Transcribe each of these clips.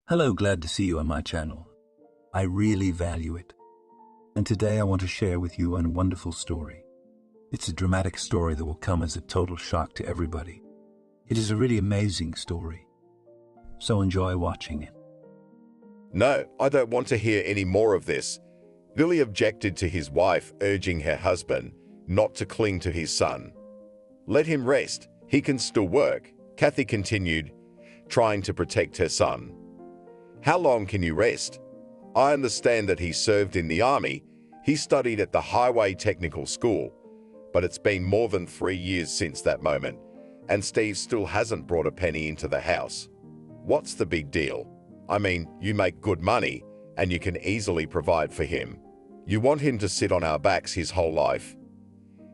Hello, glad to see you on my channel. I really value it. And today I want to share with you a wonderful story. It's a dramatic story that will come as a total shock to everybody. It is a really amazing story. So enjoy watching it. No, I don't want to hear any more of this. Billy objected to his wife urging her husband not to cling to his son. Let him rest, he can still work, Kathy continued, trying to protect her son. How long can you rest? I understand that he served in the army, he studied at the Highway Technical School, but it's been more than 3 years since that moment, and Steve still hasn't brought a penny into the house. What's the big deal? I mean, you make good money, and you can easily provide for him. You want him to sit on our backs his whole life?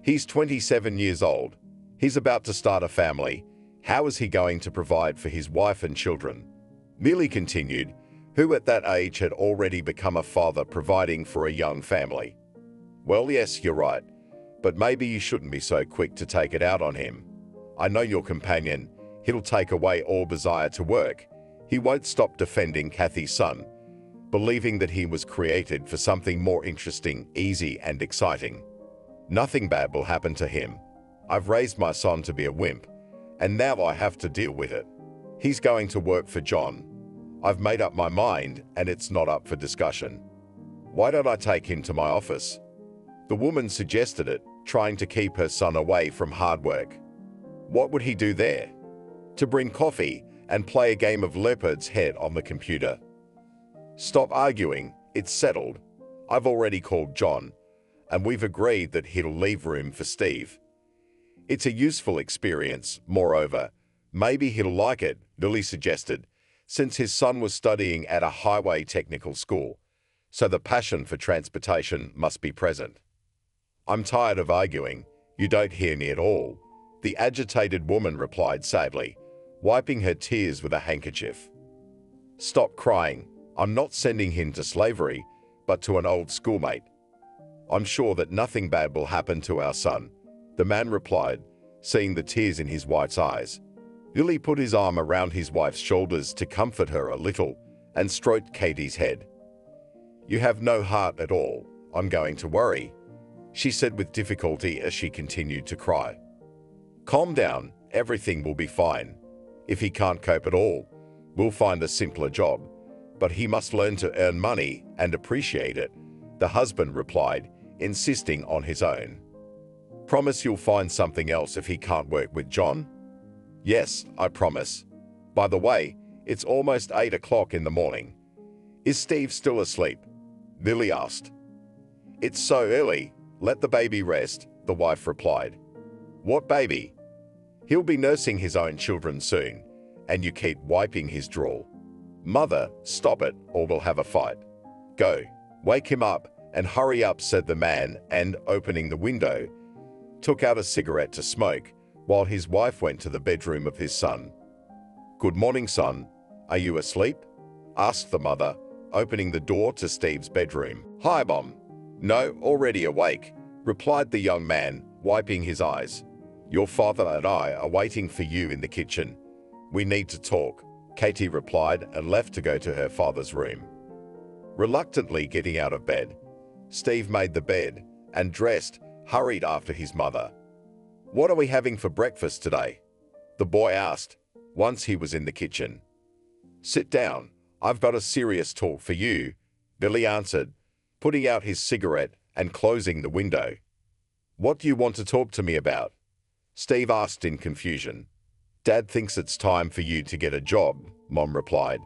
He's 27 years old. He's about to start a family. How is he going to provide for his wife and children? Millie continued, who at that age had already become a father providing for a young family. Well, yes, you're right, but maybe you shouldn't be so quick to take it out on him. I know your companion. He'll take away all desire to work. He won't stop defending Kathy's son, believing that he was created for something more interesting, easy, and exciting. Nothing bad will happen to him. I've raised my son to be a wimp, and now I have to deal with it. He's going to work for John. I've made up my mind, and it's not up for discussion. Why don't I take him to my office? The woman suggested it, trying to keep her son away from hard work. What would he do there? To bring coffee and play a game of leopard's head on the computer. Stop arguing, it's settled. I've already called John, and we've agreed that he'll leave room for Steve. It's a useful experience, moreover. Maybe he'll like it, Lily suggested, since his son was studying at a highway technical school, so the passion for transportation must be present. I'm tired of arguing. You don't hear me at all, the agitated woman replied sadly, wiping her tears with a handkerchief. Stop crying. I'm not sending him to slavery, but to an old schoolmate. I'm sure that nothing bad will happen to our son, the man replied, seeing the tears in his wife's eyes. Lily put his arm around his wife's shoulders to comfort her a little and stroked Katie's head. You have no heart at all. I'm going to worry, she said with difficulty as she continued to cry. Calm down. Everything will be fine. If he can't cope at all, we'll find a simpler job, but he must learn to earn money and appreciate it, the husband replied, insisting on his own. Promise you'll find something else if he can't work with John? Yes, I promise. By the way, it's almost 8 o'clock in the morning. Is Steve still asleep? Lily asked. It's so early. Let the baby rest, the wife replied. What baby? He'll be nursing his own children soon, and you keep wiping his drool. Mother, stop it, or we'll have a fight. Go, wake him up, and hurry up, said the man, and, opening the window, took out a cigarette to smoke, while his wife went to the bedroom of his son. Good morning, son. Are you asleep? Asked the mother, opening the door to Steve's bedroom. Hi, Mom. No, already awake, replied the young man, wiping his eyes. Your father and I are waiting for you in the kitchen. We need to talk, Katie replied and left to go to her father's room. Reluctantly getting out of bed, Steve made the bed and dressed, hurried after his mother. What are we having for breakfast today? The boy asked, once he was in the kitchen. Sit down. I've got a serious talk for you, Billy answered, putting out his cigarette and closing the window. What do you want to talk to me about? Steve asked in confusion. Dad thinks it's time for you to get a job, Mom replied.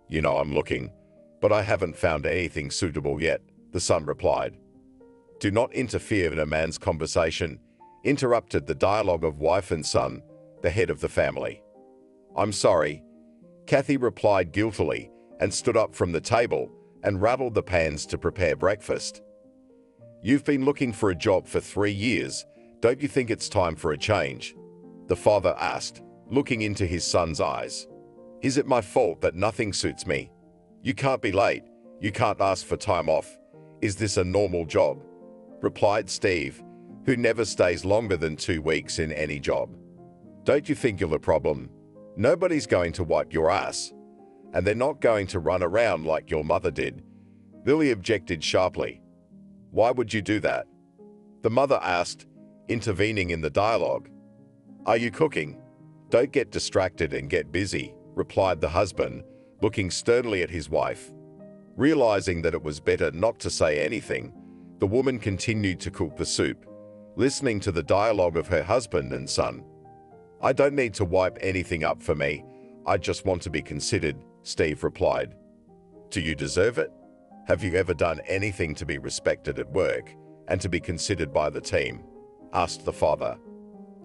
You know I'm looking, but I haven't found anything suitable yet, the son replied. Do not interfere in a man's conversation, interrupted the dialogue of wife and son, the head of the family. I'm sorry, Kathy replied guiltily and stood up from the table and rattled the pans to prepare breakfast. You've been looking for a job for 3 years. Don't you think it's time for a change? The father asked, looking into his son's eyes. Is it my fault that nothing suits me? You can't be late. You can't ask for time off. Is this a normal job? Replied Steve, who never stays longer than 2 weeks in any job. Don't you think you're the problem? Nobody's going to wipe your ass. and they're not going to run around like your mother did. Billy objected sharply. Why would you do that? The mother asked, intervening in the dialogue. Are you cooking? Don't get distracted and get busy, replied the husband, looking sternly at his wife. Realizing that it was better not to say anything, the woman continued to cook the soup, listening to the dialogue of her husband and son. I don't need to wipe anything up for me. I just want to be considered, Steve replied. Do you deserve it? Have you ever done anything to be respected at work and to be considered by the team? Asked the father.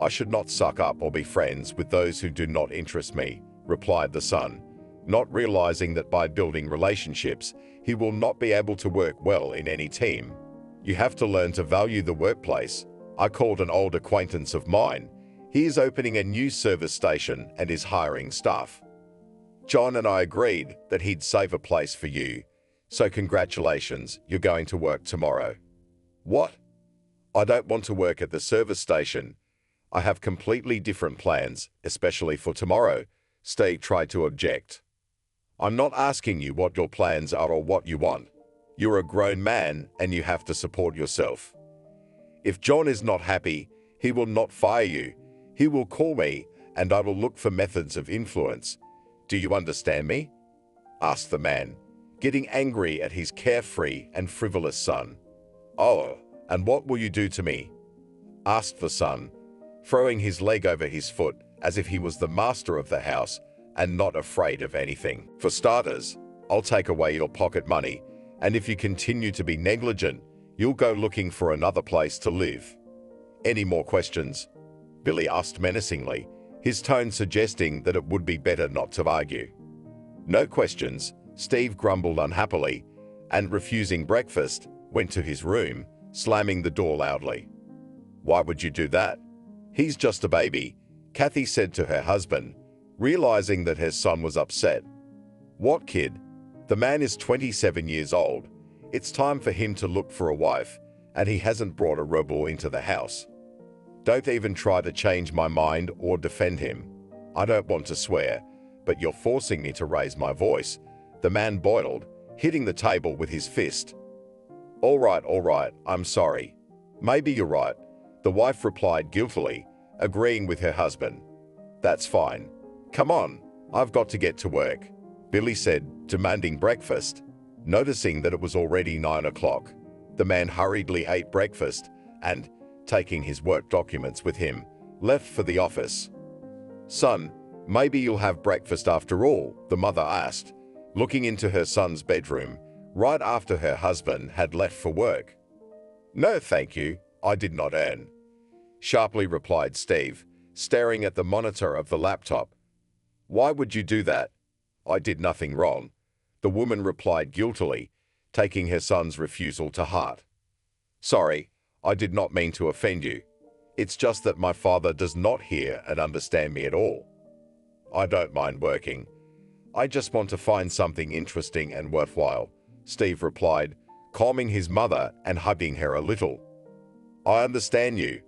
I should not suck up or be friends with those who do not interest me, replied the son, not realizing that by building relationships, he will not be able to work well in any team. You have to learn to value the workplace. I called an old acquaintance of mine. He is opening a new service station and is hiring staff. John and I agreed that he'd save a place for you. So congratulations, you're going to work tomorrow. What? I don't want to work at the service station. I have completely different plans, especially for tomorrow, Steve tried to object. I'm not asking you what your plans are or what you want. You're a grown man and you have to support yourself. If John is not happy, he will not fire you. He will call me and I will look for methods of influence. Do you understand me? Asked the man, getting angry at his carefree and frivolous son. Oh, and what will you do to me? Asked the son, throwing his leg over his foot as if he was the master of the house and not afraid of anything. For starters, I'll take away your pocket money, and if you continue to be negligent, you'll go looking for another place to live. Any more questions? Billy asked menacingly, his tone suggesting that it would be better not to argue. No questions, Steve grumbled unhappily, and refusing breakfast, went to his room, slamming the door loudly. Why would you do that? He's just a baby, Kathy said to her husband, realizing that her son was upset. What kid? The man is 27 years old. It's time for him to look for a wife, and he hasn't brought a rebel into the house. Don't even try to change my mind or defend him. I don't want to swear, but you're forcing me to raise my voice, the man boiled, hitting the table with his fist. All right, I'm sorry. Maybe you're right, the wife replied guiltily, agreeing with her husband. That's fine. Come on, I've got to get to work, Billy said, demanding breakfast. Noticing that it was already 9 o'clock, the man hurriedly ate breakfast and, taking his work documents with him, left for the office. Son, maybe you'll have breakfast after all, the mother asked, looking into her son's bedroom, right after her husband had left for work. No, thank you, I did not earn, sharply replied Steve, staring at the monitor of the laptop. Why would you do that? I did nothing wrong, the woman replied guiltily, taking her son's refusal to heart. Sorry, I did not mean to offend you. It's just that my father does not hear and understand me at all. I don't mind working. I just want to find something interesting and worthwhile, Steve replied, calming his mother and hugging her a little. I understand you,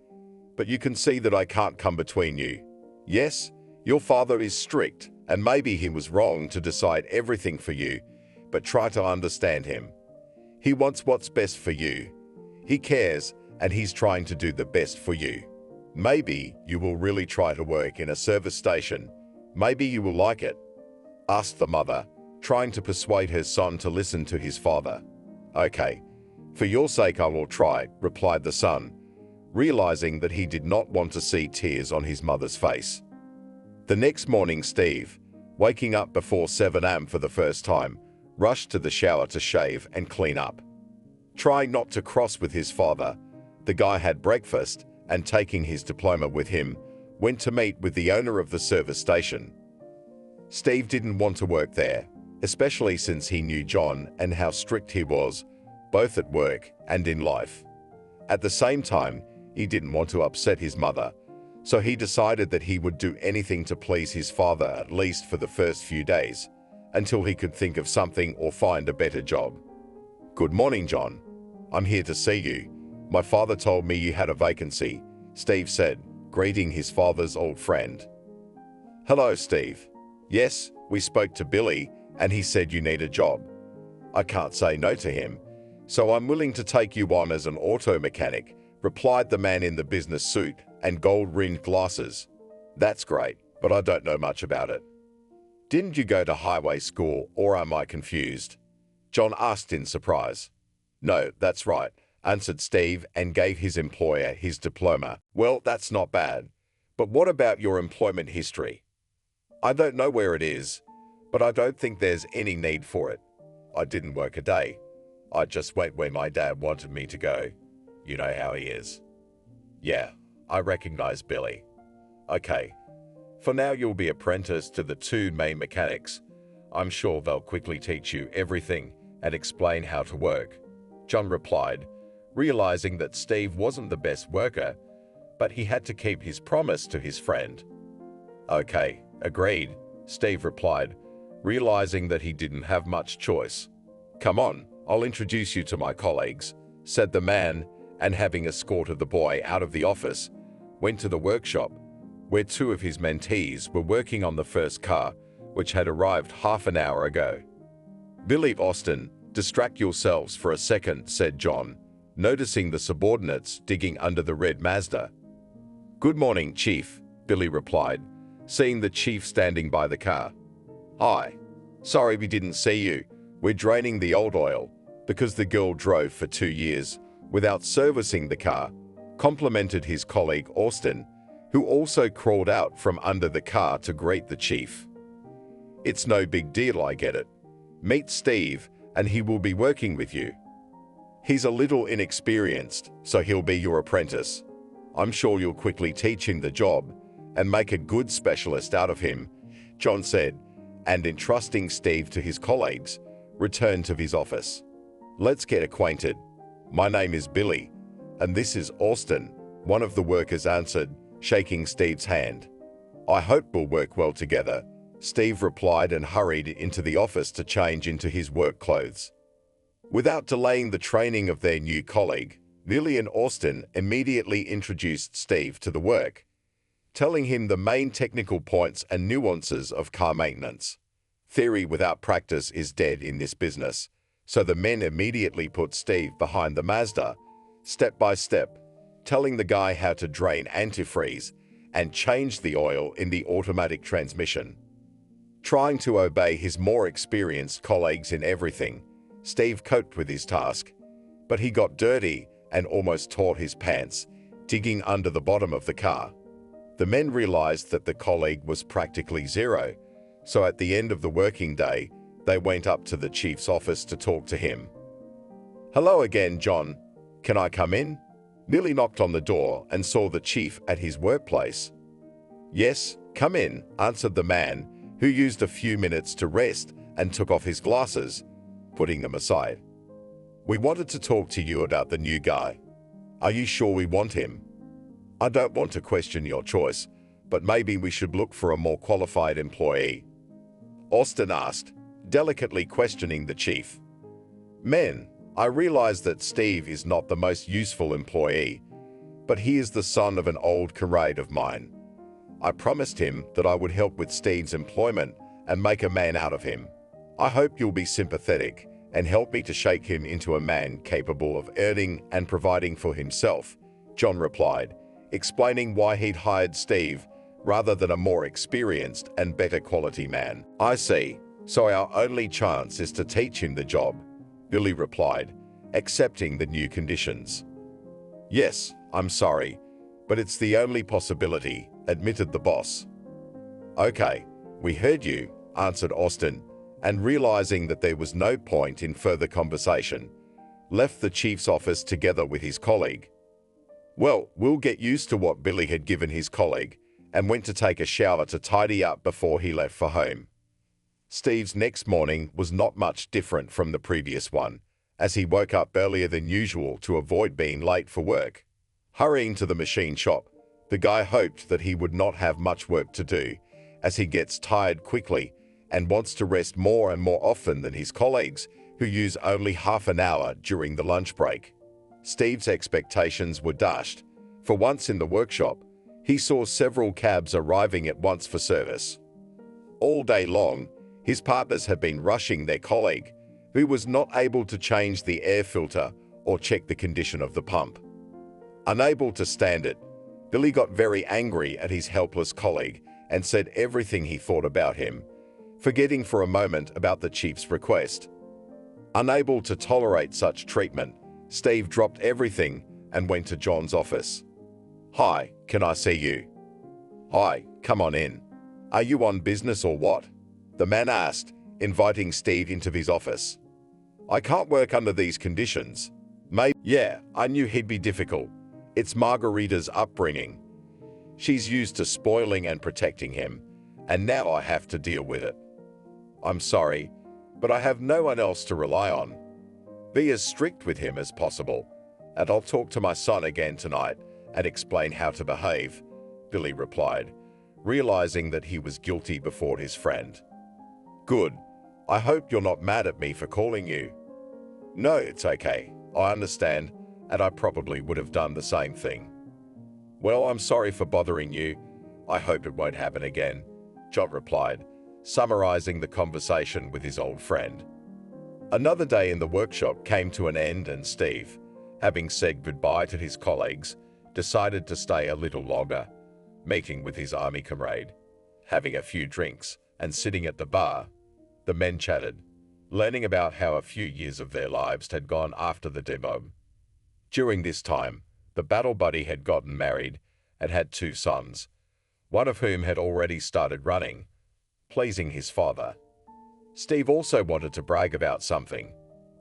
but you can see that I can't come between you. Yes, your father is strict, and maybe he was wrong to decide everything for you, but try to understand him. He wants what's best for you. He cares, and he's trying to do the best for you. Maybe you will really try to work in a service station. Maybe you will like it, asked the mother, trying to persuade her son to listen to his father. Okay, for your sake I will try, replied the son, realizing that he did not want to see tears on his mother's face. The next morning, Steve, waking up before 7 a.m. for the first time, rushed to the shower to shave and clean up. Trying not to cross with his father, the guy had breakfast and, taking his diploma with him, went to meet with the owner of the service station. Steve didn't want to work there, especially since he knew John and how strict he was, both at work and in life. At the same time, he didn't want to upset his mother, so he decided that he would do anything to please his father, at least for the first few days, until he could think of something or find a better job. Good morning, John. I'm here to see you. My father told me you had a vacancy, Steve said, greeting his father's old friend. Hello, Steve. Yes, we spoke to Billy, and he said you need a job. I can't say no to him, so I'm willing to take you on as an auto mechanic, replied the man in the business suit and gold-rimmed glasses. That's great, but I don't know much about it. Didn't you go to highway school, or am I confused? John asked in surprise. No, that's right, answered Steve and gave his employer his diploma. Well, that's not bad. But what about your employment history? I don't know where it is, but I don't think there's any need for it. I didn't work a day. I just went where my dad wanted me to go. You know how he is. Yeah, I recognize Billy. Okay, for now you'll be apprenticed to the two main mechanics. I'm sure they'll quickly teach you everything and explain how to work. John replied, realizing that Steve wasn't the best worker, but he had to keep his promise to his friend. Okay, agreed, Steve replied, realizing that he didn't have much choice. Come on, I'll introduce you to my colleagues, said the man, and having escorted the boy out of the office, went to the workshop, where two of his mentees were working on the first car, which had arrived half an hour ago. Billy, Austin, distract yourselves for a second, said John, noticing the subordinates digging under the red Mazda. Good morning, Chief, Billy replied, seeing the chief standing by the car. Hi. Sorry we didn't see you. We're draining the old oil because the girl drove for 2 years without servicing the car, complimented his colleague Austin, who also crawled out from under the car to greet the chief. It's no big deal, I get it. Meet Steve and he will be working with you. He's a little inexperienced, so he'll be your apprentice. I'm sure you'll quickly teach him the job and make a good specialist out of him, John said, and entrusting Steve to his colleagues, returned to his office. Let's get acquainted. My name is Billy, and this is Austin, one of the workers answered, shaking Steve's hand. I hope we'll work well together, Steve replied and hurried into the office to change into his work clothes. Without delaying the training of their new colleague, Billy and Austin immediately introduced Steve to the work, telling him the main technical points and nuances of car maintenance. Theory without practice is dead in this business, so the men immediately put Steve behind the Mazda, step by step, telling the guy how to drain antifreeze and change the oil in the automatic transmission. Trying to obey his more experienced colleagues in everything, Steve coped with his task, but he got dirty and almost tore his pants, digging under the bottom of the car. The men realized that the colleague was practically zero, so at the end of the working day, they went up to the chief's office to talk to him. Hello again, John. Can I come in? Billy knocked on the door and saw the chief at his workplace. Yes, come in, answered the man, who used a few minutes to rest and took off his glasses, putting them aside. We wanted to talk to you about the new guy. Are you sure we want him? I don't want to question your choice, but maybe we should look for a more qualified employee. Austin asked, delicately questioning the chief. Men, I realize that Steve is not the most useful employee, but he is the son of an old comrade of mine. I promised him that I would help with Steve's employment and make a man out of him. I hope you'll be sympathetic and help me to shake him into a man capable of earning and providing for himself, John replied, explaining why he'd hired Steve rather than a more experienced and better quality man. I see, so our only chance is to teach him the job, Billy replied, accepting the new conditions. Yes, I'm sorry, but it's the only possibility, admitted the boss. Okay, we heard you, answered Austin, and realizing that there was no point in further conversation, left the chief's office together with his colleague. Well, we'll get used to what Billy had given his colleague and went to take a shower to tidy up before he left for home. Steve's next morning was not much different from the previous one, as he woke up earlier than usual to avoid being late for work. Hurrying to the machine shop, the guy hoped that he would not have much work to do, as he gets tired quickly and wants to rest more and more often than his colleagues, who use only half an hour during the lunch break. Steve's expectations were dashed. For once in the workshop, he saw several cabs arriving at once for service. All day long, His partners had been rushing their colleague, who was not able to change the air filter or check the condition of the pump. Unable to stand it, Billy got very angry at his helpless colleague and said everything he thought about him, forgetting for a moment about the chief's request. Unable to tolerate such treatment, Steve dropped everything and went to John's office. "Hi, can I see you?" "Hi, come on in. Are you on business or what?" the man asked, inviting Steve into his office. "I can't work under these conditions." Yeah, I knew he'd be difficult. It's Margarita's upbringing. She's used to spoiling and protecting him, and now I have to deal with it. I'm sorry, but I have no one else to rely on. Be as strict with him as possible, and I'll talk to my son again tonight and explain how to behave, Billy replied, realizing that he was guilty before his friend. "Good. I hope you're not mad at me for calling you." "No, it's okay. I understand, and I probably would have done the same thing." "Well, I'm sorry for bothering you. I hope it won't happen again," John replied, summarizing the conversation with his old friend. Another day in the workshop came to an end, and Steve, having said goodbye to his colleagues, decided to stay a little longer, meeting with his army comrade. Having a few drinks and sitting at the bar, the men chatted, learning about how a few years of their lives had gone after the demo. During this time, the battle buddy had gotten married and had 2 sons, one of whom had already started running, pleasing his father. Steve also wanted to brag about something,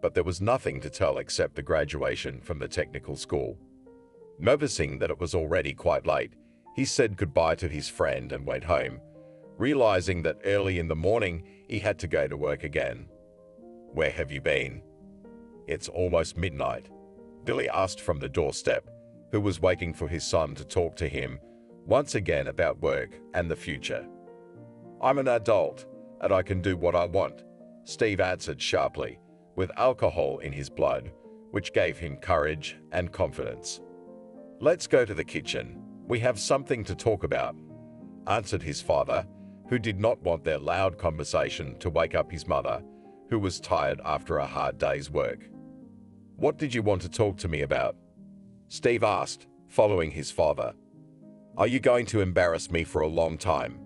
but there was nothing to tell except the graduation from the technical school. Noticing that it was already quite late, he said goodbye to his friend and went home, realizing that early in the morning he had to go to work again. "Where have you been?" "It's almost midnight," Billy asked from the doorstep, who was waiting for his son to talk to him once again about work and the future. "I'm an adult, and I can do what I want," Steve answered sharply, with alcohol in his blood, which gave him courage and confidence. "Let's go to the kitchen. We have something to talk about," answered his father, who did not want their loud conversation to wake up his mother, who was tired after a hard day's work. "What did you want to talk to me about?" Steve asked, following his father. "Are you going to embarrass me for a long time?"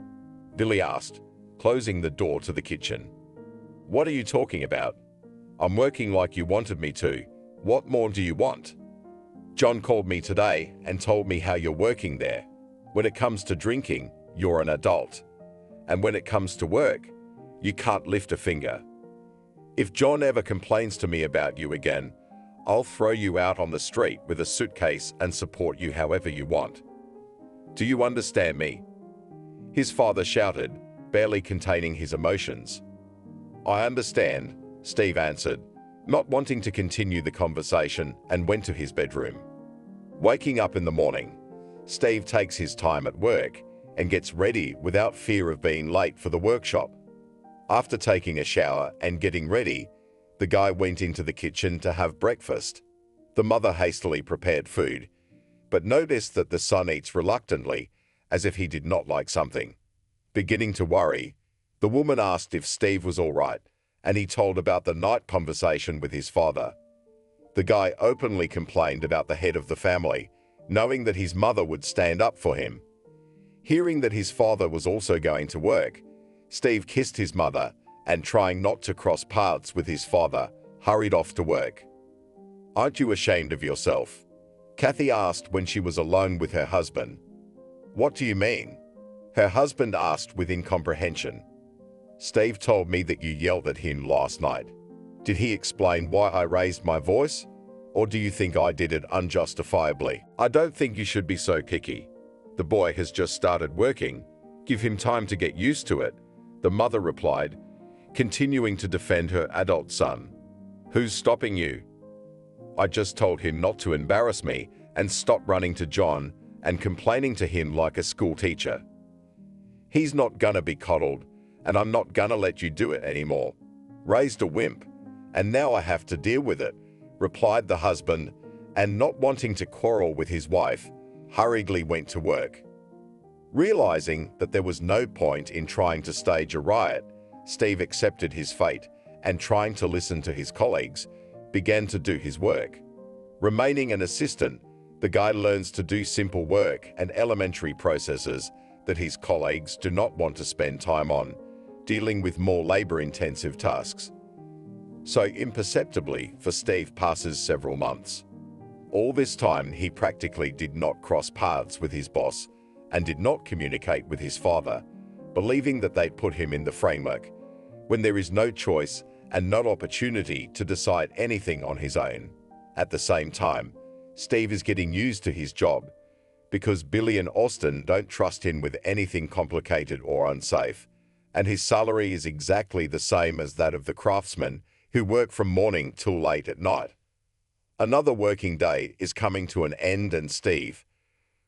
Billy asked, closing the door to the kitchen. "What are you talking about? I'm working like you wanted me to. What more do you want?" "John called me today and told me how you're working there. When it comes to drinking, you're an adult. And when it comes to work, you can't lift a finger. If John ever complains to me about you again, I'll throw you out on the street with a suitcase and support you however you want. Do you understand me?" His father shouted, barely containing his emotions. "I understand," Steve answered, not wanting to continue the conversation, and went to his bedroom. Waking up in the morning, Steve takes his time at work and gets ready without fear of being late for the workshop. After taking a shower and getting ready, the guy went into the kitchen to have breakfast. The mother hastily prepared food, but noticed that the son eats reluctantly, as if he did not like something. Beginning to worry, the woman asked if Steve was all right, and he told about the night conversation with his father. The guy openly complained about the head of the family, knowing that his mother would stand up for him. Hearing that his father was also going to work, Steve kissed his mother and, trying not to cross paths with his father, hurried off to work. "Aren't you ashamed of yourself?" Kathy asked when she was alone with her husband. "What do you mean?" her husband asked with incomprehension. "Steve told me that you yelled at him last night. Did he explain why I raised my voice? Or do you think I did it unjustifiably?" "I don't think you should be so picky. The boy has just started working. Give him time to get used to it," the mother replied, continuing to defend her adult son. "Who's stopping you?" "I just told him not to embarrass me and stop running to John and complaining to him like a school teacher. He's not gonna be coddled, and I'm not gonna let you do it anymore. Raised a wimp, and now I have to deal with it," replied the husband, and, not wanting to quarrel with his wife, hurriedly went to work. Realizing that there was no point in trying to stage a riot, Steve accepted his fate and, trying to listen to his colleagues, began to do his work. Remaining an assistant, the guy learns to do simple work and elementary processes that his colleagues do not want to spend time on, dealing with more labor-intensive tasks. So imperceptibly, for Steve passes several months. All this time, he practically did not cross paths with his boss and did not communicate with his father, believing that they'd put him in the framework, when there is no choice and no opportunity to decide anything on his own. At the same time, Steve is getting used to his job because Billy and Austin don't trust him with anything complicated or unsafe, and his salary is exactly the same as that of the craftsmen who work from morning till late at night. Another working day is coming to an end, and Steve,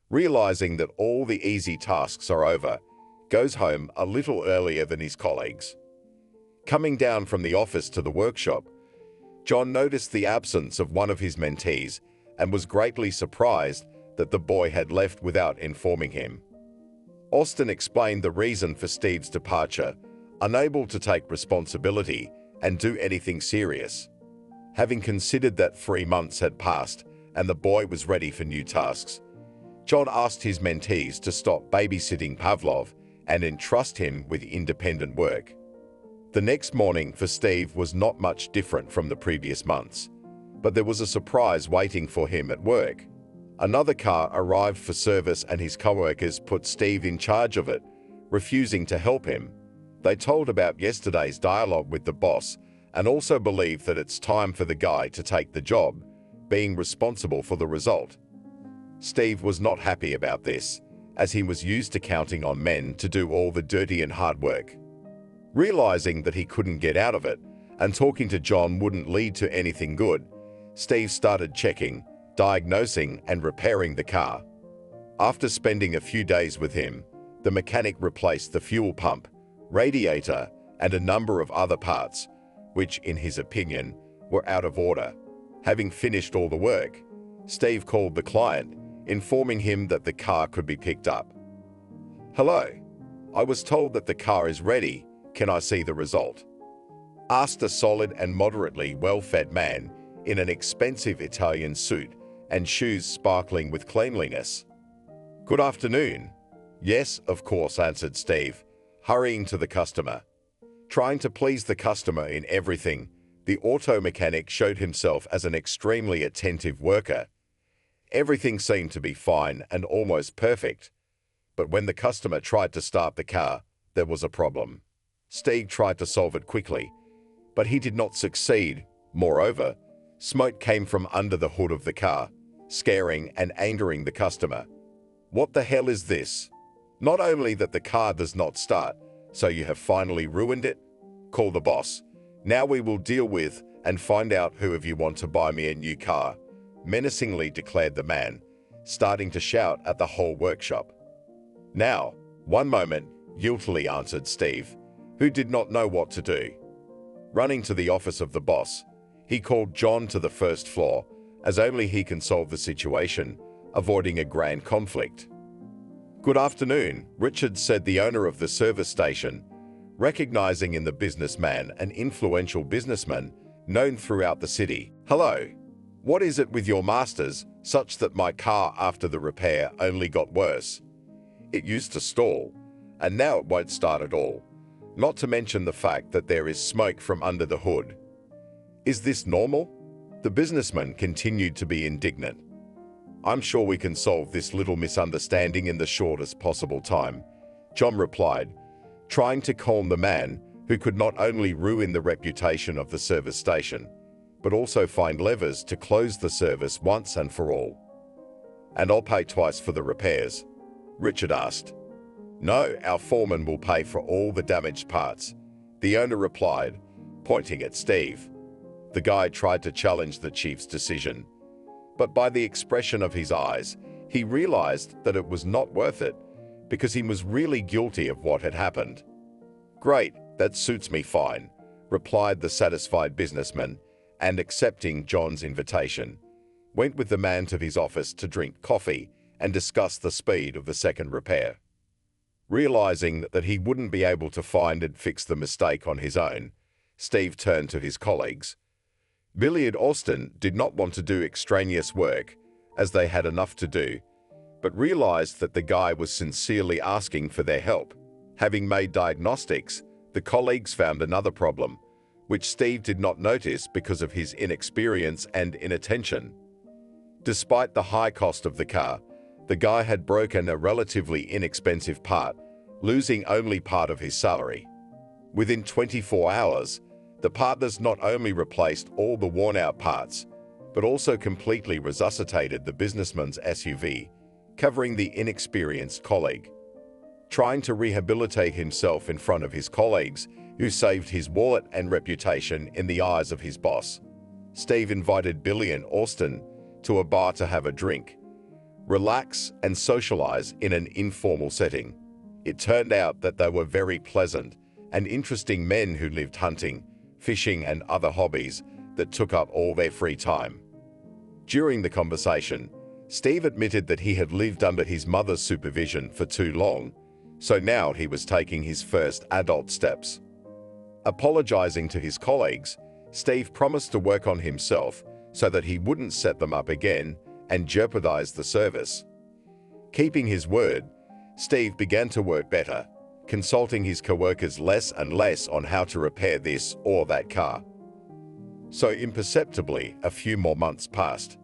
realizing that all the easy tasks are over, goes home a little earlier than his colleagues. Coming down from the office to the workshop, John noticed the absence of one of his mentees and was greatly surprised that the boy had left without informing him. Austin explained the reason for Steve's departure, unable to take responsibility and do anything serious. Having considered that 3 months had passed and the boy was ready for new tasks, John asked his mentees to stop babysitting Pavlov and entrust him with independent work. The next morning for Steve was not much different from the previous months, but there was a surprise waiting for him at work. Another car arrived for service and his co-workers put Steve in charge of it, refusing to help him. They told about yesterday's dialogue with the boss and also believed that it's time for the guy to take the job, being responsible for the result. Steve was not happy about this, as he was used to counting on men to do all the dirty and hard work. Realizing that he couldn't get out of it and talking to John wouldn't lead to anything good, Steve started checking, diagnosing, and repairing the car. After spending a few days with him, the mechanic replaced the fuel pump, radiator, and a number of other parts, which, in his opinion, were out of order. Having finished all the work, Steve called the client, informing him that the car could be picked up. "Hello, I was told that the car is ready. Can I see the result?" asked a solid and moderately well-fed man in an expensive Italian suit and shoes sparkling with cleanliness. "Good afternoon." "Yes, of course," answered Steve, hurrying to the customer. Trying to please the customer in everything, the auto mechanic showed himself as an extremely attentive worker. Everything seemed to be fine and almost perfect, but when the customer tried to start the car, there was a problem. Steve tried to solve it quickly, but he did not succeed. Moreover, smoke came from under the hood of the car, scaring and angering the customer. "What the hell is this? Not only that the car does not start, so you have finally ruined it? Call the boss. Now we will deal with and find out who of you want to buy me a new car," menacingly declared the man, starting to shout at the whole workshop. "Now, one moment," guiltily answered Steve, who did not know what to do. Running to the office of the boss, he called John to the first floor, as only he can solve the situation, avoiding a grand conflict. "Good afternoon," Richard said, the owner of the service station, recognizing in the businessman an influential businessman known throughout the city. "Hello. What is it with your masters, such that my car after the repair only got worse? It used to stall, and now it won't start at all. Not to mention the fact that there is smoke from under the hood. Is this normal?" The businessman continued to be indignant. "I'm sure we can solve this little misunderstanding in the shortest possible time," John replied, trying to calm the man who could not only ruin the reputation of the service station, but also find levers to close the service once and for all. "And I'll pay twice for the repairs?" Richard asked. "No, our foreman will pay for all the damaged parts," the owner replied, pointing at Steve. The guy tried to challenge the chief's decision, but by the expression of his eyes, he realized that it was not worth it, because he was really guilty of what had happened. "Great, that suits me fine," replied the satisfied businessman, and accepting John's invitation, went with the man to his office to drink coffee and discuss the speed of the second repair. Realizing that he wouldn't be able to find and fix the mistake on his own, Steve turned to his colleagues. Billy and Austin did not want to do extraneous work, as they had enough to do, but realized that the guy was sincerely asking for their help. Having made diagnostics, the colleagues found another problem, which Steve did not notice because of his inexperience and inattention. Despite the high cost of the car, the guy had broken a relatively inexpensive part, losing only part of his salary. Within 24 hours, the partners not only replaced all the worn-out parts, but also completely resuscitated the businessman's SUV, covering the inexperienced colleague. Trying to rehabilitate himself in front of his colleagues, who saved his wallet and reputation in the eyes of his boss, Steve invited Billy and Austin to a bar to have a drink, relax, and socialize in an informal setting. It turned out that they were very pleasant and interesting men who lived hunting, fishing, and other hobbies that took up all their free time. During the conversation, Steve admitted that he had lived under his mother's supervision for too long, so now he was taking his first adult steps. Apologizing to his colleagues, Steve promised to work on himself so that he wouldn't set them up again and jeopardize the service. Keeping his word, Steve began to work better, consulting his coworkers less and less on how to repair this or that car. So imperceptibly, a few more months passed.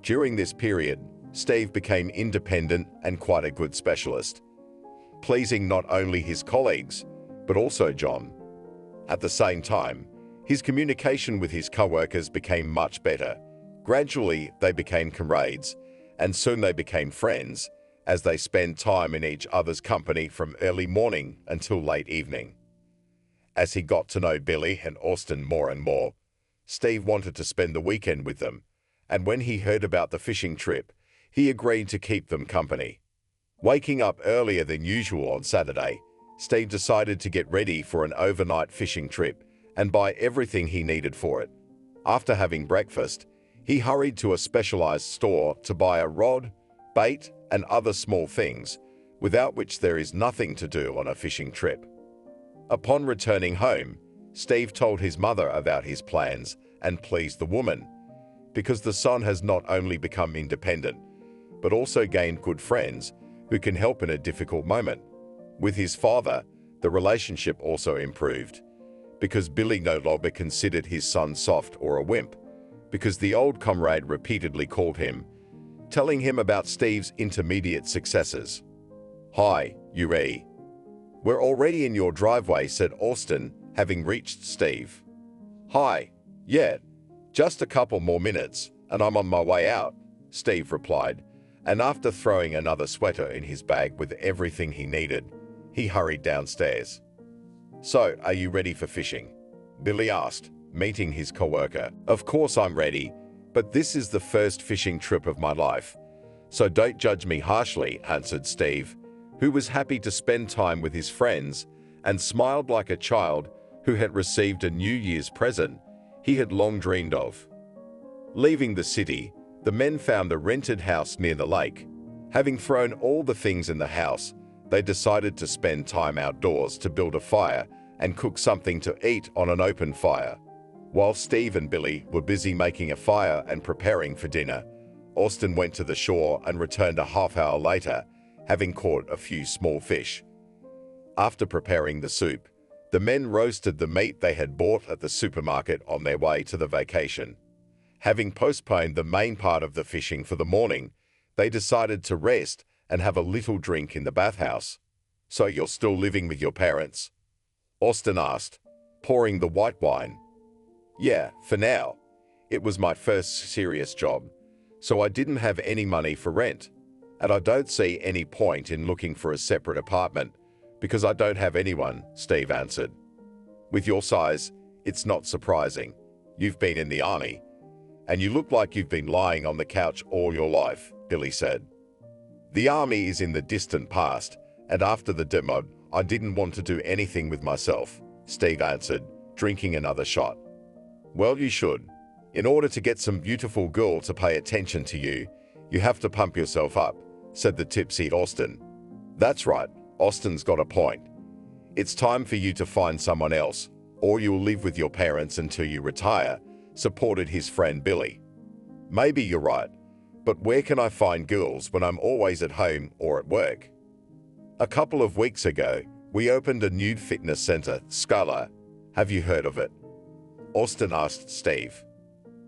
During this period, Steve became independent and quite a good specialist, pleasing not only his colleagues, but also John. At the same time, his communication with his coworkers became much better. Gradually, they became comrades, and soon they became friends, as they spent time in each other's company from early morning until late evening. As he got to know Billy and Austin more and more, Steve wanted to spend the weekend with them, and when he heard about the fishing trip, he agreed to keep them company. Waking up earlier than usual on Saturday, Steve decided to get ready for an overnight fishing trip and buy everything he needed for it. After having breakfast, he hurried to a specialized store to buy a rod, bait, and other small things, without which there is nothing to do on a fishing trip. Upon returning home, Steve told his mother about his plans and pleased the woman, because the son has not only become independent, but also gained good friends who can help in a difficult moment. With his father, the relationship also improved, because Billy no longer considered his son soft or a wimp, because the old comrade repeatedly called him, telling him about Steve's intermediate successes. "Hi, Uri. We're already in your driveway," said Austin, having reached Steve. "Hi, yeah, just a couple more minutes, and I'm on my way out," Steve replied, and after throwing another sweater in his bag with everything he needed, he hurried downstairs. "So, are you ready for fishing?" Billy asked, meeting his coworker. "Of course I'm ready, but this is the first fishing trip of my life, so don't judge me harshly," answered Steve, who was happy to spend time with his friends and smiled like a child who had received a New Year's present he had long dreamed of. Leaving the city, the men found a rented house near the lake. Having thrown all the things in the house, they decided to spend time outdoors to build a fire and cook something to eat on an open fire. While Steve and Billy were busy making a fire and preparing for dinner, Austin went to the shore and returned a half-hour later, having caught a few small fish. After preparing the soup, the men roasted the meat they had bought at the supermarket on their way to the vacation. Having postponed the main part of the fishing for the morning, they decided to rest and have a little drink in the bathhouse. "So you're still living with your parents?" Austin asked, pouring the white wine. "Yeah, for now. It was my first serious job, so I didn't have any money for rent, and I don't see any point in looking for a separate apartment because I don't have anyone," Steve answered. "With your size, it's not surprising. You've been in the army, and you look like you've been lying on the couch all your life," Billy said. "The army is in the distant past, and after the demo, I didn't want to do anything with myself," Steve answered, drinking another shot. "Well, you should. In order to get some beautiful girl to pay attention to you, you have to pump yourself up," said the tipsy Austin. "That's right," Austin's got a point. It's time for you to find someone else, or you'll live with your parents until you retire, supported his friend Billy. Maybe you're right, but where can I find girls when I'm always at home or at work? A couple of weeks ago, we opened a new fitness center, Scala. Have you heard of it? Austin asked Steve.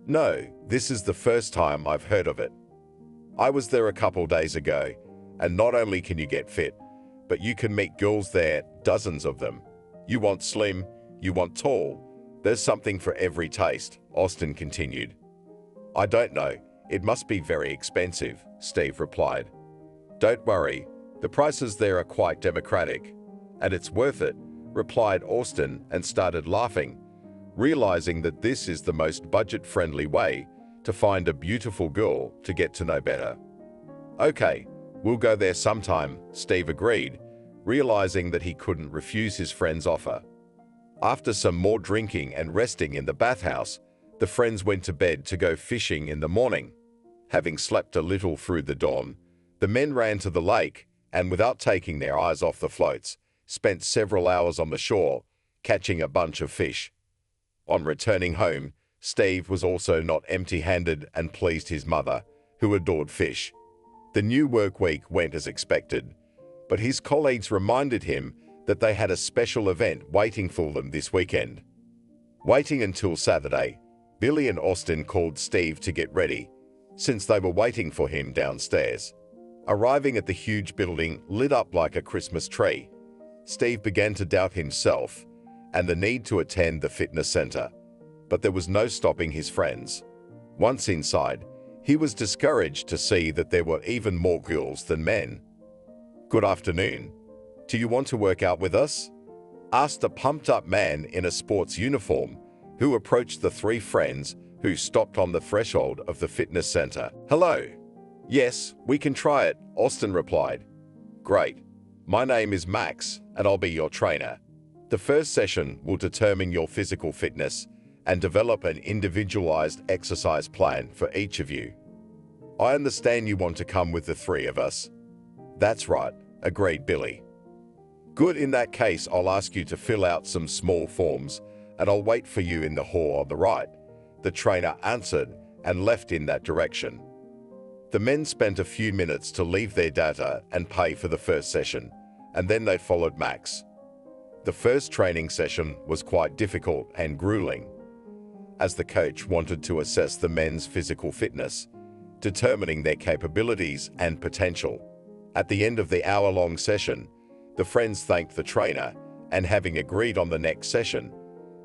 No, this is the first time I've heard of it. I was there a couple days ago, and not only can you get fit, but you can meet girls there, dozens of them. You want slim, you want tall. There's something for every taste, Austin continued. I don't know. It must be very expensive, Steve replied. Don't worry. The prices there are quite democratic. And it's worth it, replied Austin and started laughing, realizing that this is the most budget-friendly way to find a beautiful girl to get to know better. Okay, we'll go there sometime, Steve agreed, realizing that he couldn't refuse his friend's offer. After some more drinking and resting in the bathhouse, the friends went to bed to go fishing in the morning. Having slept a little through the dawn, the men ran to the lake and, without taking their eyes off the floats, spent several hours on the shore, catching a bunch of fish. On returning home, Steve was also not empty-handed and pleased his mother, who adored fish. The new work week went as expected, but his colleagues reminded him that they had a special event waiting for them this weekend. Waiting until Saturday, Billy and Austin called Steve to get ready, since they were waiting for him downstairs. Arriving at the huge building lit up like a Christmas tree, Steve began to doubt himself and the need to attend the fitness center, but there was no stopping his friends. Once inside, he was discouraged to see that there were even more girls than men. Good afternoon. Do you want to work out with us? Asked a pumped-up man in a sports uniform who approached the three friends who stopped on the threshold of the fitness center. Hello. Yes, we can try it, Austin replied. Great. My name is Max, and I'll be your trainer. The first session will determine your physical fitness and develop an individualized exercise plan for each of you. I understand you want to come with the three of us. That's right, agreed Billy. Good, in that case, I'll ask you to fill out some small forms, and I'll wait for you in the hall on the right, the trainer answered and left in that direction. The men spent a few minutes to leave their data and pay for the first session, and then they followed Max. The first training session was quite difficult and grueling, as the coach wanted to assess the men's physical fitness, determining their capabilities and potential. At the end of the hour-long session, the friends thanked the trainer and, having agreed on the next session,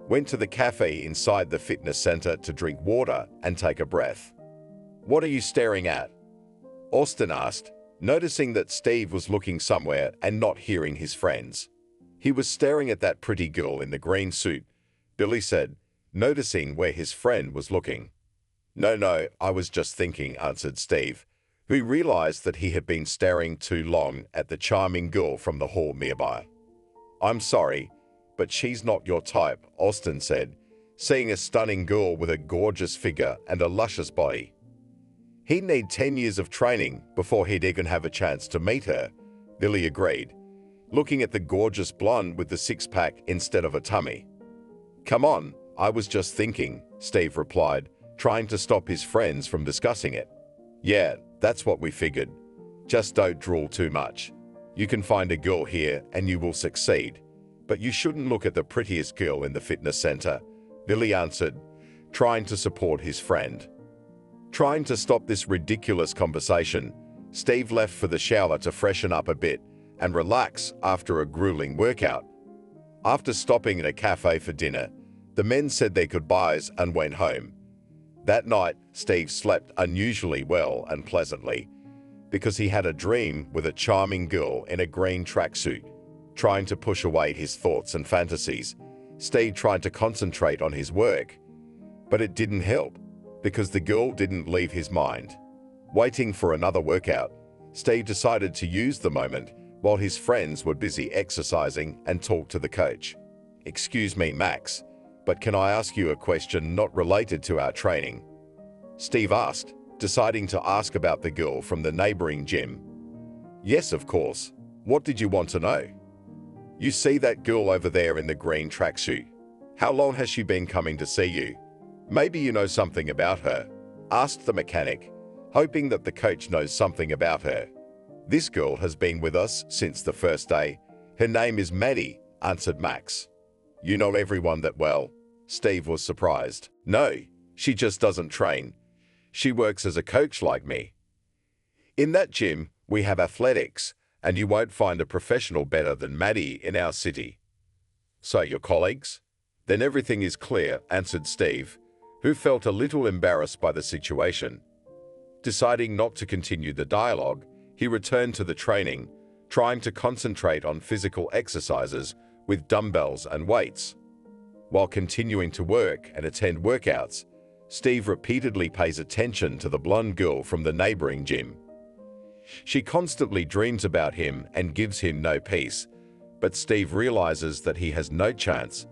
went to the cafe inside the fitness center to drink water and take a breath. What are you staring at? Austin asked, noticing that Steve was looking somewhere and not hearing his friends. He was staring at that pretty girl in the green suit, Billy said, noticing where his friend was looking. No, I was just thinking, answered Steve, who realized that he had been staring too long at the charming girl from the hall nearby. I'm sorry, but she's not your type, Austin said, seeing a stunning girl with a gorgeous figure and a luscious body. He'd need 10 years of training before he'd even have a chance to meet her, Billy agreed, looking at the gorgeous blonde with the six-pack instead of a tummy. Come on, I was just thinking, Steve replied, trying to stop his friends from discussing it. Yeah, that's what we figured. Just don't drool too much. You can find a girl here and you will succeed. But you shouldn't look at the prettiest girl in the fitness center, Billy answered, trying to support his friend. Trying to stop this ridiculous conversation, Steve left for the shower to freshen up a bit and relax after a grueling workout. After stopping at a cafe for dinner, the men said their goodbyes and went home. That night, Steve slept unusually well and pleasantly because he had a dream with a charming girl in a green tracksuit. Trying to push away his thoughts and fantasies, Steve tried to concentrate on his work, but it didn't help because the girl didn't leave his mind. Waiting for another workout, Steve decided to use the moment while his friends were busy exercising and talk to the coach. Excuse me, Max, but can I ask you a question not related to our training? Steve asked, deciding to ask about the girl from the neighboring gym. Yes, of course. What did you want to know? You see that girl over there in the green tracksuit? How long has she been coming to see you? Maybe you know something about her, asked the mechanic, hoping that the coach knows something about her. This girl has been with us since the first day. Her name is Maddie, answered Max. You know everyone that well? Steve was surprised. No, she just doesn't train. She works as a coach like me. In that gym, we have athletics, and you won't find a professional better than Maddie in our city. So your colleagues? Then everything is clear, answered Steve, who felt a little embarrassed by the situation. Deciding not to continue the dialogue, he returned to the training, trying to concentrate on physical exercises with dumbbells and weights. While continuing to work and attend workouts, Steve repeatedly pays attention to the blonde girl from the neighboring gym. She constantly dreams about him and gives him no peace, but Steve realizes that he has no chance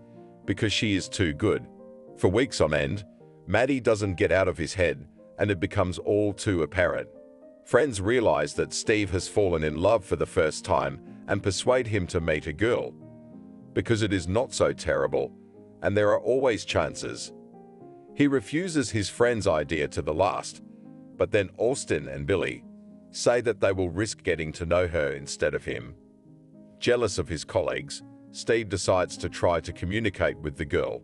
because she is too good. For weeks on end, Maddie doesn't get out of his head, and it becomes all too apparent. Friends realize that Steve has fallen in love for the first time and persuade him to meet a girl, because it is not so terrible, and there are always chances. He refuses his friend's idea to the last, but then Austin and Billy say that they will risk getting to know her instead of him. Jealous of his colleagues, Steve decides to try to communicate with the girl.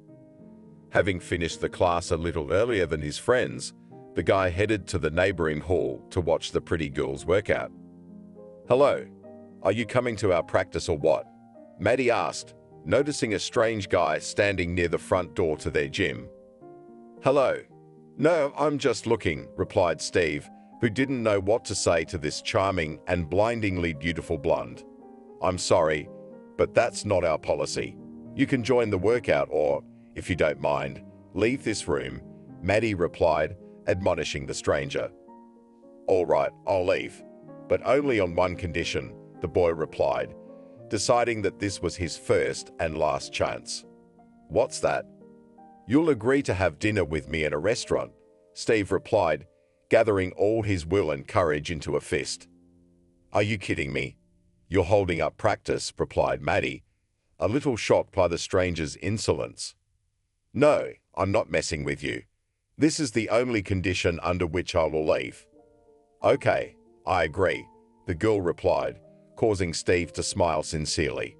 Having finished the class a little earlier than his friends, the guy headed to the neighboring hall to watch the pretty girls work out. Hello, are you coming to our practice or what? Maddie asked, noticing a strange guy standing near the front door to their gym. Hello. No, I'm just looking, replied Steve, who didn't know what to say to this charming and blindingly beautiful blonde. I'm sorry, but that's not our policy. You can join the workout or, if you don't mind, leave this room, Maddie replied, admonishing the stranger. All right, I'll leave, but only on one condition, the boy replied, deciding that this was his first and last chance. What's that? You'll agree to have dinner with me in a restaurant, Steve replied, gathering all his will and courage into a fist. Are you kidding me? You're holding up practice, replied Maddie, a little shocked by the stranger's insolence. No, I'm not messing with you. This is the only condition under which I will leave. Okay, I agree, the girl replied, causing Steve to smile sincerely.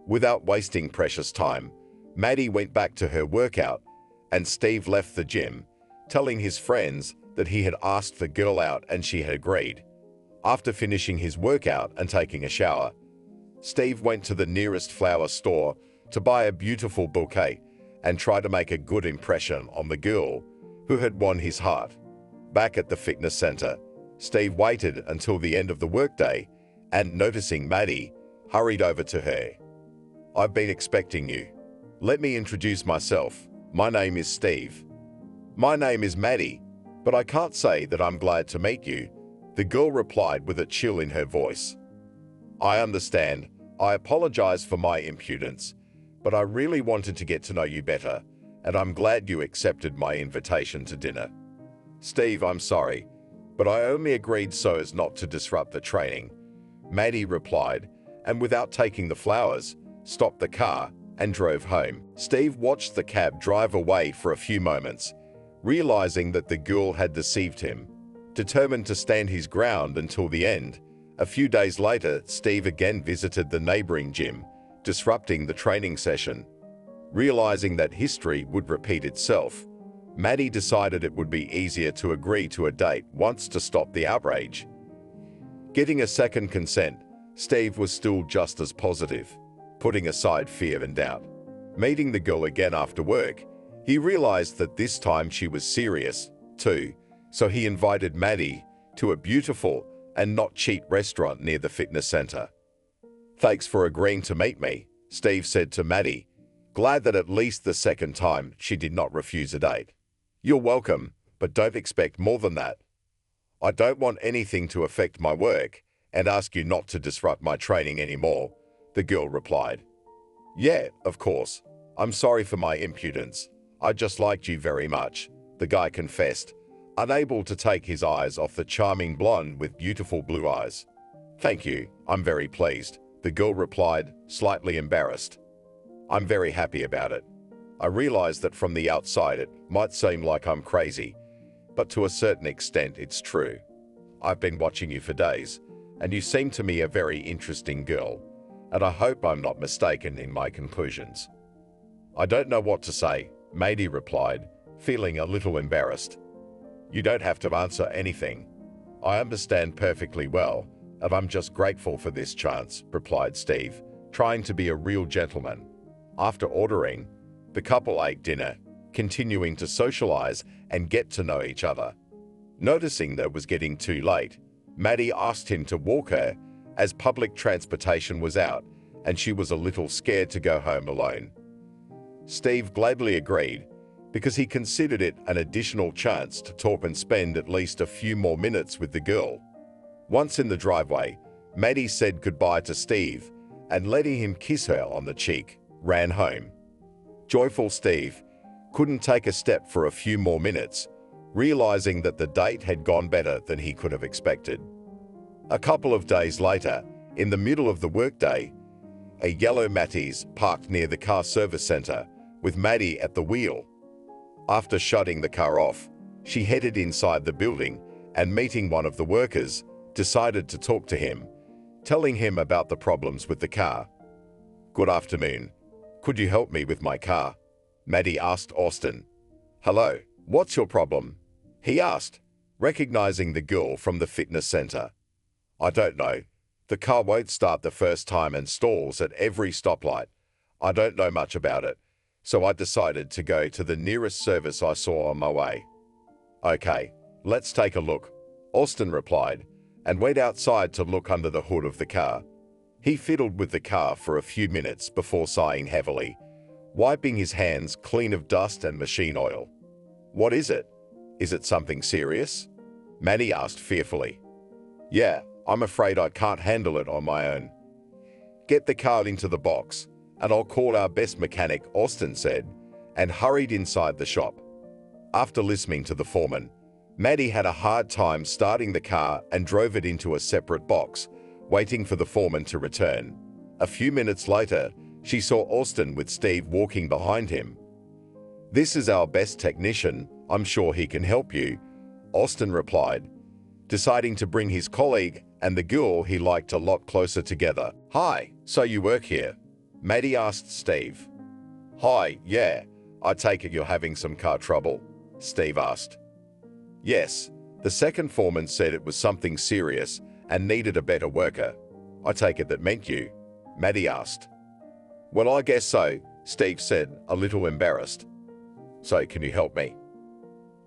Without wasting precious time, Maddie went back to her workout, and Steve left the gym, telling his friends that he had asked the girl out and she had agreed. After finishing his workout and taking a shower, Steve went to the nearest flower store to buy a beautiful bouquet and try to make a good impression on the girl who had won his heart. Back at the fitness center, Steve waited until the end of the workday and, noticing Maddie, hurried over to her. I've been expecting you. Let me introduce myself. My name is Steve. My name is Maddie, but I can't say that I'm glad to meet you, the girl replied with a chill in her voice. I understand. I apologize for my impudence, but I really wanted to get to know you better, and I'm glad you accepted my invitation to dinner. Steve, I'm sorry, but I only agreed so as not to disrupt the training, Maddie replied, and without taking the flowers, stopped the car and drove home. Steve watched the cab drive away for a few moments, realizing that the girl had deceived him. Determined to stand his ground until the end, a few days later, Steve again visited the neighboring gym, disrupting the training session. Realizing that history would repeat itself, Maddie decided it would be easier to agree to a date once to stop the outrage. Getting a second consent, Steve was still just as positive, putting aside fear and doubt. Meeting the girl again after work, he realized that this time she was serious, too, so he invited Maddie to a beautiful and not cheap restaurant near the fitness center. Thanks for agreeing to meet me, Steve said to Maddie, glad that at least the second time she did not refuse a date. You're welcome, but don't expect more than that. I don't want anything to affect my work and ask you not to disrupt my training anymore, the girl replied. Yeah, of course. I'm sorry for my impudence. I just liked you very much, the guy confessed, unable to take his eyes off the charming blonde with beautiful blue eyes. Thank you, I'm very pleased, the girl replied, slightly embarrassed. I'm very happy about it. I realize that from the outside it might seem like I'm crazy, but to a certain extent it's true. I've been watching you for days, and you seem to me a very interesting girl, and I hope I'm not mistaken in my conclusions. I don't know what to say, Maddie replied, feeling a little embarrassed. You don't have to answer anything. I understand perfectly well, and I'm just grateful for this chance, replied Steve, trying to be a real gentleman. After ordering, the couple ate dinner, continuing to socialize and get to know each other. Noticing that it was getting too late, Maddie asked him to walk her, as public transportation was out and she was a little scared to go home alone. Steve gladly agreed because he considered it an additional chance to talk and spend at least a few more minutes with the girl. Once in the driveway, Maddie said goodbye to Steve and letting him kiss her on the cheek, ran home. Joyful Steve couldn't take a step for a few more minutes, realizing that the date had gone better than he could have expected. A couple of days later, in the middle of the workday, a yellow Matisse parked near the car service center with Maddie at the wheel. After shutting the car off, she headed inside the building and meeting one of the workers, decided to talk to him, telling him about the problems with the car. Good afternoon. Could you help me with my car? Maddie asked Austin. Hello, what's your problem? He asked, recognizing the girl from the fitness center. I don't know. The car won't start the first time and stalls at every stoplight. I don't know much about it, so I decided to go to the nearest service I saw on my way. Okay, let's take a look, Austin replied, and went outside to look under the hood of the car. He fiddled with the car for a few minutes before sighing heavily, wiping his hands clean of dust and machine oil. What is it? Is it something serious? Maddie asked fearfully. Yeah, I'm afraid I can't handle it on my own. Get the car into the box, and I'll call our best mechanic, Austin said, and hurried inside the shop. After listening to the foreman, Maddie had a hard time starting the car and drove it into a separate box, waiting for the foreman to return. A few minutes later, she saw Austin with Steve walking behind him. This is our best technician. I'm sure he can help you, Austin replied, deciding to bring his colleague and the girl he liked a lot closer together. Hi, so you work here? Maddie asked Steve. Hi, yeah, I take it you're having some car trouble, Steve asked. Yes, the second foreman said it was something serious and needed a better worker. I take it that meant you, Maddie asked. Well, I guess so, Steve said, a little embarrassed. So can you help me?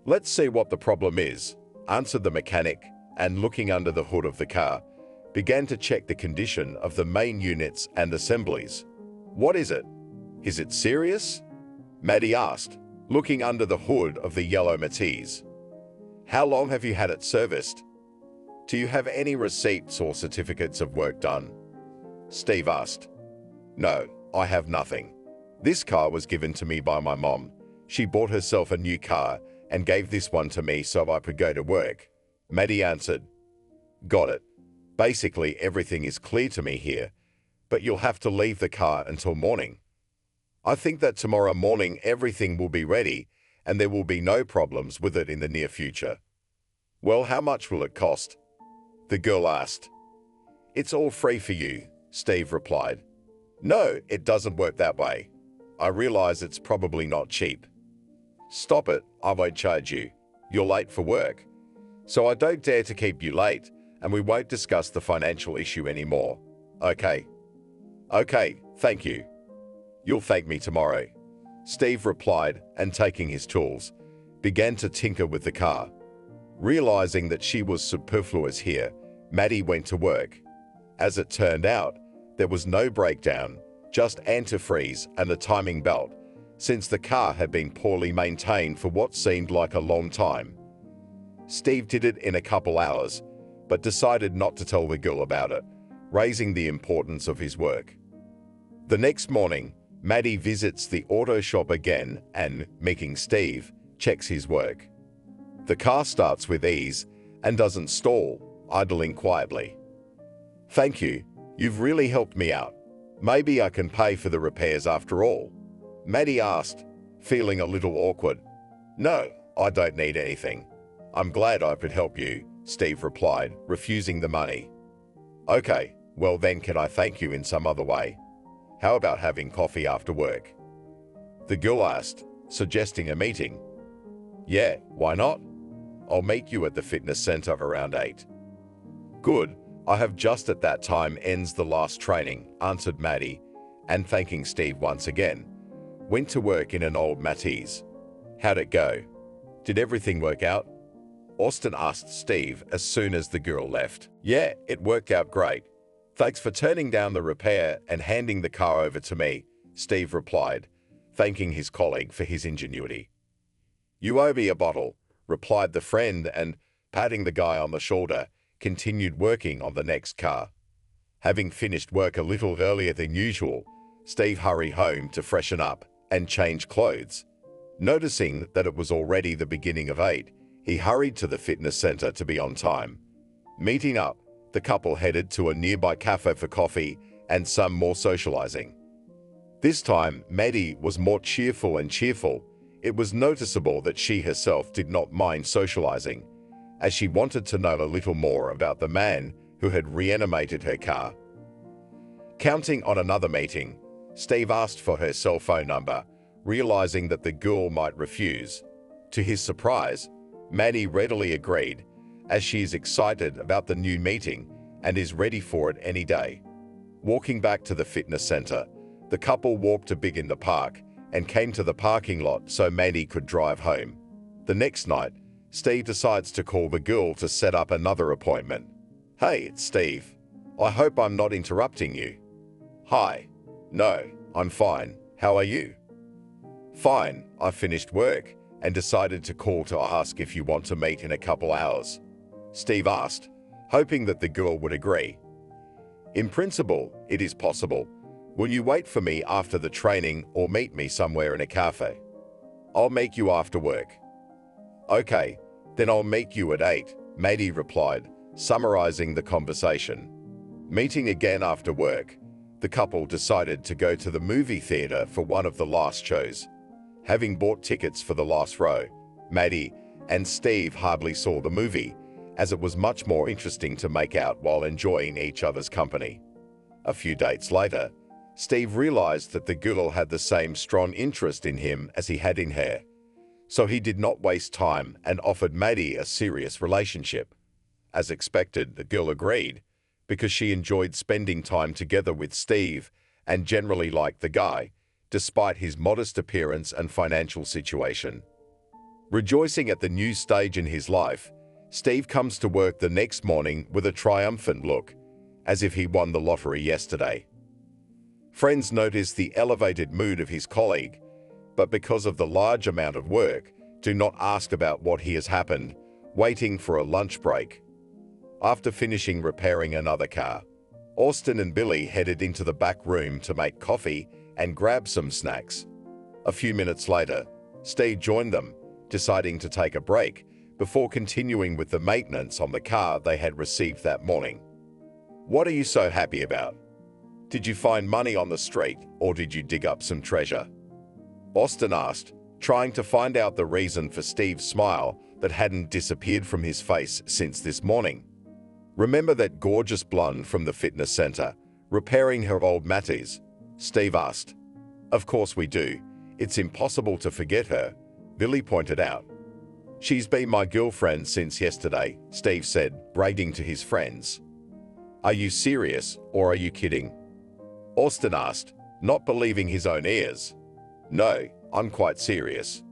Let's see what the problem is, answered the mechanic, and looking under the hood of the car, began to check the condition of the main units and assemblies. What is it? Is it serious? Maddie asked, looking under the hood of the yellow Matisse. How long have you had it serviced? Do you have any receipts or certificates of work done? Steve asked. No, I have nothing. This car was given to me by my mom. She bought herself a new car and gave this one to me so I could go to work. Maddie answered. Got it. Basically, everything is clear to me here, but you'll have to leave the car until morning. I think that tomorrow morning everything will be ready and there will be no problems with it in the near future. Well, how much will it cost? The girl asked. It's all free for you, Steve replied. No, it doesn't work that way. I realize it's probably not cheap. Stop it, I won't charge you. You're late for work. So I don't dare to keep you late, and we won't discuss the financial issue anymore. Okay? Okay, thank you. You'll thank me tomorrow, Steve replied, and taking his tools, began to tinker with the car. Realizing that she was superfluous here, Maddie went to work. As it turned out, there was no breakdown, just antifreeze and a timing belt, since the car had been poorly maintained for what seemed like a long time. Steve did it in a couple hours, but decided not to tell the girl about it, raising the importance of his work. The next morning, Maddie visits the auto shop again and, making Steve, checks his work. The car starts with ease and doesn't stall, idling quietly. Thank you. You've really helped me out. Maybe I can pay for the repairs after all. Maddie asked, feeling a little awkward. No, I don't need anything. I'm glad I could help you, Steve replied, refusing the money. Okay, well then can I thank you in some other way? How about having coffee after work? The girl asked, suggesting a meeting. Yeah, why not? I'll meet you at the fitness center around 8. Good, I have just at that time ends the last training, answered Maddie, and thanking Steve once again, went to work in an old Matisse. How'd it go? Did everything work out? Austin asked Steve as soon as the girl left. Yeah, it worked out great. Thanks for turning down the repair and handing the car over to me, Steve replied, thanking his colleague for his ingenuity. You owe me a bottle, replied the friend, and, patting the guy on the shoulder, continued working on the next car. Having finished work a little earlier than usual, Steve hurried home to freshen up and change clothes. Noticing that it was already the beginning of 8, he hurried to the fitness center to be on time. Meeting up, the couple headed to a nearby cafe for coffee and some more socializing. This time, Maddie was more cheerful. It was noticeable that she herself did not mind socializing, as she wanted to know a little more about the man who had reanimated her car. Counting on another meeting, Steve asked for her cell phone number, realizing that the girl might refuse. To his surprise, Maddie readily agreed, as she is excited about the new meeting and is ready for it any day. Walking back to the fitness center, the couple walked to Big in the Park and came to the parking lot so Maddie could drive home. The next night, Steve decides to call the girl to set up another appointment. Hey, it's Steve. I hope I'm not interrupting you. Hi. No, I'm fine. How are you? Fine, I finished work and decided to call to ask if you want to meet in a couple hours. Steve asked, hoping that the girl would agree. In principle, it is possible. Will you wait for me after the training or meet me somewhere in a cafe? I'll make you after work. Okay, then I'll meet you at 8, Maddie replied, summarizing the conversation. Meeting again after work, the couple decided to go to the movie theater for one of the last shows. Having bought tickets for the last row, Maddie and Steve hardly saw the movie, as it was much more interesting to make out while enjoying each other's company. A few dates later, Steve realized that the girl had the same strong interest in him as he had in her, so he did not waste time and offered Maddie a serious relationship. As expected, the girl agreed, because she enjoyed spending time together with Steve and generally liked the guy, despite his modest appearance and financial situation. Rejoicing at the new stage in his life, Steve comes to work the next morning with a triumphant look, as if he won the lottery yesterday. Friends notice the elevated mood of his colleague, but because of the large amount of work, do not ask about what has happened, waiting for a lunch break. After finishing repairing another car, Austin and Billy headed into the back room to make coffee and grab some snacks. A few minutes later, Steve joined them, deciding to take a break before continuing with the maintenance on the car they had received that morning. What are you so happy about? Did you find money on the street or did you dig up some treasure? Austin asked, trying to find out the reason for Steve's smile that hadn't disappeared from his face since this morning. Remember that gorgeous blonde from the fitness center, repairing her old Matties? Steve asked. Of course we do. It's impossible to forget her, Billy pointed out. She's been my girlfriend since yesterday, Steve said, bragging to his friends. Are you serious or are you kidding? Austin asked, not believing his own ears. No, I'm quite serious.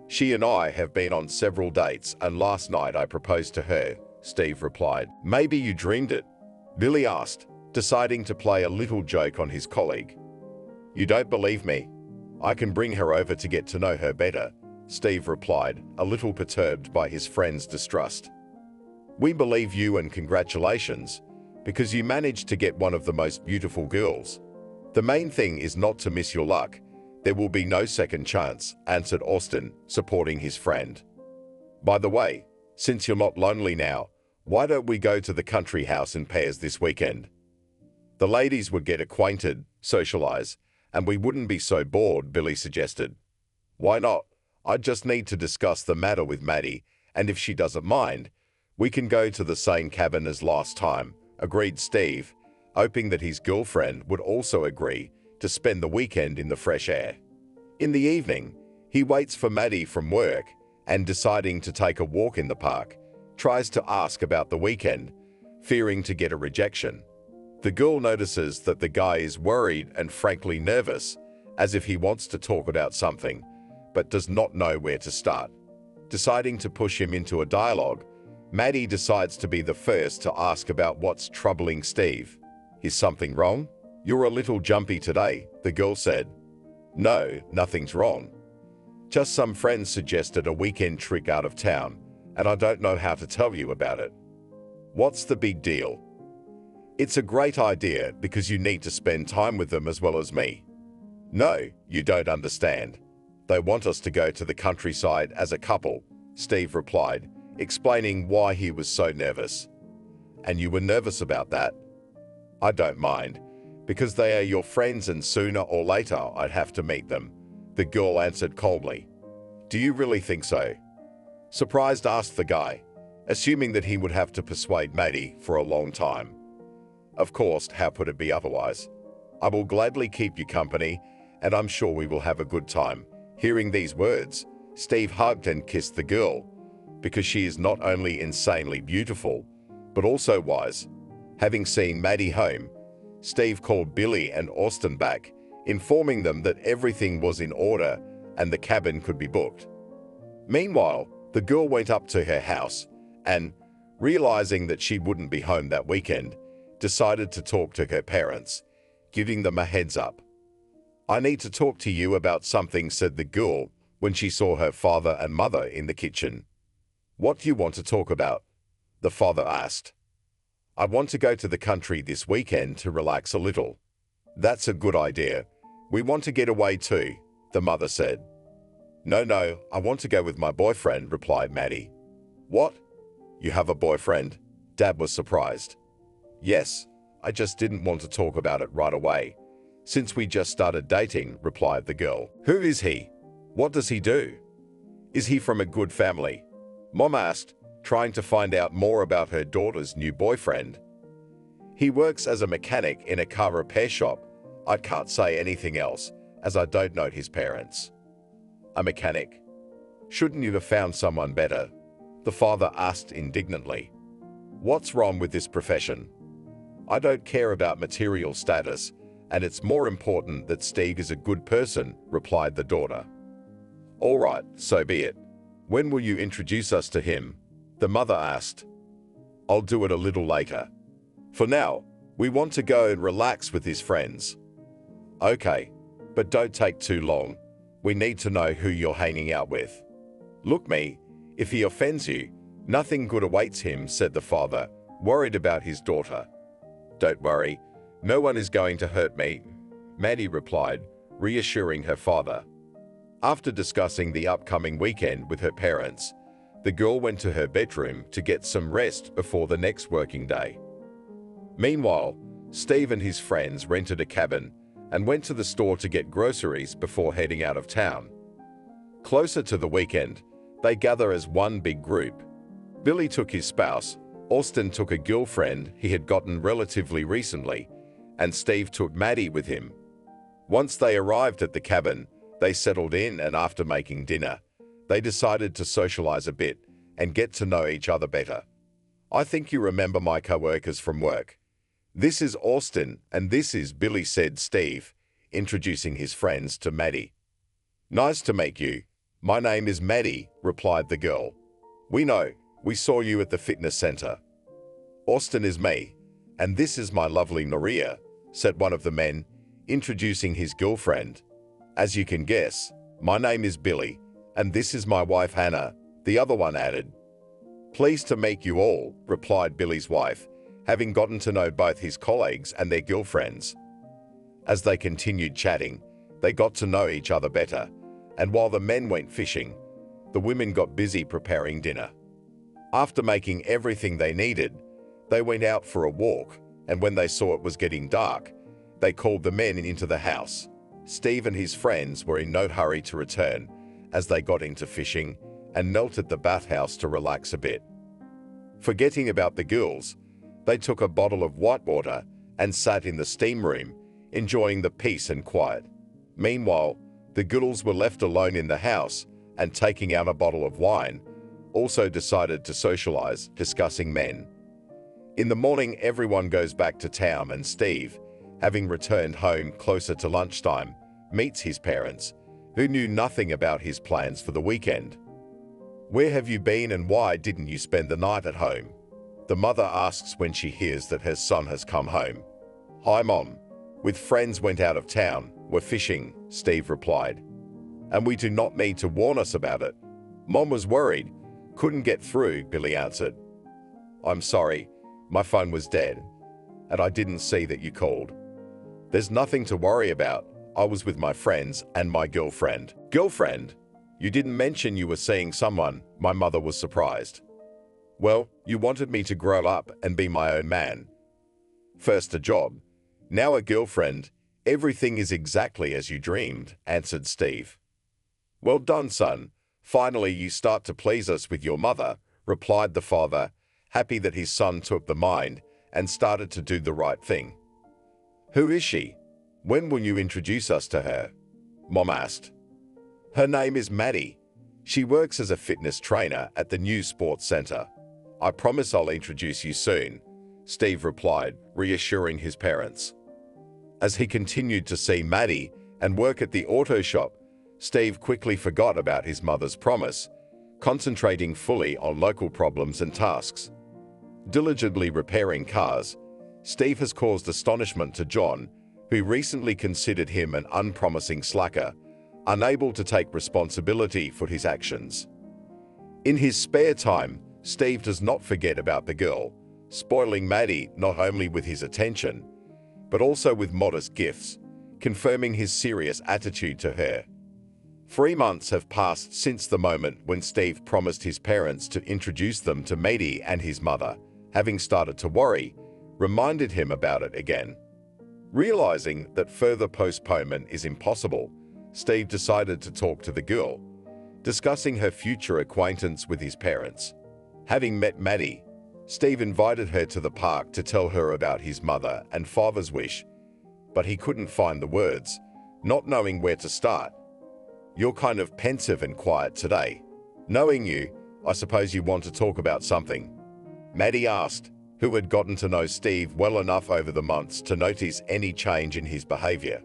She and I have been on several dates and last night I proposed to her, Steve replied. Maybe you dreamed it, Billy asked, deciding to play a little joke on his colleague. You don't believe me? I can bring her over to get to know her better, Steve replied, a little perturbed by his friend's distrust. We believe you and congratulations, because you managed to get one of the most beautiful girls. The main thing is not to miss your luck. There will be no second chance, answered Austin, supporting his friend. By the way, since you're not lonely now, why don't we go to the country house in pairs this weekend? The ladies would get acquainted, socialize, and we wouldn't be so bored, Billy suggested. Why not? I just need to discuss the matter with Maddie, and if she doesn't mind, we can go to the same cabin as last time, agreed Steve, hoping that his girlfriend would also agree to spend the weekend in the fresh air. In the evening, he waits for Maddie from work and, deciding to take a walk in the park, tries to ask about the weekend, fearing to get a rejection. The girl notices that the guy is worried and frankly nervous, as if he wants to talk about something, but does not know where to start. Deciding to push him into a dialogue, Maddie decides to be the first to ask about what's troubling Steve. Is something wrong? You're a little jumpy today, the girl said. No, nothing's wrong. Just some friends suggested a weekend trip out of town, and I don't know how to tell you about it. What's the big deal? It's a great idea because you need to spend time with them as well as me. No, you don't understand. They want us to go to the countryside as a couple, Steve replied, explaining why he was so nervous. And you were nervous about that? I don't mind, because they are your friends and sooner or later I'd have to meet them, the girl answered coldly. Do you really think so? Surprised asked the guy, assuming that he would have to persuade Maddie for a long time. Of course, how could it be otherwise? I will gladly keep you company, and I'm sure we will have a good time. Hearing these words, Steve hugged and kissed the girl, because she is not only insanely beautiful, but also wise. Having seen Maddie home, Steve called Billy and Austin back, informing them that everything was in order and the cabin could be booked. Meanwhile, the girl went up to her house and, realizing that she wouldn't be home that weekend, decided to talk to her parents, giving them a heads up. I need to talk to you about something, said the girl when she saw her father and mother in the kitchen. What do you want to talk about? The father asked. I want to go to the country this weekend to relax a little. That's a good idea. We want to get away too, the mother said. No, I want to go with my boyfriend, replied Maddie. What? You have a boyfriend? Dad was surprised. Yes, I just didn't want to talk about it right away, since we just started dating, replied the girl. Who is he? What does he do? Is he from a good family? Mom asked, trying to find out more about her daughter's new boyfriend. He works as a mechanic in a car repair shop. I can't say anything else, as I don't know his parents. A mechanic? Shouldn't you have found someone better? The father asked indignantly. What's wrong with this profession? I don't care about material status, and it's more important that Steve is a good person, replied the daughter. All right, so be it. When will you introduce us to him? The mother asked. I'll do it a little later. For now, we want to go and relax with his friends. Okay, but don't take too long. We need to know who you're hanging out with. Look, me, if he offends you, nothing good awaits him, said the father, worried about his daughter. Don't worry, no one is going to hurt me, Maddie replied, reassuring her father. After discussing the upcoming weekend with her parents, the girl went to her bedroom to get some rest before the next working day. Meanwhile, Steve and his friends rented a cabin and went to the store to get groceries before heading out of town. Closer to the weekend, they gather as one big group. Billy took his spouse, Austin took a girlfriend he had gotten relatively recently, and Steve took Maddie with him. Once they arrived at the cabin, they settled in, and after making dinner, they decided to socialize a bit and get to know each other better. I think you remember my co-workers from work. This is Austin and this is Billy, said Steve, introducing his friends to Maddie. Nice to meet you. My name is Maddie, replied the girl. We know, we saw you at the fitness center. Austin is me, and this is my lovely Noria, said one of the men, introducing his girlfriend. As you can guess, my name is Billy, and this is my wife Hannah, the other one added. Pleased to meet you all, replied Billy's wife, having gotten to know both his colleagues and their girlfriends. As they continued chatting, they got to know each other better, and while the men went fishing, the women got busy preparing dinner. After making everything they needed, they went out for a walk and when they saw it was getting dark, they called the men into the house. Steve and his friends were in no hurry to return as they got into fishing and knelt at the bathhouse to relax a bit. Forgetting about the girls, they took a bottle of whitewater and sat in the steam room, enjoying the peace and quiet. Meanwhile, the girls were left alone in the house and, taking out a bottle of wine, also decided to socialize, discussing men. In the morning, everyone goes back to town and Steve, having returned home closer to lunchtime, meets his parents, who knew nothing about his plans for the weekend. "Where have you been and why didn't you spend the night at home?" the mother asks when she hears that her son has come home. "Hi, Mom. With friends went out of town. We're fishing," Steve replied. "And we do not need to warn us about it." "Mom was worried. Couldn't get through," Billy answered. "I'm sorry. My phone was dead, and I didn't see that you called." "There's nothing to worry about. I was with my friends and my girlfriend." "Girlfriend? You didn't mention you were seeing someone," my mother was surprised. "Well, you wanted me to grow up and be my own man. First a job, now a girlfriend. Everything is exactly as you dreamed," answered Steve. "Well done, son. Finally you start to please us with your mother," replied the father, happy that his son took the mind and started to do the right thing. "Who is she? When will you introduce us to her?" Mom asked. "Her name is Maddie. She works as a fitness trainer at the new sports center. I promise I'll introduce you soon," Steve replied, reassuring his parents. As he continued to see Maddie and work at the auto shop, Steve quickly forgot about his mother's promise, concentrating fully on local problems and tasks. Diligently repairing cars, Steve has caused astonishment to John, who recently considered him an unpromising slacker, unable to take responsibility for his actions. In his spare time, Steve does not forget about the girl, spoiling Maddie not only with his attention, but also with modest gifts, confirming his serious attitude to her. 3 months have passed since the moment when Steve promised his parents to introduce them to Maddie, and his mother, having started to worry, reminded him about it again. Realizing that further postponement is impossible, Steve decided to talk to the girl, discussing her future acquaintance with his parents. Having met Maddie, Steve invited her to the park to tell her about his mother and father's wish, but he couldn't find the words, not knowing where to start. "You're kind of pensive and quiet today. Knowing you, I suppose you want to talk about something?" Maddie asked, who had gotten to know Steve well enough over the months to notice any change in his behavior.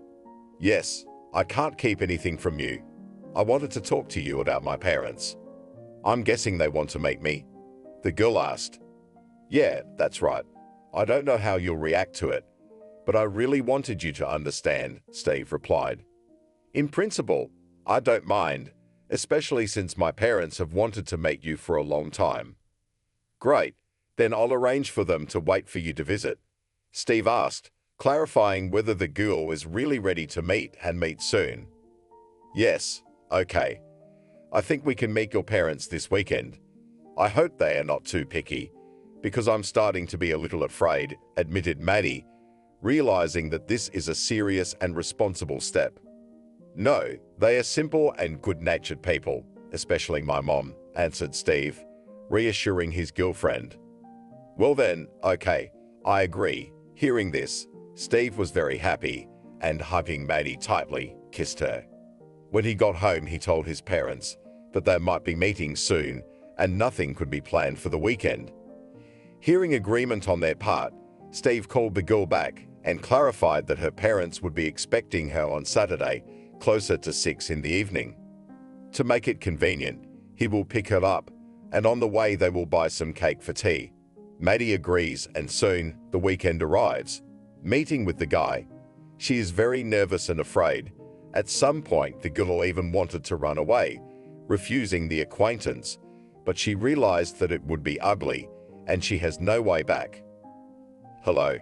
"Yes, I can't keep anything from you. I wanted to talk to you about my parents." "I'm guessing they want to meet me?" the girl asked. "Yeah, that's right. I don't know how you'll react to it, but I really wanted you to understand," Steve replied. "In principle, I don't mind, especially since my parents have wanted to meet you for a long time." "Great, then I'll arrange for them to wait for you to visit," Steve asked, clarifying whether the girl is really ready to meet and meet soon. "Yes, okay. I think we can meet your parents this weekend. I hope they are not too picky, because I'm starting to be a little afraid," admitted Maddie, realizing that this is a serious and responsible step. "No, they are simple and good-natured people, especially my mom," answered Steve, reassuring his girlfriend. "Well then, okay, I agree." Hearing this, Steve was very happy and, hugging Maddie tightly, kissed her. When he got home, he told his parents that they might be meeting soon and nothing could be planned for the weekend. Hearing agreement on their part, Steve called the girl back and clarified that her parents would be expecting her on Saturday, closer to 6 in the evening. To make it convenient, he will pick her up, and on the way they will buy some cake for tea. Maddie agrees, and soon the weekend arrives. Meeting with the guy, she is very nervous and afraid. At some point, the girl even wanted to run away, refusing the acquaintance, but she realized that it would be ugly, and she has no way back. "Hello,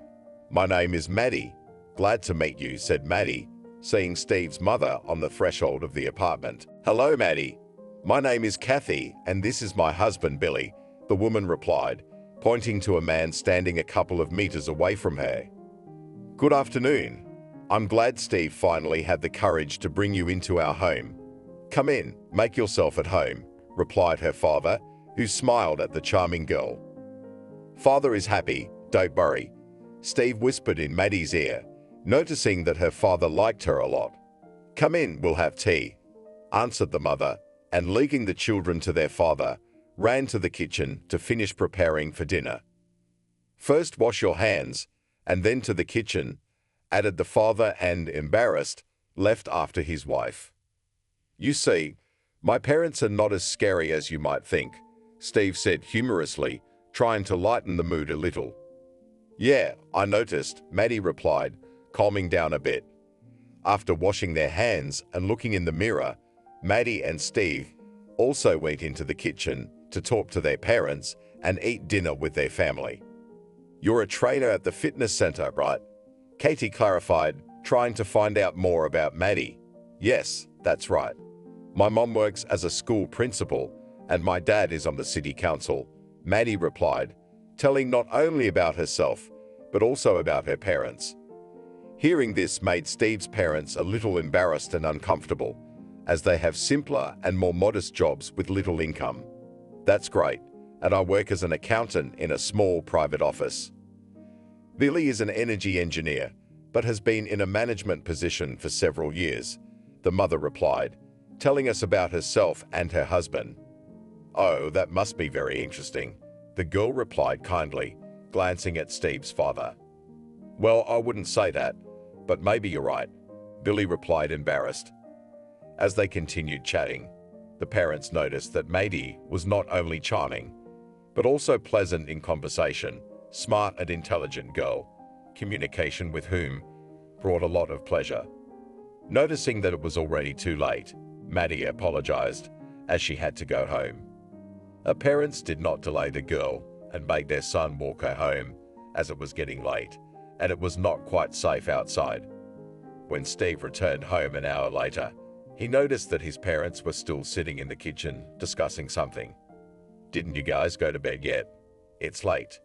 my name is Maddie. Glad to meet you," said Maddie, seeing Steve's mother on the threshold of the apartment. "Hello, Maddie. My name is Kathy, and this is my husband, Billy," the woman replied, pointing to a man standing a couple of meters away from her. "Good afternoon. I'm glad Steve finally had the courage to bring you into our home. Come in, make yourself at home," replied her father, who smiled at the charming girl. "Father is happy, don't worry," Steve whispered in Maddie's ear, noticing that her father liked her a lot. "Come in, we'll have tea," answered the mother, and leaving the children to their father, ran to the kitchen to finish preparing for dinner. "First wash your hands, and then to the kitchen," added the father, and, embarrassed, left after his wife. "You see, my parents are not as scary as you might think," Steve said humorously, trying to lighten the mood a little. "Yeah, I noticed," Maddie replied, calming down a bit. After washing their hands and looking in the mirror, Maddie and Steve also went into the kitchen to talk to their parents and eat dinner with their family. "You're a trainer at the fitness center, right?" Katie clarified, trying to find out more about Maddie. "Yes, that's right. My mom works as a school principal and my dad is on the city council," Maddie replied, telling not only about herself, but also about her parents. Hearing this made Steve's parents a little embarrassed and uncomfortable, as they have simpler and more modest jobs with little income. "That's great, and I work as an accountant in a small private office." "Billy is an energy engineer, but has been in a management position for several years," the mother replied, telling us about herself and her husband. "Oh, that must be very interesting," the girl replied kindly, glancing at Steve's father. "Well, I wouldn't say that, but maybe you're right," Billy replied, embarrassed. As they continued chatting, the parents noticed that Maddie was not only charming, but also pleasant in conversation, smart and intelligent girl, communication with whom brought a lot of pleasure. Noticing that it was already too late, Maddie apologized, as she had to go home. Her parents did not delay the girl and made their son walk her home, as it was getting late, and it was not quite safe outside. When Steve returned home an hour later, he noticed that his parents were still sitting in the kitchen discussing something. "Didn't you guys go to bed yet? It's late."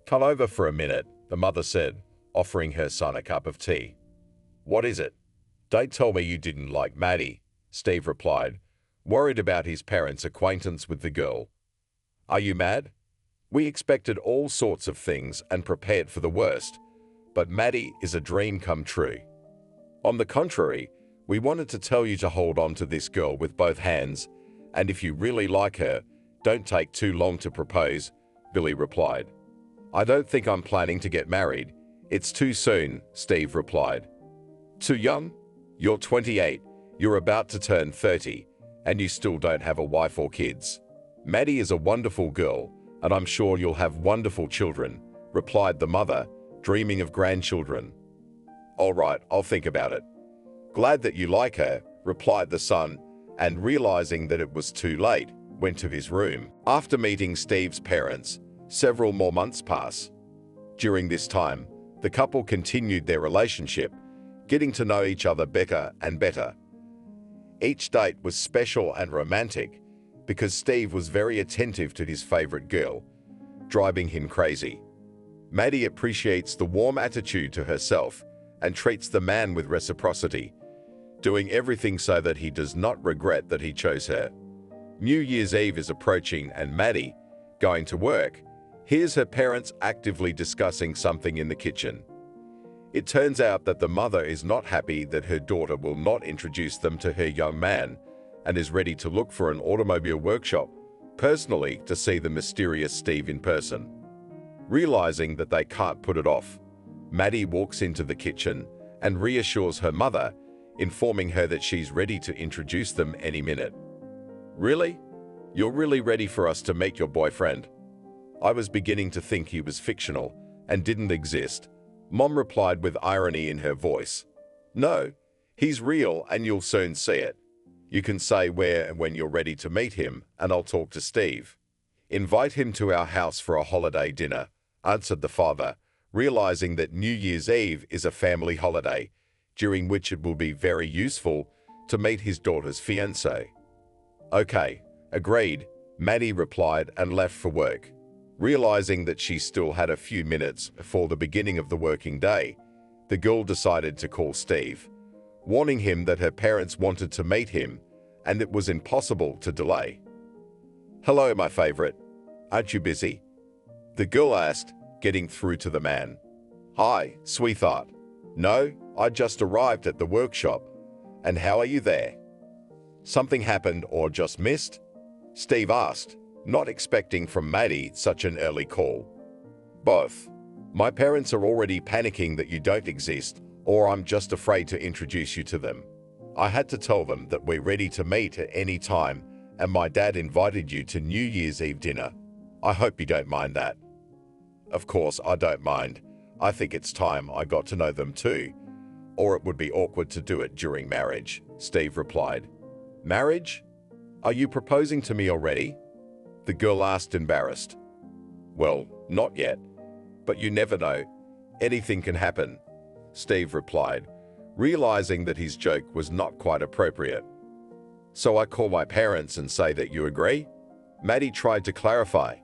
"Come over for a minute," the mother said, offering her son a cup of tea. "What is it?" "Don't tell me you didn't like Maddie," Steve replied, worried about his parents' acquaintance with the girl. "Are you mad? We expected all sorts of things and prepared for the worst, but Maddie is a dream come true. On the contrary, we wanted to tell you to hold on to this girl with both hands, and if you really like her, don't take too long to propose," Billy replied. "I don't think I'm planning to get married. It's too soon," Steve replied. "Too young? You're 28, you're about to turn 30, and you still don't have a wife or kids. Maddie is a wonderful girl, and I'm sure you'll have wonderful children," replied the mother, dreaming of grandchildren. "All right, I'll think about it." "Glad that you like her," replied the son, and realizing that it was too late, went to his room. After meeting Steve's parents, several more months pass. During this time, the couple continued their relationship, getting to know each other better and better. Each date was special and romantic because Steve was very attentive to his favorite girl, driving him crazy. Maddie appreciates the warm attitude to herself and treats the man with reciprocity, doing everything so that he does not regret that he chose her. New Year's Eve is approaching and Maddie, going to work, hears her parents actively discussing something in the kitchen. It turns out that the mother is not happy that her daughter will not introduce them to her young man and is ready to look for an automobile workshop personally to see the mysterious Steve in person. Realizing that they can't put it off, Maddie walks into the kitchen and reassures her mother, informing her that she's ready to introduce them any minute. "Really? You're really ready for us to meet your boyfriend?" "I was beginning to think he was fictional and didn't exist," Mom replied with irony in her voice. "No, he's real and you'll soon see it. You can say where and when you're ready to meet him and I'll talk to Steve. Invite him to our house for a holiday dinner," answered the father, realizing that New Year's Eve is a family holiday, during which it will be very useful to meet his daughter's fiancé. "Okay, agreed," Maddie replied and left for work. Realizing that she still had a few minutes before the beginning of the working day, the girl decided to call Steve, warning him that her parents wanted to meet him and it was impossible to delay. "Hello, my favorite. Aren't you busy?" the girl asked, getting through to the man. "Hi, sweetheart. No, I just arrived at the workshop. And how are you there? Something happened or just missed?" Steve asked, not expecting from Maddie such an early call. "Both. My parents are already panicking that you don't exist, or I'm just afraid to introduce you to them. I had to tell them that we're ready to meet at any time, and my dad invited you to New Year's Eve dinner. I hope you don't mind that." "Of course I don't mind. I think it's time I got to know them too, or it would be awkward to do it during marriage," Steve replied. "Marriage? Are you proposing to me already?" the girl asked, embarrassed. "Well, not yet, but you never know. Anything can happen," Steve replied, realizing that his joke was not quite appropriate. "So I call my parents and say that you agree?" Maddie tried to clarify.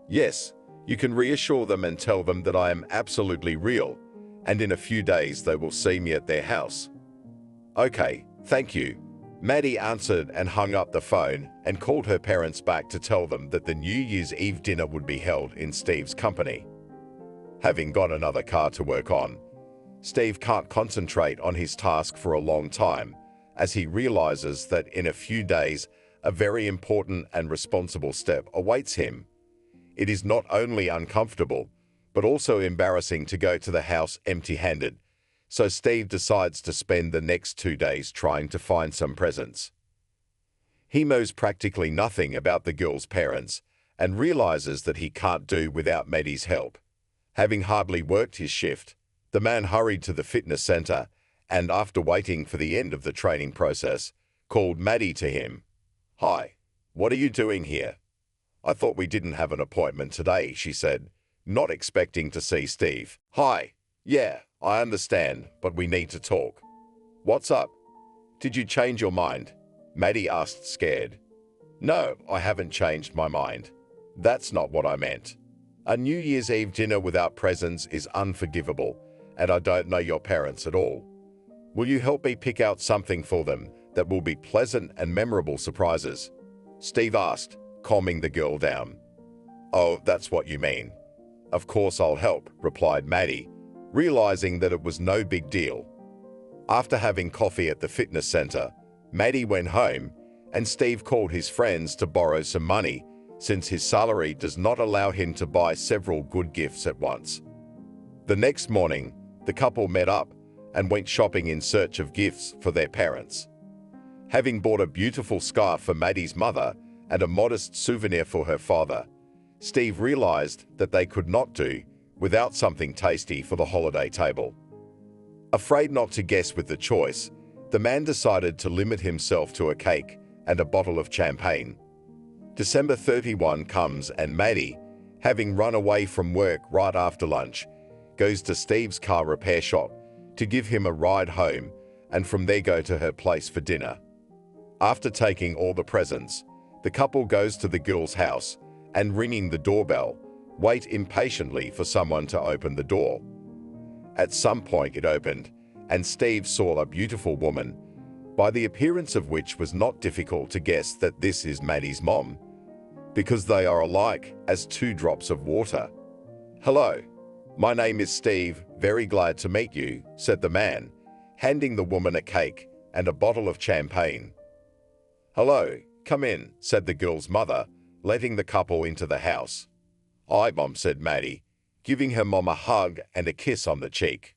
"Yes, you can reassure them and tell them that I am absolutely real, and in a few days they will see me at their house." "Okay, thank you." Maddie answered and hung up the phone and called her parents back to tell them that the New Year's Eve dinner would be held in Steve's company. Having got another car to work on, Steve can't concentrate on his task for a long time, as he realizes that in a few days, a very important and responsible step awaits him. It is not only uncomfortable, but also embarrassing to go to the house empty-handed, so Steve decides to spend the next 2 days trying to find some presents. He knows practically nothing about the girl's parents and realizes that he can't do without Maddie's help. Having hardly worked his shift, the man hurried to the fitness center and, after waiting for the end of the training process, called Maddie to him. "Hi, what are you doing here?" "I thought we didn't have an appointment today," she said, not expecting to see Steve. "Hi, yeah, I understand, but we need to talk." "What's up? Did you change your mind?" Maddie asked, scared. "No, I haven't changed my mind. That's not what I meant. A New Year's Eve dinner without presents is unforgivable, and I don't know your parents at all. Will you help me pick out something for them that will be pleasant and memorable surprises?" Steve asked, calming the girl down. "Oh, that's what you mean. Of course I'll help," replied Maddie, realizing that it was no big deal. After having coffee at the fitness center, Maddie went home, and Steve called his friends to borrow some money, since his salary does not allow him to buy several good gifts at once. The next morning, the couple met up and went shopping in search of gifts for their parents. Having bought a beautiful scarf for Maddie's mother and a modest souvenir for her father, Steve realized that they could not do without something tasty for the holiday table. Afraid not to guess with the choice, the man decided to limit himself to a cake and a bottle of champagne. December 31 comes and Maddie, having run away from work right after lunch, goes to Steve's car repair shop to give him a ride home and from there go to her place for dinner. After taking all the presents, the couple goes to the girl's house and, ringing the doorbell, wait impatiently for someone to open the door. At some point it opened, and Steve saw a beautiful woman, by the appearance of which was not difficult to guess that this is Maddie's mom, because they are alike as 2 drops of water. "Hello, my name is Steve, very glad to meet you," said the man, handing the woman a cake and a bottle of champagne. "Hello, come in," said the girl's mother, letting the couple into the house. "Hi, Mom," said Maddie, giving her mom a hug and a kiss on the cheek.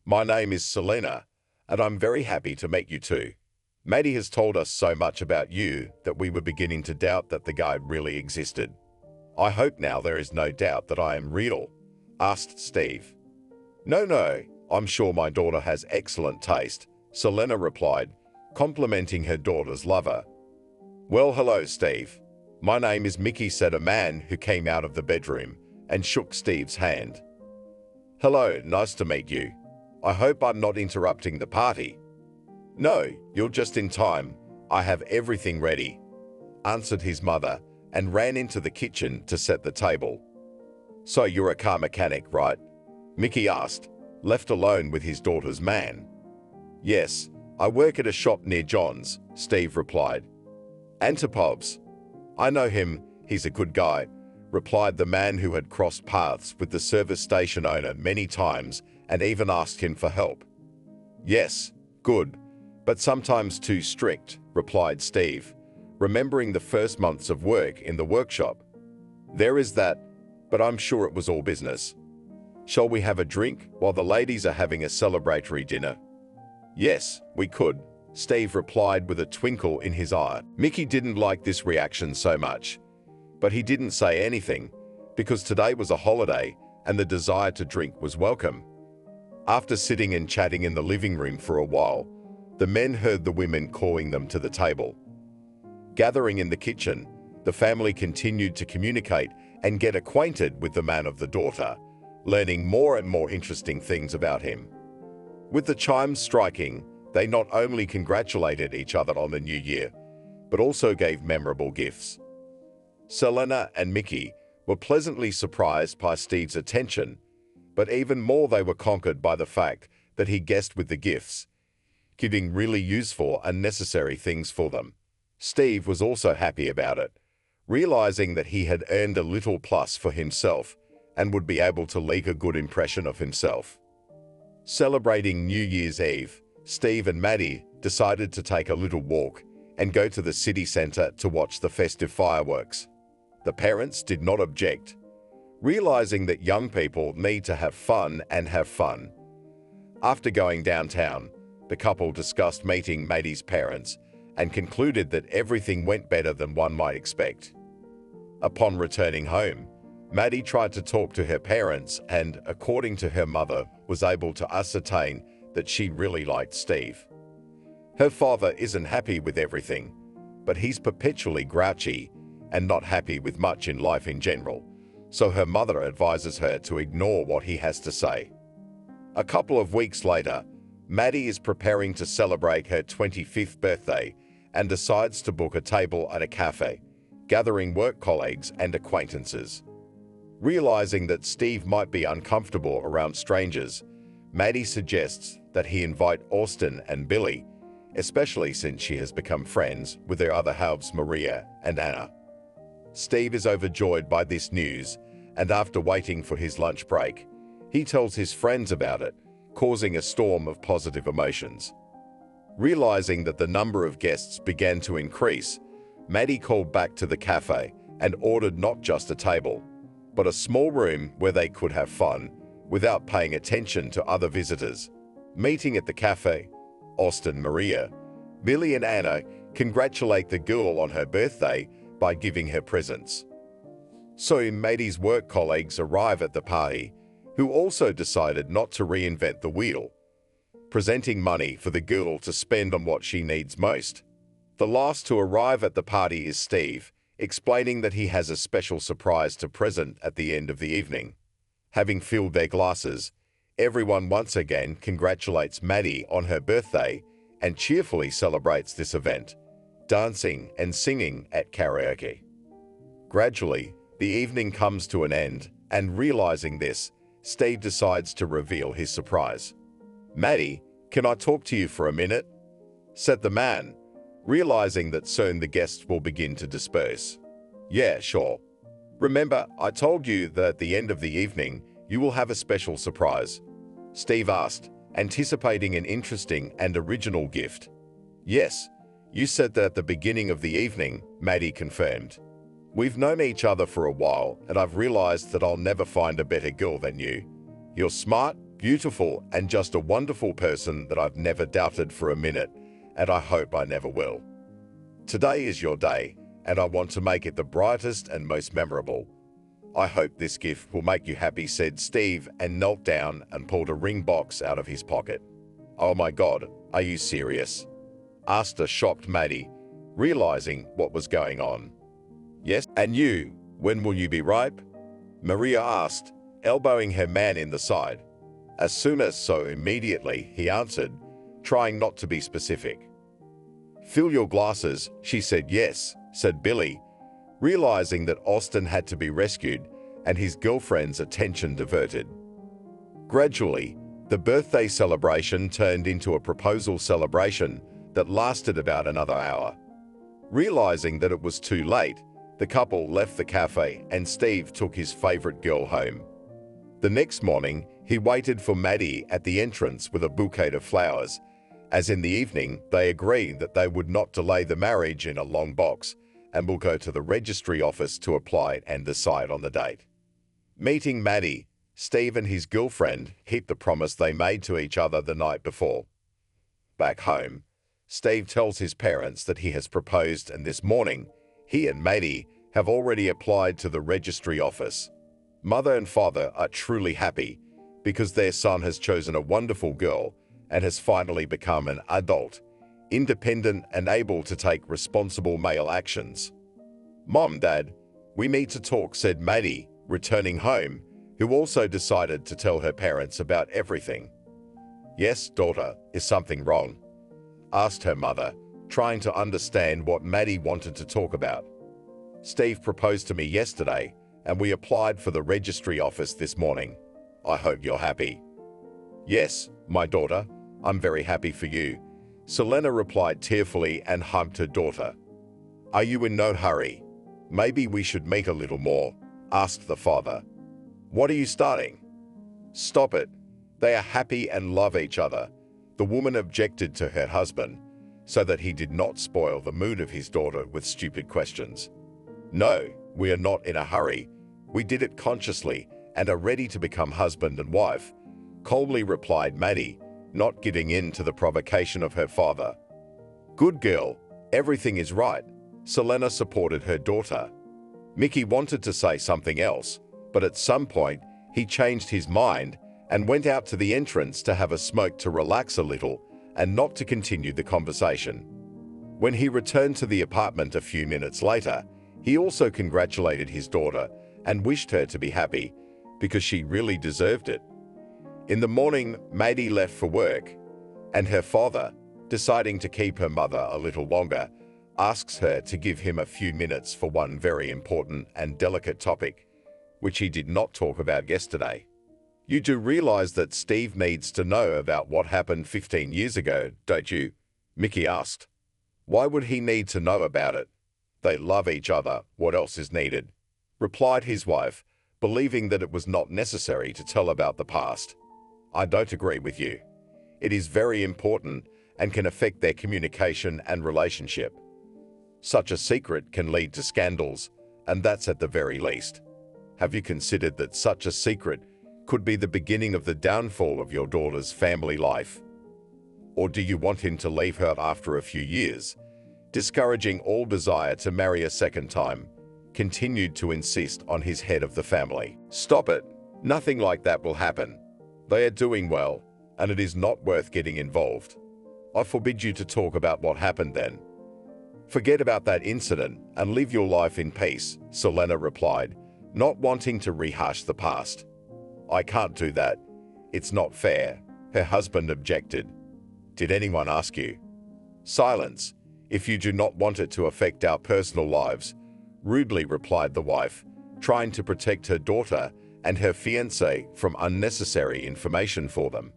"My name is Selena, and I'm very happy to meet you too. Maddie has told us so much about you that we were beginning to doubt that the guy really existed. I hope now there is no doubt that I am real," asked Steve. No, I'm sure my daughter has excellent taste," Selena replied, complimenting her daughter's lover. "Well, hello, Steve. My name is Mickey," said a man who came out of the bedroom and shook Steve's hand. "Hello, nice to meet you. I hope I'm not interrupting the party." "No, you're just in time. I have everything ready," answered his mother, and ran into the kitchen to set the table. "So you're a car mechanic, right?" Mickey asked, left alone with his daughter's man. "Yes, I work at a shop near John's," Steve replied. "And to Pobs. I know him, he's a good guy," replied the man who had crossed paths with the service station owner many times and even asked him for help. "Yes, good, but sometimes too strict," replied Steve, remembering the first months of work in the workshop. "There is that, but I'm sure it was all business. Shall we have a drink while the ladies are having a celebratory dinner?" "Yes, we could," Steve replied with a twinkle in his eye. Mickey didn't like this reaction so much, but he didn't say anything because today was a holiday and the desire to drink was welcome. After sitting and chatting in the living room for a while, the men heard the women calling them to the table. Gathering in the kitchen, the family continued to communicate and get acquainted with the man of the daughter, learning more and more interesting things about him. With the chimes striking, they not only congratulated each other on the new year, but also gave memorable gifts. Selena and Mickey were pleasantly surprised by Steve's attention, but even more they were conquered by the fact that he guessed with the gifts, giving really useful and necessary things for them. Steve was also happy about it, realizing that he had earned a little plus for himself and would be able to leak a good impression of himself. Celebrating New Year's Eve, Steve and Maddie decided to take a little walk and go to the city center to watch the festive fireworks. The parents did not object, realizing that young people need to have fun and have fun. After going downtown, the couple discussed meeting Maddie's parents and concluded that everything went better than one might expect. Upon returning home, Maddie tried to talk to her parents and, according to her mother, was able to ascertain that she really liked Steve. Her father isn't happy with everything, but he's perpetually grouchy and not happy with much in life in general, so her mother advises her to ignore what he has to say. A couple of weeks later, Maddie is preparing to celebrate her 25th birthday and decides to book a table at a cafe, gathering work colleagues and acquaintances. Realizing that Steve might be uncomfortable around strangers, Maddie suggests that he invite Austin and Billy, especially since she has become friends with their other halves Maria and Anna. Steve is overjoyed by this news, and after waiting for his lunch break, he tells his friends about it, causing a storm of positive emotions. Realizing that the number of guests began to increase, Maddie called back to the cafe and ordered not just a table, but a small room where they could have fun without paying attention to other visitors. Meeting at the cafe, Austin, Maria, Billy and Anna congratulate the girl on her birthday by giving her presents. Soon Maddie's work colleagues arrive at the party, who also decided not to reinvent the wheel, presenting money for the girl to spend on what she needs most. The last to arrive at the party is Steve, explaining that he has a special surprise to present at the end of the evening. Having filled their glasses, everyone once again congratulates Maddie on her birthday and cheerfully celebrates this event, dancing and singing at karaoke. Gradually, the evening comes to an end, and realizing this, Steve decides to reveal his surprise. "Maddie, can I talk to you for a minute?" said the man, realizing that soon the guests will begin to disperse. "Yeah, sure. Remember, I told you that at the end of the evening, you will have a special surprise?" Steve asked, anticipating an interesting and original gift. "Yes, you said that at the beginning of the evening," Maddie confirmed. "We've known each other for a while, and I've realized that I'll never find a better girl than you. You're smart, beautiful, and just a wonderful person that I've never doubted for a minute, and I hope I never will. Today is your day, and I want to make it the brightest and most memorable. I hope this gift will make you happy," said Steve, and knelt down and pulled a ring box out of his pocket. "Oh my God, are you serious?" asked a shocked Maddie, realizing what was going on. "Yes, and you, when will you be ripe?" Maria asked, elbowing her man in the side. "As soon as," so immediately he answered, trying not to be specific. "Fill your glasses," she said. "Yes," said Billy, realizing that Austin had to be rescued and his girlfriend's attention diverted. Gradually, the birthday celebration turned into a proposal celebration that lasted about another hour. Realizing that it was too late, the couple left the cafe and Steve took his favorite girl home. The next morning, he waited for Maddie at the entrance with a bouquet of flowers, as in the evening they agreed that they would not delay the marriage in a long box and will go to the registry office to apply and decide on the date. Meeting Maddie, Steve and his girlfriend keep the promise they made to each other the night before. Back home, Steve tells his parents that he has proposed, and this morning, he and Maddie have already applied to the registry office. Mother and father are truly happy because their son has chosen a wonderful girl and has finally become an adult, independent and able to take responsible male actions. "Mom, Dad, we need to talk," said Maddie, returning home, who also decided to tell her parents about everything. "Yes, daughter, is something wrong?" asked her mother, trying to understand what Maddie wanted to talk about. "Steve proposed to me yesterday, and we applied for the registry office this morning. I hope you're happy." "Yes, my daughter, I'm very happy for you," Selena replied tearfully and hugged her daughter. "Are you in no hurry? Maybe we should meet a little more," asked the father. "What are you starting?" "Stop it. They are happy and love each other," the woman objected to her husband, so that he did not spoil the mood of his daughter with stupid questions. "No, we are not in a hurry. We did it consciously and are ready to become husband and wife," coldly replied Maddie, not giving in to the provocation of her father. "Good girl, everything is right," Selena supported her daughter. Mickey wanted to say something else, but at some point he changed his mind and went out to the entrance to have a smoke to relax a little and not to continue the conversation. When he returned to the apartment a few minutes later, he also congratulated his daughter and wished her to be happy, because she really deserved it. In the morning, Maddie left for work, and her father, deciding to keep her mother a little longer, asks her to give him a few minutes for one very important and delicate topic, which he did not talk about yesterday. "You do realize that Steve needs to know about what happened 15 years ago, don't you?" Mickey asked. "Why would he need to know about it? They love each other. What else is needed?" replied his wife, believing that it was not necessary to tell about the past. "I don't agree with you. It is very important and can affect their communication and relationship. Such a secret can lead to scandals, and that's at the very least. Have you considered that such a secret could be the beginning of the downfall of your daughter's family life? Or do you want him to leave her after a few years, discouraging all desire to marry a second time?" continued to insist on his head of the family. "Stop it. Nothing like that will happen. They are doing well, and it is not worth getting involved. I forbid you to talk about what happened then. Forget about that incident and live your life in peace," Selena replied, not wanting to rehash the past. "I can't do that. It's not fair," her husband objected. "Did anyone ask you?" "Silence, if you do not want it to affect our personal lives," rudely replied the wife, trying to protect her daughter and her fiancé from unnecessary information for them.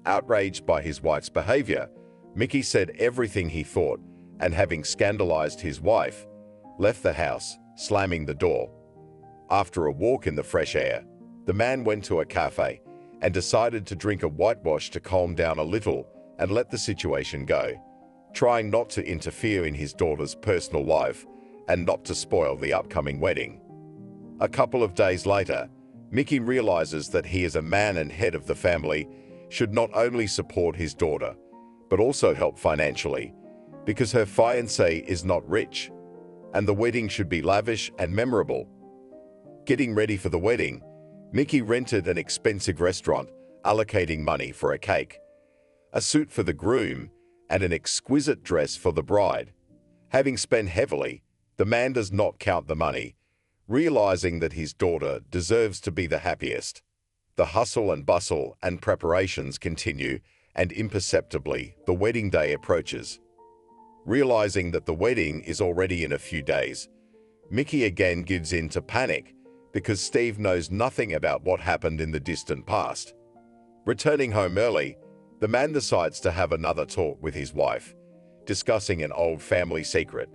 Outraged by his wife's behavior, Mickey said everything he thought, and having scandalized his wife, left the house, slamming the door. After a walk in the fresh air, the man went to a cafe and decided to drink a whitewash to calm down a little and let the situation go, trying not to interfere in his daughter's personal life and not to spoil the upcoming wedding. A couple of days later, Mickey realizes that he as a man and head of the family should not only support his daughter, but also help financially, because her fiancé is not rich, and the wedding should be lavish and memorable. Getting ready for the wedding, Mickey rented an expensive restaurant, allocating money for a cake, a suit for the groom, and an exquisite dress for the bride. Having spent heavily, the man does not count the money, realizing that his daughter deserves to be the happiest. The hustle and bustle and preparations continue, and imperceptibly, the wedding day approaches. Realizing that the wedding is already in a few days, Mickey again gives in to panic because Steve knows nothing about what happened in the distant past. Returning home early, the man decides to have another talk with his wife, discussing an old family secret.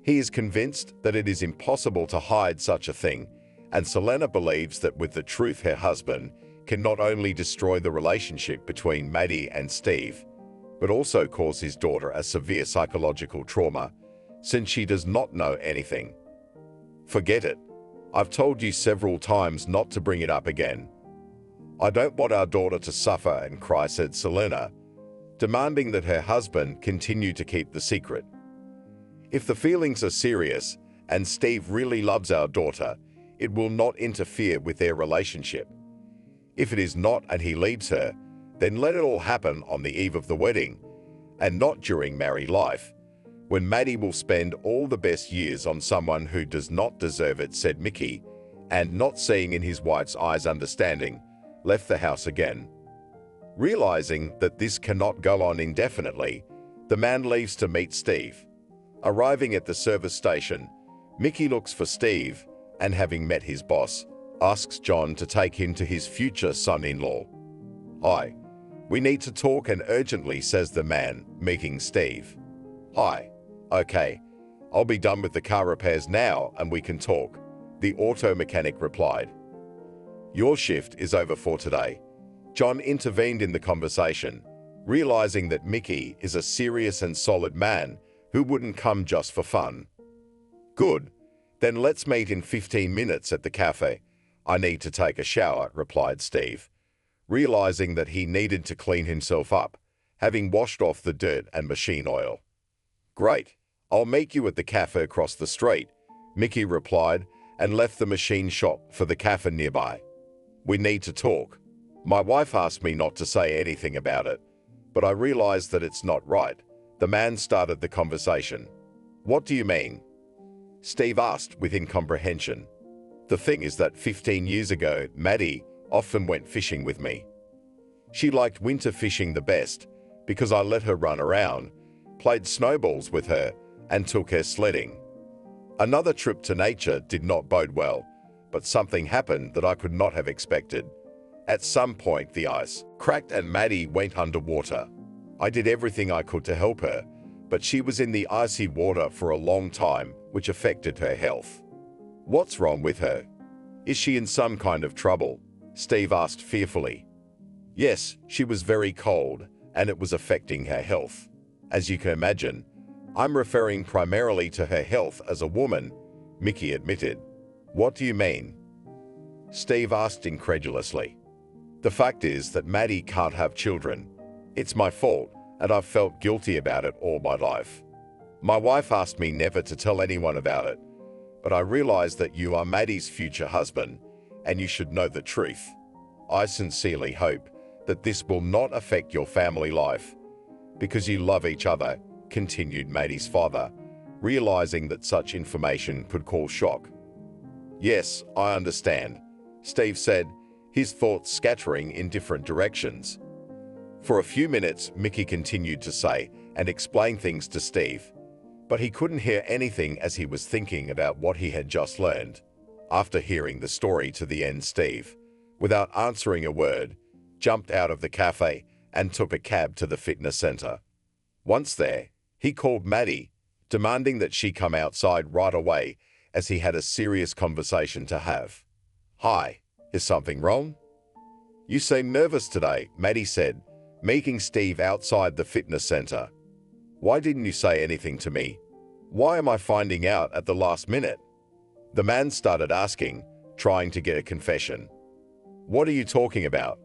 He is convinced that it is impossible to hide such a thing, and Selena believes that with the truth, her husband can not only destroy the relationship between Maddie and Steve, but also cause his daughter a severe psychological trauma, since she does not know anything. Forget it. I've told you several times not to bring it up again. I don't want our daughter to suffer and cry, said Selena, demanding that her husband continue to keep the secret. If the feelings are serious and Steve really loves our daughter, it will not interfere with their relationship. If it is not and he leaves her, then let it all happen on the eve of the wedding, and not during married life, when Maddie will spend all the best years on someone who does not deserve it, said Mickey, and not seeing in his wife's eyes understanding, left the house again. Realizing that this cannot go on indefinitely, the man leaves to meet Steve. Arriving at the service station, Mickey looks for Steve and, having met his boss, asks John to take him to his future son-in-law. Hi, we need to talk and urgently, says the man, meeting Steve. Hi, okay, I'll be done with the car repairs now and we can talk, the auto mechanic replied. Your shift is over for today. John intervened in the conversation, realizing that Mickey is a serious and solid man who wouldn't come just for fun. Good, then let's meet in 15 minutes at the cafe. I need to take a shower, replied Steve, realizing that he needed to clean himself up, having washed off the dirt and machine oil. Great, I'll meet you at the cafe across the street, Mickey replied, and left the machine shop for the cafe nearby. We need to talk. My wife asked me not to say anything about it, but I realized that it's not right. The man started the conversation. What do you mean? Steve asked with incomprehension. The thing is that 15 years ago, Maddie often went fishing with me. She liked winter fishing the best because I let her run around, played snowballs with her, and took her sledding. Another trip to nature did not bode well, but something happened that I could not have expected. At some point, the ice cracked and Maddie went underwater. I did everything I could to help her, but she was in the icy water for a long time, which affected her health. What's wrong with her? Is she in some kind of trouble? Steve asked fearfully. Yes, she was very cold, and it was affecting her health. As you can imagine, I'm referring primarily to her health as a woman, Mickey admitted. What do you mean? Steve asked incredulously. The fact is that Maddie can't have children. It's my fault, and I've felt guilty about it all my life. My wife asked me never to tell anyone about it, but I realized that you are Maddie's future husband, and you should know the truth. I sincerely hope that this will not affect your family life, because you love each other, continued Maddie's father, realizing that such information could cause shock. Yes, I understand, Steve said, his thoughts scattering in different directions. For a few minutes, Mickey continued to say and explain things to Steve, but he couldn't hear anything as he was thinking about what he had just learned. After hearing the story to the end, Steve, without answering a word, jumped out of the cafe and took a cab to the fitness center. Once there, he called Maddie, demanding that she come outside right away as he had a serious conversation to have. Hi, is something wrong? You seem nervous today, Maddie said, meeting Steve outside the fitness center. Why didn't you say anything to me? Why am I finding out at the last minute? The man started asking, trying to get a confession. What are you talking about?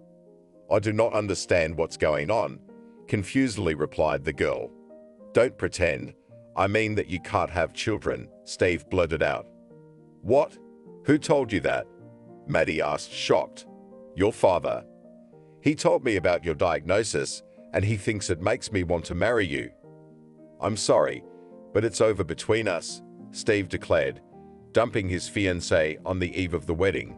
I do not understand what's going on, confusedly replied the girl. Don't pretend. I mean that you can't have children, Steve blurted out. What? Who told you that? Maddie asked, shocked. Your father. He told me about your diagnosis, and he thinks it makes me want to marry you. I'm sorry, but it's over between us, Steve declared, dumping his fiancé on the eve of the wedding.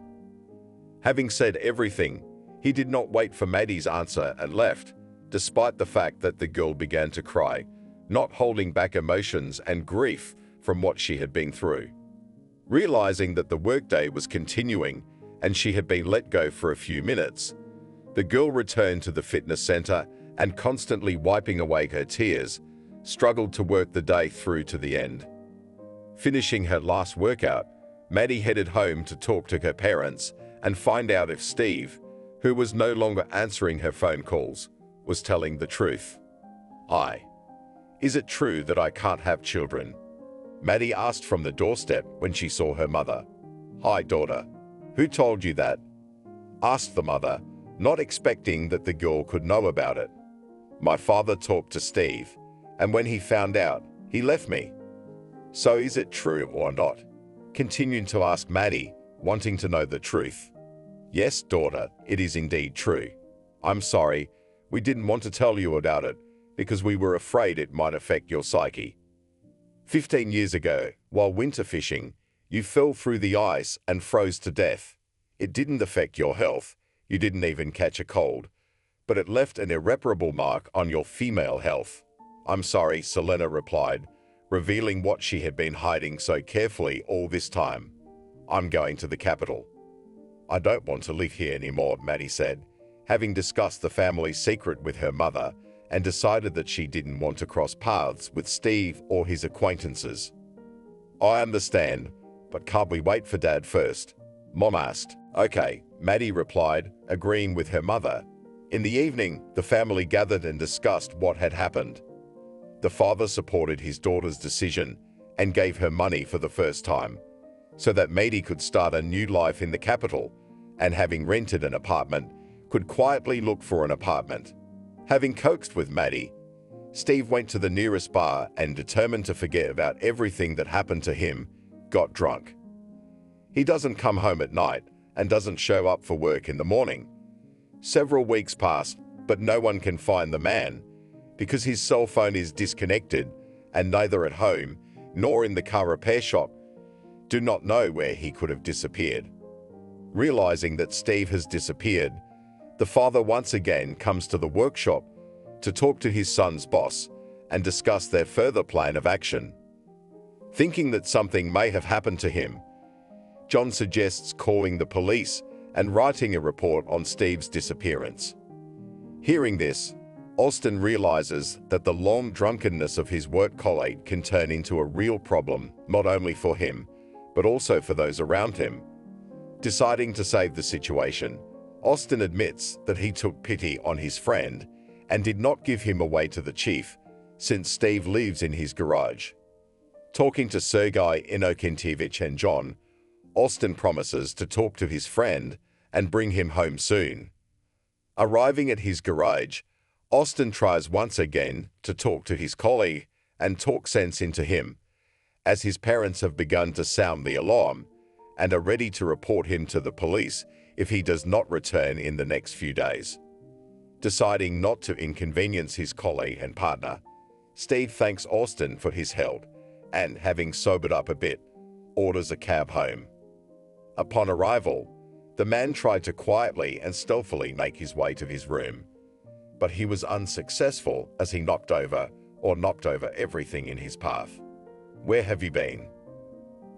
Having said everything, he did not wait for Maddie's answer and left, despite the fact that the girl began to cry, not holding back emotions and grief from what she had been through. Realizing that the workday was continuing and she had been let go for a few minutes, the girl returned to the fitness center and, constantly wiping away her tears, struggled to work the day through to the end. Finishing her last workout, Maddie headed home to talk to her parents and find out if Steve, who was no longer answering her phone calls, was telling the truth. Is it true that I can't have children? Maddie asked from the doorstep when she saw her mother. Hi, daughter. Who told you that? Asked the mother, not expecting that the girl could know about it. My father talked to Steve, and when he found out, he left me. So is it true or not? Continued to ask Maddie, wanting to know the truth. Yes, daughter, it is indeed true. I'm sorry, we didn't want to tell you about it because we were afraid it might affect your psyche. 15 years ago, while winter fishing, you fell through the ice and froze to death. It didn't affect your health, you didn't even catch a cold, but it left an irreparable mark on your female health. I'm sorry, Selena replied, revealing what she had been hiding so carefully all this time. I'm going to the capital. I don't want to live here anymore, Maddie said, having discussed the family's secret with her mother and decided that she didn't want to cross paths with Steve or his acquaintances. I understand, but can't we wait for Dad first? Mom asked. Okay, Maddie replied, agreeing with her mother. In the evening, the family gathered and discussed what had happened. The father supported his daughter's decision and gave her money for the first time, so that Maddie could start a new life in the capital and, having rented an apartment, could quietly look for an apartment. Having coaxed with Maddie, Steve went to the nearest bar and, determined to forget about everything that happened to him, got drunk. He doesn't come home at night and doesn't show up for work in the morning. Several weeks pass, but no one can find the man because his cell phone is disconnected and neither at home nor in the car repair shop do not know where he could have disappeared. Realizing that Steve has disappeared, the father once again comes to the workshop to talk to his son's boss and discuss their further plan of action. Thinking that something may have happened to him, John suggests calling the police and writing a report on Steve's disappearance. Hearing this, Austin realizes that the long drunkenness of his work colleague can turn into a real problem, not only for him, but also for those around him. Deciding to save the situation, Austin admits that he took pity on his friend and did not give him away to the chief, since Steve lives in his garage. Talking to Sergei Inokentьevich and John, Austin promises to talk to his friend and bring him home soon. Arriving at his garage, Austin tries once again to talk to his colleague and talk sense into him, as his parents have begun to sound the alarm and are ready to report him to the police if he does not return in the next few days. Deciding not to inconvenience his colleague and partner, Steve thanks Austin for his help and, having sobered up a bit, orders a cab home. Upon arrival, the man tried to quietly and stealthily make his way to his room, but he was unsuccessful as he knocked over everything in his path. Where have you been?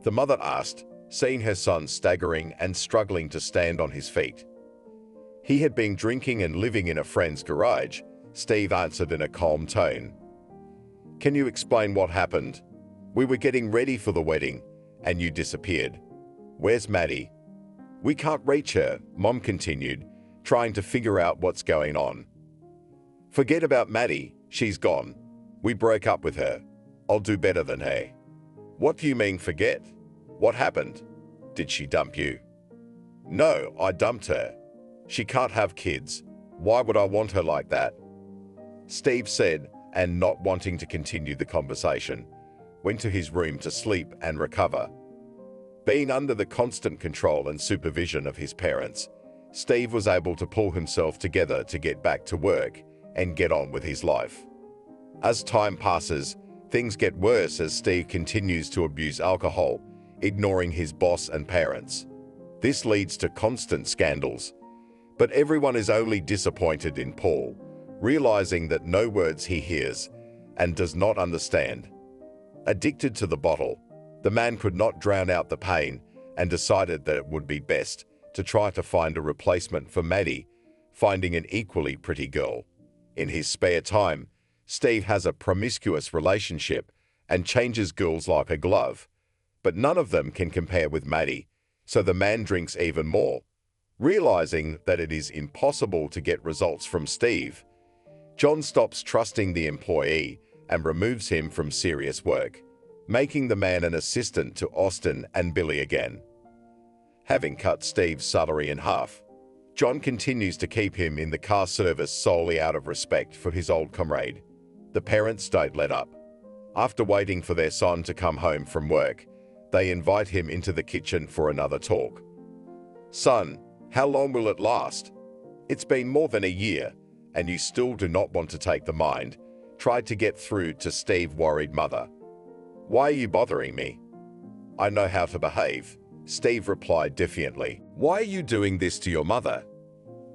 The mother asked, seeing her son staggering and struggling to stand on his feet. He had been drinking and living in a friend's garage, Steve answered in a calm tone. Can you explain what happened? We were getting ready for the wedding, and you disappeared. Where's Maddie? We can't reach her, Mom continued, trying to figure out what's going on. Forget about Maddie, she's gone. We broke up with her. I'll do better than her. What do you mean forget? What happened? Did she dump you? No, I dumped her. She can't have kids. Why would I want her like that? Steve said, and not wanting to continue the conversation, went to his room to sleep and recover. Being under the constant control and supervision of his parents, Steve was able to pull himself together to get back to work and get on with his life. As time passes, things get worse as Steve continues to abuse alcohol, ignoring his boss and parents. This leads to constant scandals, but everyone is only disappointed in Paul, realizing that no words he hears and does not understand. Addicted to the bottle, the man could not drown out the pain and decided that it would be best to try to find a replacement for Maddie, finding an equally pretty girl. In his spare time, Steve has a promiscuous relationship and changes girls like a glove, but none of them can compare with Maddie, so the man drinks even more. Realizing that it is impossible to get results from Steve, John stops trusting the employee and removes him from serious work, making the man an assistant to Austin and Billy again. Having cut Steve's salary in half, John continues to keep him in the car service solely out of respect for his old comrade. The parents don't let up. After waiting for their son to come home from work, they invite him into the kitchen for another talk. "Son, how long will it last? It's been more than a year, and you still do not want to take the mind," tried to get through to Steve's worried mother. "Why are you bothering me? I know how to behave," Steve replied defiantly. "Why are you doing this to your mother?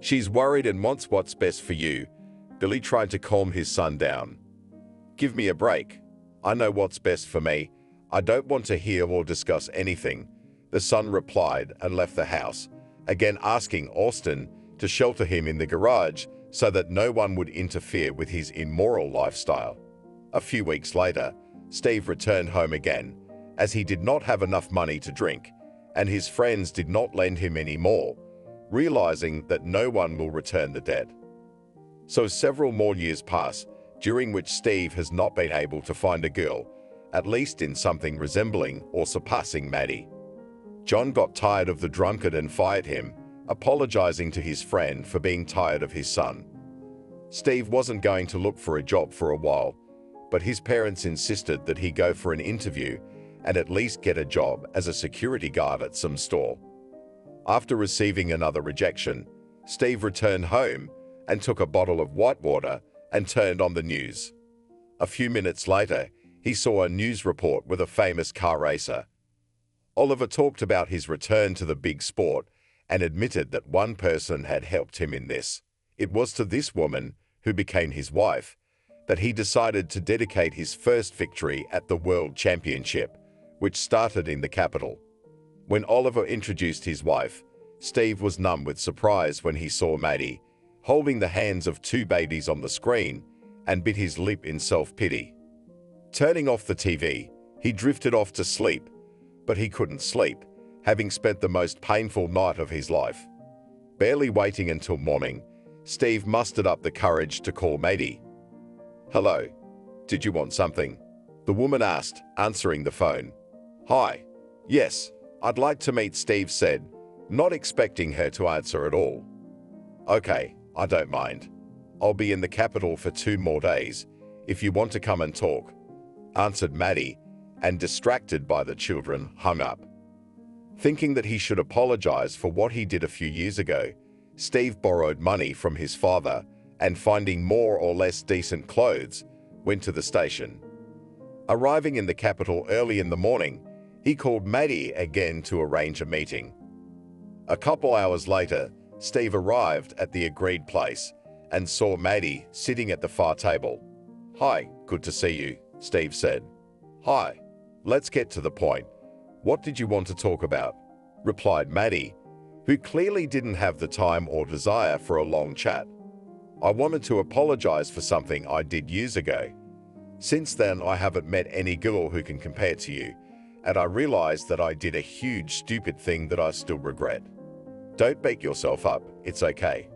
She's worried and wants what's best for you," Billy tried to calm his son down. "Give me a break. I know what's best for me. I don't want to hear or discuss anything," the son replied and left the house, again asking Austin to shelter him in the garage so that no one would interfere with his immoral lifestyle. A few weeks later, Steve returned home again, as he did not have enough money to drink, and his friends did not lend him any more, realizing that no one will return the debt. So several more years pass, during which Steve has not been able to find a girl, at least in something resembling or surpassing Maddie. John got tired of the drunkard and fired him, apologizing to his friend for being tired of his son. Steve wasn't going to look for a job for a while, but his parents insisted that he go for an interview and at least get a job as a security guard at some store. After receiving another rejection, Steve returned home and took a bottle of white water and turned on the news. A few minutes later, he saw a news report with a famous car racer. Oliver talked about his return to the big sport and admitted that one person had helped him in this. It was to this woman, who became his wife, that he decided to dedicate his first victory at the World Championship, which started in the capital. When Oliver introduced his wife, Steve was numb with surprise when he saw Maddie, holding the hands of two babies on the screen, and bit his lip in self-pity. Turning off the TV, he drifted off to sleep, but he couldn't sleep, having spent the most painful night of his life. Barely waiting until morning, Steve mustered up the courage to call Maddie. "Hello. Did you want something?" the woman asked, answering the phone. "Hi. Yes, I'd like to meet," Steve said, not expecting her to answer at all. "Okay, I don't mind. I'll be in the capital for 2 more days, if you want to come and talk," answered Maddie, and distracted by the children, hung up. Thinking that he should apologize for what he did a few years ago, Steve borrowed money from his father and, finding more or less decent clothes, went to the station. Arriving in the capital early in the morning, he called Maddie again to arrange a meeting. A couple hours later, Steve arrived at the agreed place and saw Maddie sitting at the far table. "Hi, good to see you," Steve said. "Hi, let's get to the point. What did you want to talk about?" replied Maddie, who clearly didn't have the time or desire for a long chat. "I wanted to apologize for something I did years ago. Since then, I haven't met any girl who can compare to you, and I realized that I did a huge stupid thing that I still regret. Don't beat yourself up, it's okay.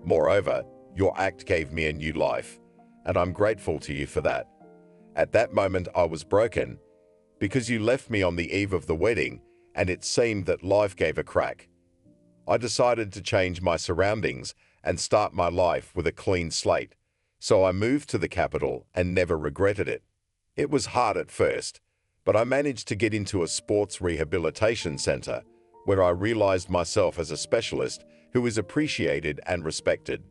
Moreover, your act gave me a new life, and I'm grateful to you for that. At that moment, I was broken, because you left me on the eve of the wedding, and it seemed that life gave a crack. I decided to change my surroundings and start my life with a clean slate, so I moved to the capital and never regretted it. It was hard at first, but I managed to get into a sports rehabilitation center, where I realized myself as a specialist who is appreciated and respected.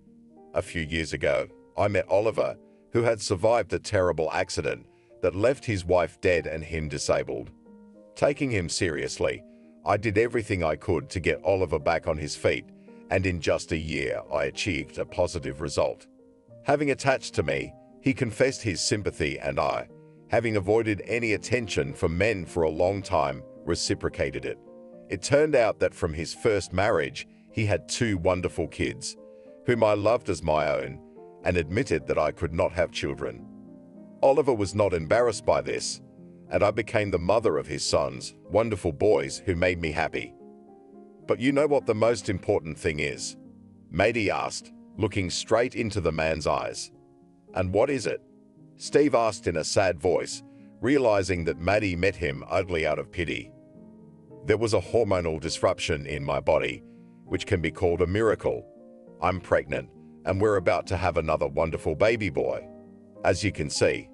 A few years ago, I met Oliver, who had survived a terrible accident that left his wife dead and him disabled. Taking him seriously, I did everything I could to get Oliver back on his feet, and in just a year I achieved a positive result. Having attached to me, he confessed his sympathy and I, having avoided any attention from men for a long time, reciprocated it. It turned out that from his first marriage, he had 2 wonderful kids, whom I loved as my own, and admitted that I could not have children. Oliver was not embarrassed by this, and I became the mother of his sons, wonderful boys who made me happy. But you know what the most important thing is? Matey asked, looking straight into the man's eyes. And what is it? Steve asked in a sad voice, realizing that Maddie met him only out of pity. There was a hormonal disruption in my body, which can be called a miracle. I'm pregnant, and we're about to have another wonderful baby boy. As you can see,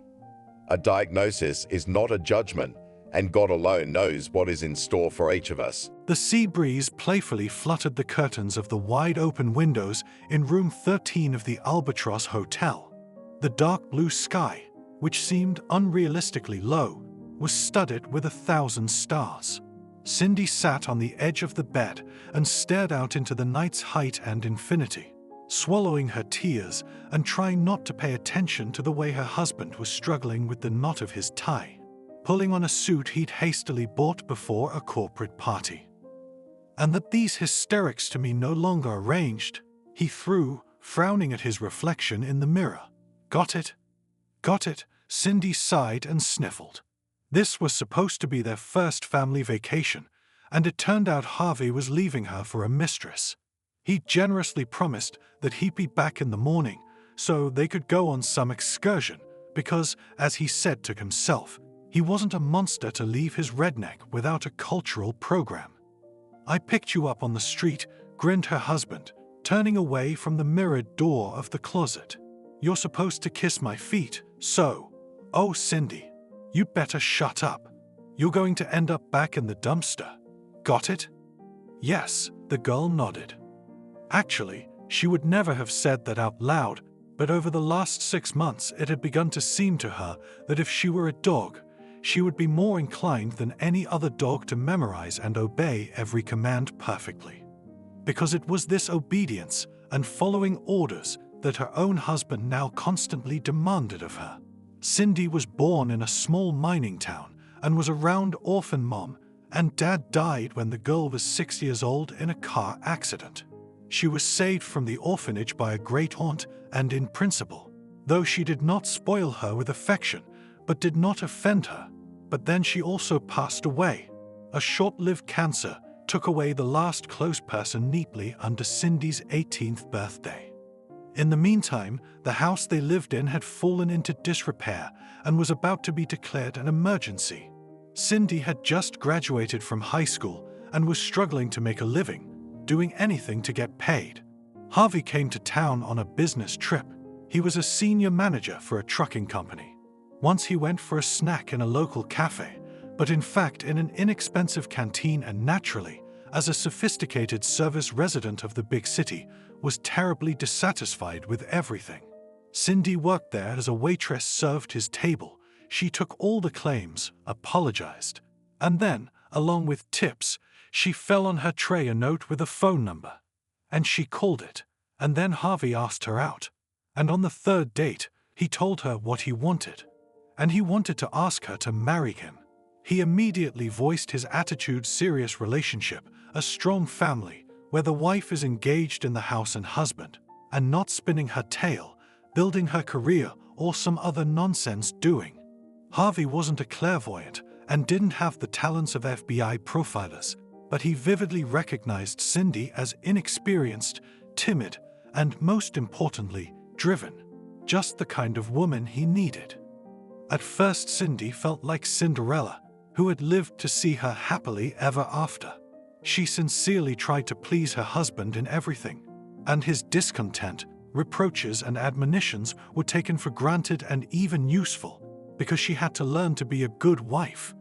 a diagnosis is not a judgment, and God alone knows what is in store for each of us. The sea breeze playfully fluttered the curtains of the wide-open windows in room 13 of the Albatross Hotel. The dark blue sky, which seemed unrealistically low, was studded with 1,000 stars. Cindy sat on the edge of the bed and stared out into the night's height and infinity, swallowing her tears and trying not to pay attention to the way her husband was struggling with the knot of his tie, pulling on a suit he'd hastily bought before a corporate party. And that these hysterics to me no longer arranged, he threw, frowning at his reflection in the mirror. Got it? Got it, Cindy sighed and sniffled. This was supposed to be their first family vacation, and it turned out Harvey was leaving her for a mistress. He generously promised that he'd be back in the morning so they could go on some excursion because, as he said to himself, he wasn't a monster to leave his redneck without a cultural program. I picked you up on the street, grinned her husband, turning away from the mirrored door of the closet. You're supposed to kiss my feet, so, oh Cindy, you'd better shut up. You're going to end up back in the dumpster. Got it? Yes, the girl nodded. Actually, she would never have said that out loud, but over the last 6 months it had begun to seem to her that if she were a dog, she would be more inclined than any other dog to memorize and obey every command perfectly. Because it was this obedience and following orders that her own husband now constantly demanded of her. Cindy was born in a small mining town and was around orphan mom, and dad died when the girl was 6 years old in a car accident. She was saved from the orphanage by a great aunt and in principle, though she did not spoil her with affection, but did not offend her. But then she also passed away. A short-lived cancer took away the last close person neatly under Cindy's 18th birthday. In the meantime, the house they lived in had fallen into disrepair and was about to be declared an emergency. Cindy had just graduated from high school and was struggling to make a living, doing anything to get paid. Harvey came to town on a business trip. He was a senior manager for a trucking company. Once he went for a snack in a local cafe, but in fact in an inexpensive canteen, and naturally, as a sophisticated service resident of the big city, was terribly dissatisfied with everything. Cindy worked there as a waitress, served his table. She took all the claims, apologized, and then, along with tips, she fell on her tray a note with a phone number. And she called it, and then Harvey asked her out. And on the 3rd date, he told her what he wanted. And he wanted to ask her to marry him. He immediately voiced his attitude: serious relationship, a strong family, where the wife is engaged in the house and husband, and not spinning her tail, building her career, or some other nonsense doing. Harvey wasn't a clairvoyant and didn't have the talents of FBI profilers, but he vividly recognized Cindy as inexperienced, timid, and most importantly, driven. Just the kind of woman he needed. At first, Cindy felt like Cinderella, who had lived to see her happily ever after. She sincerely tried to please her husband in everything, and his discontent, reproaches, and admonitions were taken for granted and even useful, because she had to learn to be a good wife.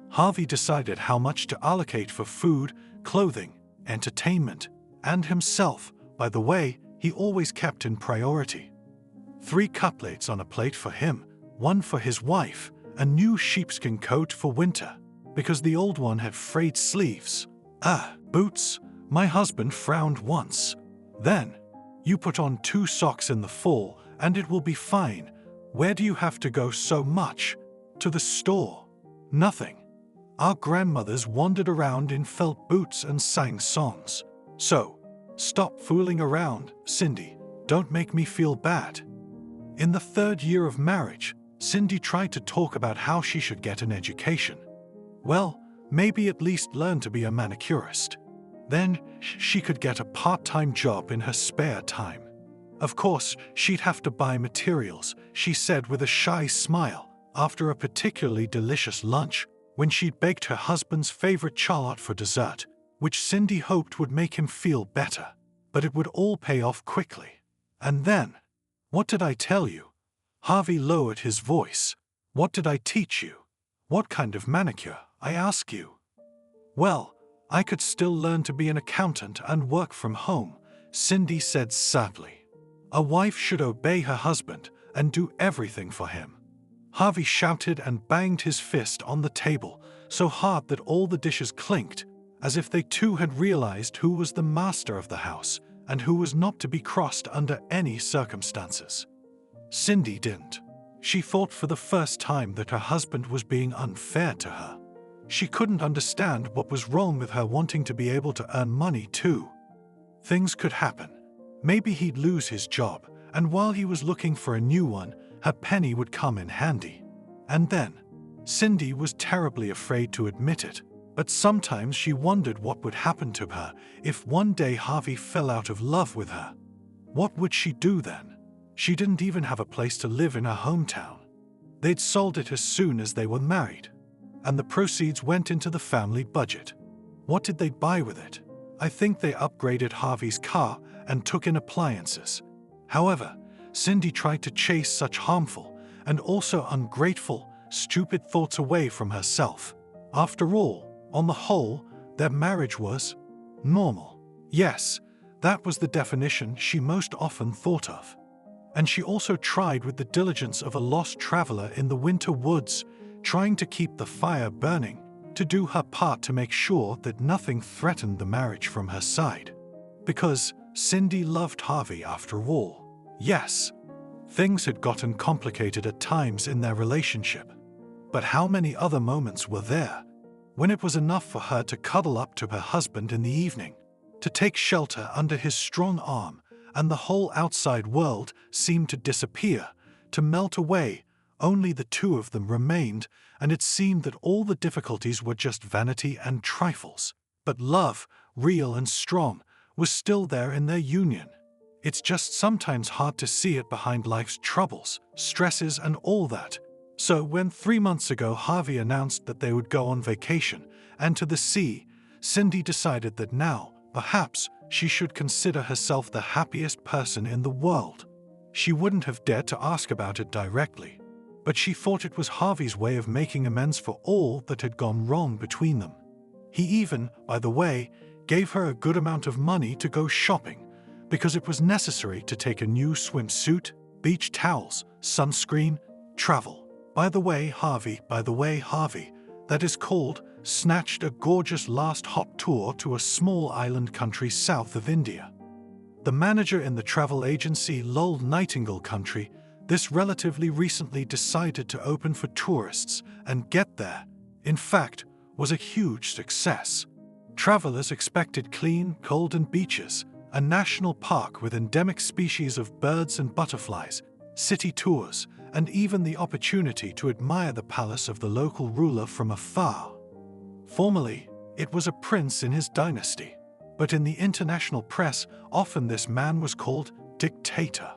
Harvey decided how much to allocate for food, clothing, entertainment, and himself. By the way, he always kept in priority. 3 cutlettes on a plate for him, 1 for his wife, a new sheepskin coat for winter, because the old one had frayed sleeves. Boots, my husband frowned once. Then, you put on 2 socks in the fall and it will be fine. Where do you have to go so much? To the store? Nothing. Our grandmothers wandered around in felt boots and sang songs. So, stop fooling around, Cindy. Don't make me feel bad. In the 3rd year of marriage, Cindy tried to talk about how she should get an education. Well, maybe at least learn to be a manicurist. Then she could get a part-time job in her spare time. Of course, she'd have to buy materials, she said with a shy smile, after a particularly delicious lunch, when she'd baked her husband's favorite charlotte for dessert, which Cindy hoped would make him feel better. But it would all pay off quickly. And then, what did I tell you? Harvey lowered his voice. What did I teach you? What kind of manicure, I ask you? Well, I could still learn to be an accountant and work from home, Cindy said sadly. A wife should obey her husband and do everything for him. Harvey shouted and banged his fist on the table so hard that all the dishes clinked, as if they too had realized who was the master of the house and who was not to be crossed under any circumstances. Cindy didn't. She thought for the first time that her husband was being unfair to her. She couldn't understand what was wrong with her wanting to be able to earn money too. Things could happen. Maybe he'd lose his job, and while he was looking for a new one, her penny would come in handy. And then, Cindy was terribly afraid to admit it, but sometimes she wondered what would happen to her if one day Harvey fell out of love with her. What would she do then? She didn't even have a place to live in her hometown. They'd sold it as soon as they were married, and the proceeds went into the family budget. What did they buy with it? I think they upgraded Harvey's car and took in appliances. However, Cindy tried to chase such harmful and also ungrateful, stupid thoughts away from herself. After all, on the whole, their marriage was normal. Yes, that was the definition she most often thought of. And she also tried with the diligence of a lost traveler in the winter woods, trying to keep the fire burning, to do her part to make sure that nothing threatened the marriage from her side. Because Cindy loved Harvey after all. Yes, things had gotten complicated at times in their relationship. But how many other moments were there when it was enough for her to cuddle up to her husband in the evening, to take shelter under his strong arm, and the whole outside world seemed to disappear, to melt away. Only the two of them remained, and it seemed that all the difficulties were just vanity and trifles. But love, real and strong, was still there in their union. It's just sometimes hard to see it behind life's troubles, stresses, and all that. So when 3 months ago Harvey announced that they would go on vacation and to the sea, Cindy decided that now, perhaps, she should consider herself the happiest person in the world. She wouldn't have dared to ask about it directly, but she thought it was Harvey's way of making amends for all that had gone wrong between them. He even, by the way, gave her a good amount of money to go shopping, because it was necessary to take a new swimsuit, beach towels, sunscreen, travel. By the way, Harvey, that is called, snatched a gorgeous last hop tour to a small island country south of India. The manager in the travel agency lulled Nightingale Country, this relatively recently decided to open for tourists and get there, in fact, was a huge success. Travelers expected clean, golden beaches, a national park with endemic species of birds and butterflies, city tours, and even the opportunity to admire the palace of the local ruler from afar. Formerly, it was a prince in his dynasty, but in the international press, often this man was called dictator.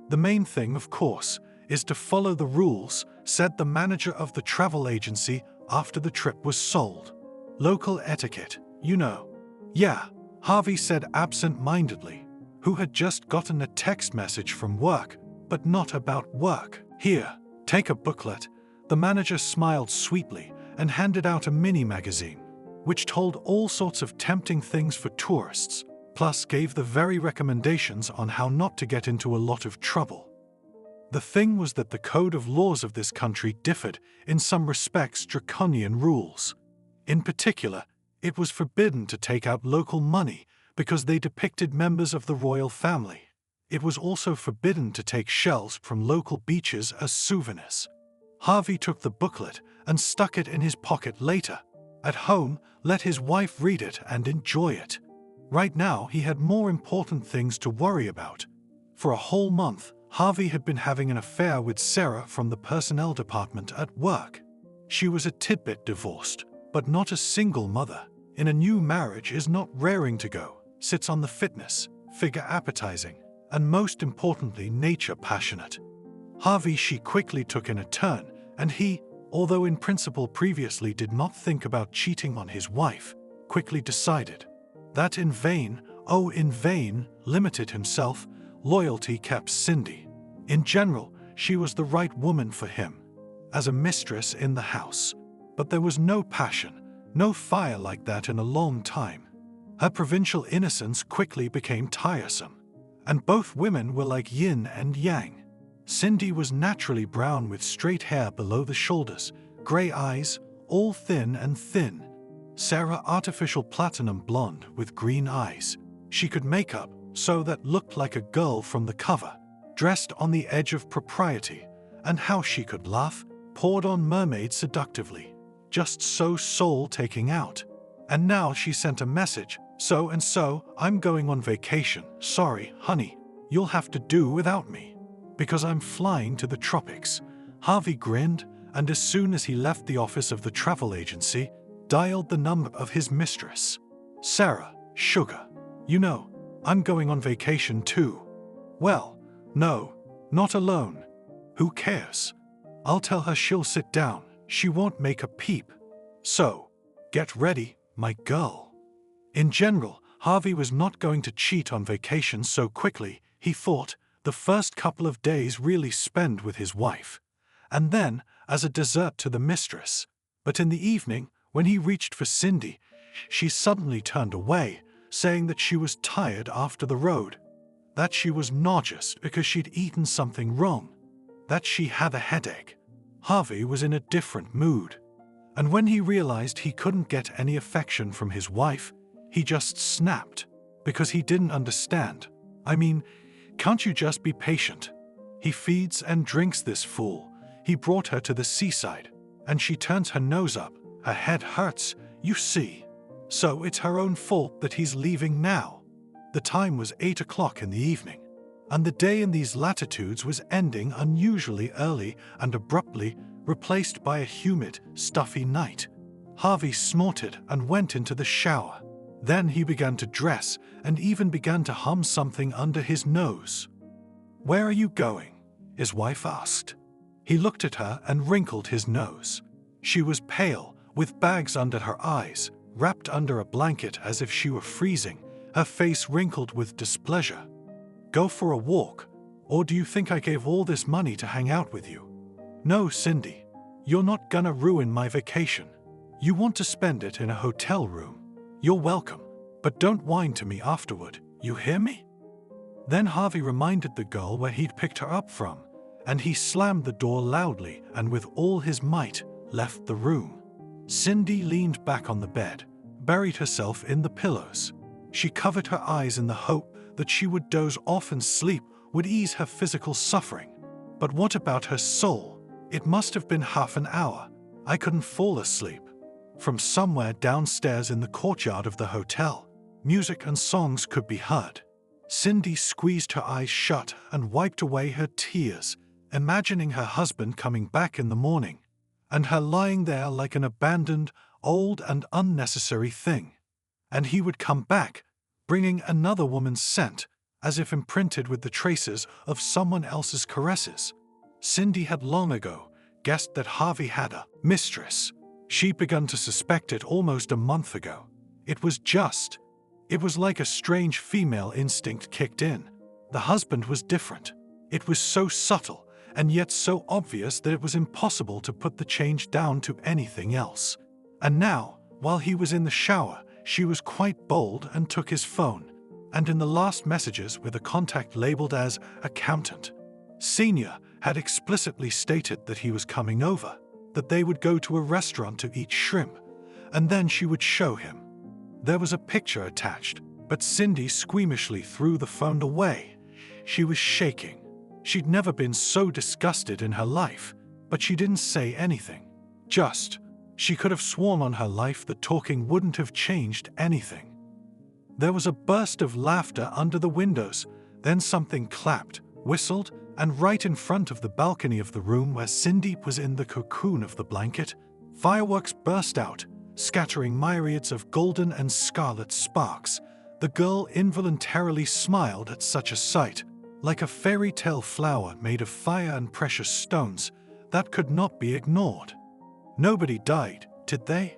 The main thing, of course, is to follow the rules, said the manager of the travel agency after the trip was sold. Local etiquette, you know. Yeah, Harvey said absent-mindedly, who had just gotten a text message from work, but not about work. Here, take a booklet. The manager smiled sweetly and handed out a mini-magazine, which told all sorts of tempting things for tourists, plus gave the very recommendations on how not to get into a lot of trouble. The thing was that the code of laws of this country differed in some respects draconian rules. In particular, it was forbidden to take out local money because they depicted members of the royal family. It was also forbidden to take shells from local beaches as souvenirs. Harvey took the booklet and stuck it in his pocket later. At home, let his wife read it and enjoy it. Right now, he had more important things to worry about. For a whole month, Harvey had been having an affair with Sarah from the personnel department at work. She was a tidbit divorced, but not a single mother. In a new marriage is not raring to go, sits on the fitness, figure appetizing, and most importantly, nature passionate. Harvey she quickly took in a turn, and he, although in principle previously did not think about cheating on his wife, quickly decided that in vain, limited himself, loyalty kept Cindy. In general, she was the right woman for him, as a mistress in the house. But there was no passion, no fire like that in a long time. Her provincial innocence quickly became tiresome, and both women were like yin and yang. Cindy was naturally brown with straight hair below the shoulders, gray eyes, all thin and thin. Sarah artificial platinum blonde with green eyes. She could make up so that looked like a girl from the cover, dressed on the edge of propriety, and how she could laugh, poured on mermaid seductively, just so soul-taking out. And now she sent a message, so and so, I'm going on vacation. Sorry, honey, you'll have to do without me, because I'm flying to the tropics. Harvey grinned, and as soon as he left the office of the travel agency, dialed the number of his mistress. Sarah, sugar, you know, I'm going on vacation too. Well, no, not alone. Who cares? I'll tell her she'll sit down. She won't make a peep. So, get ready, my girl. In general, Harvey was not going to cheat on vacation so quickly, he thought, the first couple of days really spent with his wife, and then as a dessert to the mistress. But in the evening, when he reached for Cindy, she suddenly turned away, saying that she was tired after the road, that she was nauseous because she'd eaten something wrong, that she had a headache. Harvey was in a different mood, and when he realized he couldn't get any affection from his wife, he just snapped, because he didn't understand. I mean, can't you just be patient? He feeds and drinks this fool. He brought her to the seaside, and she turns her nose up. Her head hurts, you see. So it's her own fault that he's leaving now. The time was 8 o'clock in the evening, and the day in these latitudes was ending unusually early and abruptly, replaced by a humid, stuffy night. Harvey snorted and went into the shower. Then he began to dress and even began to hum something under his nose. "Where are you going?" his wife asked. He looked at her and wrinkled his nose. She was pale, with bags under her eyes, wrapped under a blanket as if she were freezing, her face wrinkled with displeasure. "Go for a walk, or do you think I gave all this money to hang out with you? No, Cindy, you're not gonna ruin my vacation. You want to spend it in a hotel room. You're welcome, but don't whine to me afterward, you hear me?" Then Harvey reminded the girl where he'd picked her up from, and he slammed the door loudly and with all his might left the room. Cindy leaned back on the bed, buried herself in the pillows. She covered her eyes in the hope that she would doze off and sleep would ease her physical suffering. But what about her soul? It must have been half an hour. I couldn't fall asleep. From somewhere downstairs in the courtyard of the hotel, music and songs could be heard. Cindy squeezed her eyes shut and wiped away her tears, imagining her husband coming back in the morning, and her lying there like an abandoned, old and unnecessary thing. And he would come back, bringing another woman's scent, as if imprinted with the traces of someone else's caresses. Cindy had long ago guessed that Harvey had a mistress. She'd begun to suspect it almost a month ago. It was like a strange female instinct kicked in. The husband was different. It was so subtle and yet so obvious that it was impossible to put the change down to anything else. And now, while he was in the shower, she was quite bold and took his phone, and in the last messages with a contact labeled as accountant, Senior had explicitly stated that he was coming over, that they would go to a restaurant to eat shrimp, and then she would show him. There was a picture attached, but Cindy squeamishly threw the phone away. She was shaking. She'd never been so disgusted in her life, but she didn't say anything. She could have sworn on her life that talking wouldn't have changed anything. There was a burst of laughter under the windows, then something clapped, whistled, and right in front of the balcony of the room where Cindy was in the cocoon of the blanket, fireworks burst out, scattering myriads of golden and scarlet sparks. The girl involuntarily smiled at such a sight, like a fairy tale flower made of fire and precious stones that could not be ignored. Nobody died, did they?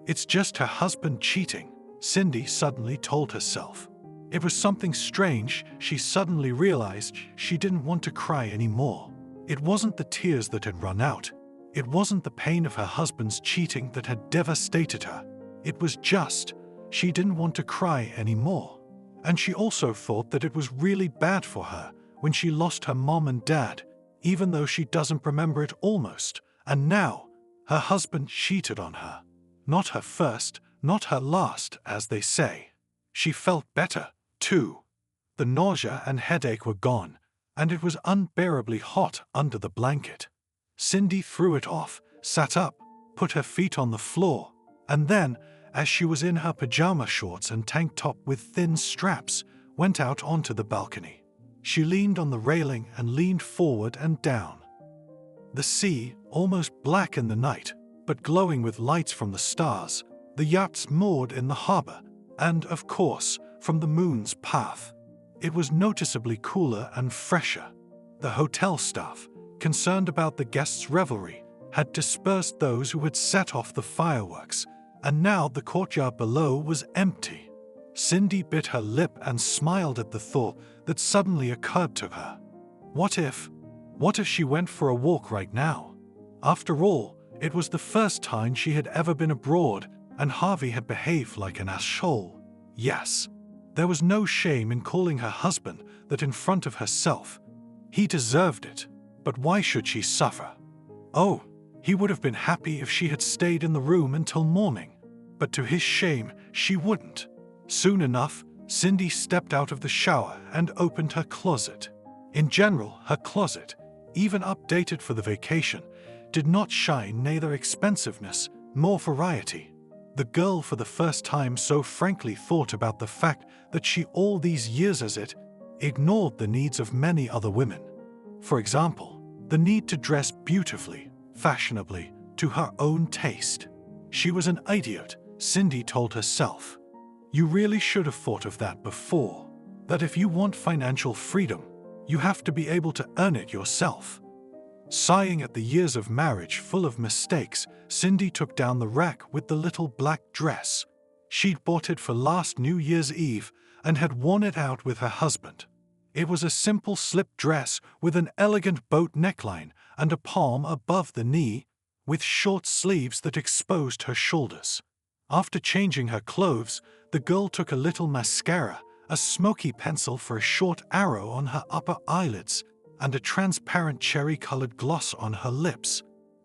It's just her husband cheating, Cindy suddenly told herself. It was something strange. She suddenly realized she didn't want to cry anymore. It wasn't the tears that had run out. It wasn't the pain of her husband's cheating that had devastated her. It was just, she didn't want to cry anymore. And she also thought that it was really bad for her when she lost her mom and dad, even though she doesn't remember it almost. And now, her husband cheated on her. Not her first, not her last, as they say. She felt better, too. The nausea and headache were gone, and it was unbearably hot under the blanket. Cindy threw it off, sat up, put her feet on the floor, and then, as she was in her pajama shorts and tank top with thin straps, went out onto the balcony. She leaned on the railing and leaned forward and down. The sea, almost black in the night, but glowing with lights from the stars, the yachts moored in the harbor, and, of course, from the moon's path. It was noticeably cooler and fresher. The hotel staff, concerned about the guests' revelry, had dispersed those who had set off the fireworks, and now the courtyard below was empty. Cindy bit her lip and smiled at the thought that suddenly occurred to her. What if she went for a walk right now? After all, it was the first time she had ever been abroad, and Harvey had behaved like an asshole. Yes, there was no shame in calling her husband that in front of herself. He deserved it, but why should she suffer? Oh, he would have been happy if she had stayed in the room until morning, but to his shame, she wouldn't. Soon enough, Cindy stepped out of the shower and opened her closet. In general, her closet, even updated for the vacation, did not shine neither expensiveness nor variety. The girl for the first time so frankly thought about the fact that she all these years as it ignored the needs of many other women. For example, the need to dress beautifully, fashionably, to her own taste. She was an idiot, Cindy told herself. You really should have thought of that before. That if you want financial freedom, you have to be able to earn it yourself. Sighing at the years of marriage full of mistakes, Cindy took down the rack with the little black dress. She'd bought it for last New Year's Eve and had worn it out with her husband. It was a simple slip dress with an elegant boat neckline and a palm above the knee, with short sleeves that exposed her shoulders. After changing her clothes, the girl took a little mascara, a smoky pencil for a short arrow on her upper eyelids, and a transparent cherry-colored gloss on her lips.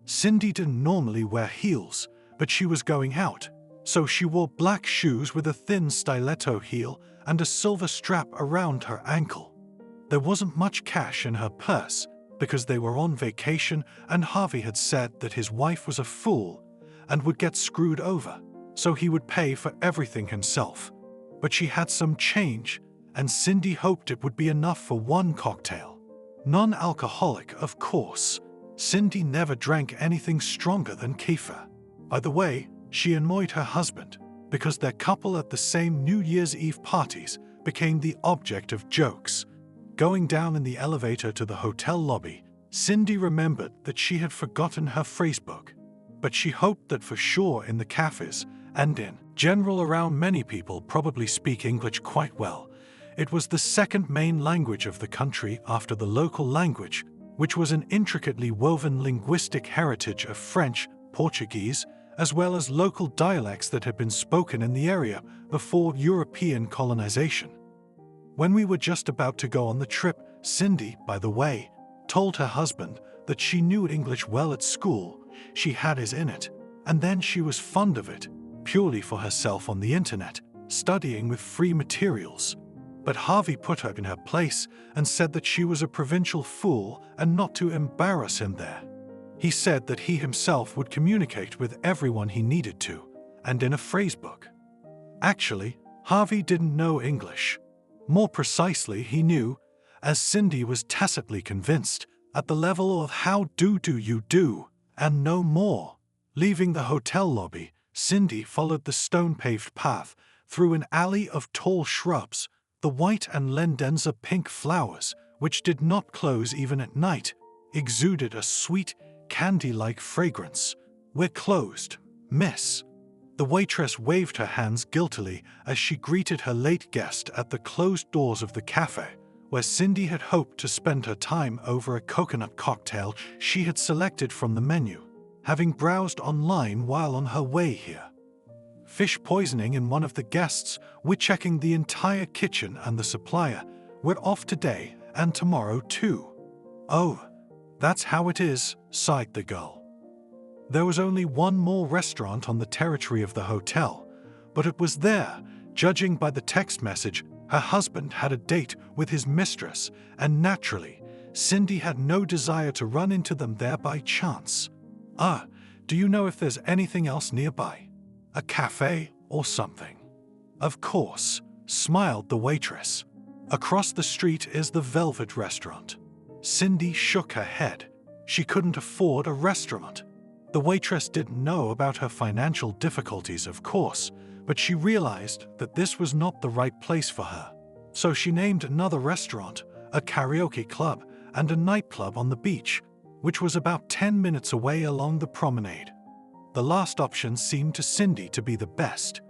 Cindy didn't normally wear heels, but she was going out, so she wore black shoes with a thin stiletto heel and a silver strap around her ankle. There wasn't much cash in her purse because they were on vacation and Harvey had said that his wife was a fool and would get screwed over, so he would pay for everything himself. But she had some change, and Cindy hoped it would be enough for one cocktail. Non-alcoholic, of course. Cindy never drank anything stronger than kefir. By the way, she annoyed her husband because their couple at the same New Year's Eve parties became the object of jokes. Going down in the elevator to the hotel lobby, Cindy remembered that she had forgotten her phrasebook, but she hoped that for sure in the cafes and in general around many people probably speak English quite well. It was the second main language of the country after the local language, which was an intricately woven linguistic heritage of French, Portuguese, as well as local dialects that had been spoken in the area before European colonization. When we were just about to go on the trip, Cindy, by the way, told her husband that she knew English well at school. She had his in it, and then she was fond of it, purely for herself on the internet, studying with free materials. But Harvey put her in her place and said that she was a provincial fool and not to embarrass him there. He said that he himself would communicate with everyone he needed to, and in a phrasebook. Actually, Harvey didn't know English. More precisely, he knew, as Cindy was tacitly convinced, at the level of how do you do, and no more. Leaving the hotel lobby, Cindy followed the stone-paved path through an alley of tall shrubs. The white and lendenza pink flowers, which did not close even at night, exuded a sweet, candy-like fragrance. "We're closed, miss." The waitress waved her hands guiltily as she greeted her late guest at the closed doors of the cafe, where Cindy had hoped to spend her time over a coconut cocktail she had selected from the menu, having browsed online while on her way here. Fish poisoning in one of the guests, we're checking the entire kitchen and the supplier. We're off today and tomorrow too. "Oh, that's how it is," sighed the girl. There was only one more restaurant on the territory of the hotel, but it was there, judging by the text message, her husband had a date with his mistress, and naturally, Cindy had no desire to run into them there by chance. Do you know if there's anything else nearby? A cafe or something?" "Of course," smiled the waitress. "Across the street is the Velvet Restaurant." Cindy shook her head. She couldn't afford a restaurant. The waitress didn't know about her financial difficulties, of course, but she realized that this was not the right place for her. So she named another restaurant, a karaoke club, and a nightclub on the beach, which was about 10 minutes away along the promenade. The last option seemed to Cindy to be the best.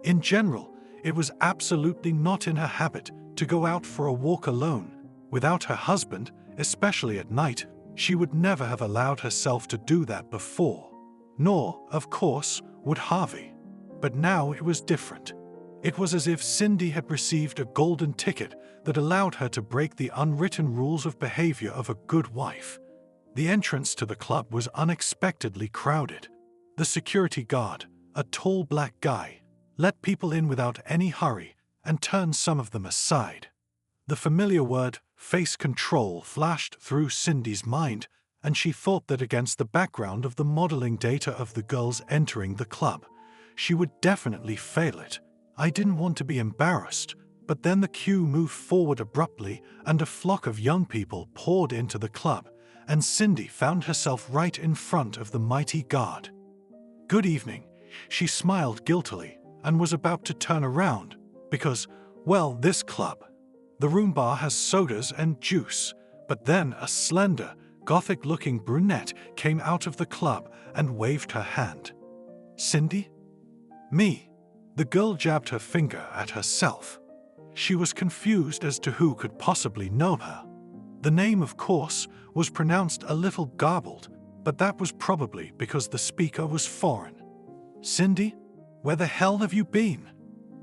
In general, it was absolutely not in her habit to go out for a walk alone. Without her husband, especially at night, she would never have allowed herself to do that before. Nor, of course, would Harvey. But now it was different. It was as if Cindy had received a golden ticket that allowed her to break the unwritten rules of behavior of a good wife. The entrance to the club was unexpectedly crowded. The security guard, a tall black guy, let people in without any hurry and turned some of them aside. The familiar word, face control, flashed through Cindy's mind, and she thought that against the background of the modeling data of the girls entering the club, she would definitely fail it. I didn't want to be embarrassed, but then the queue moved forward abruptly and a flock of young people poured into the club, and Cindy found herself right in front of the mighty guard. "Good evening," she smiled guiltily and was about to turn around because, well, this club. The room bar has sodas and juice, but then a slender, gothic-looking brunette came out of the club and waved her hand. "Cindy?" "Me." The girl jabbed her finger at herself. She was confused as to who could possibly know her. The name, of course, was pronounced a little garbled, but that was probably because the speaker was foreign. "Cindy, where the hell have you been?"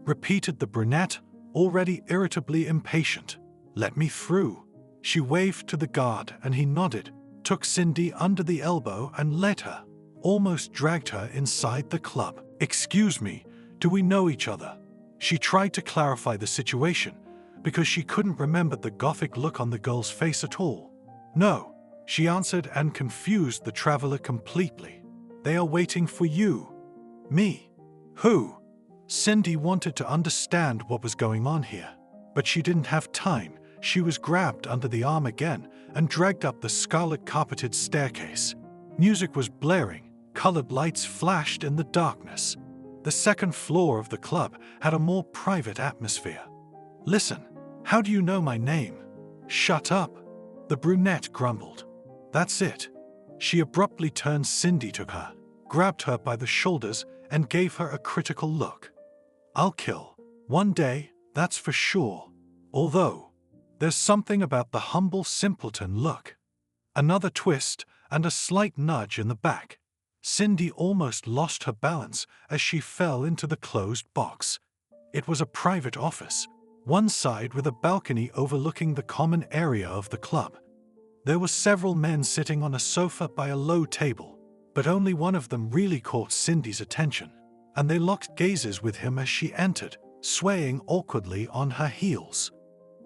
repeated the brunette, already irritably impatient. "Let me through." She waved to the guard and he nodded, took Cindy under the elbow and led her, almost dragged her inside the club. "Excuse me, do we know each other?" She tried to clarify the situation, because she couldn't remember the gothic look on the girl's face at all. "No," she answered and confused the traveler completely. "They are waiting for you." "Me? Who?" Cindy wanted to understand what was going on here, but she didn't have time. She was grabbed under the arm again and dragged up the scarlet-carpeted staircase. Music was blaring, colored lights flashed in the darkness. The second floor of the club had a more private atmosphere. "Listen, how do you know my name?" "Shut up," the brunette grumbled. "That's it." She abruptly turned. Cindy took her, grabbed her by the shoulders, and gave her a critical look. "I'll kill. One day, that's for sure. Although, there's something about the humble simpleton look." Another twist and a slight nudge in the back. Cindy almost lost her balance as she fell into the closed box. It was a private office, one side with a balcony overlooking the common area of the club. There were several men sitting on a sofa by a low table, but only one of them really caught Cindy's attention, and they locked gazes with him as she entered, swaying awkwardly on her heels.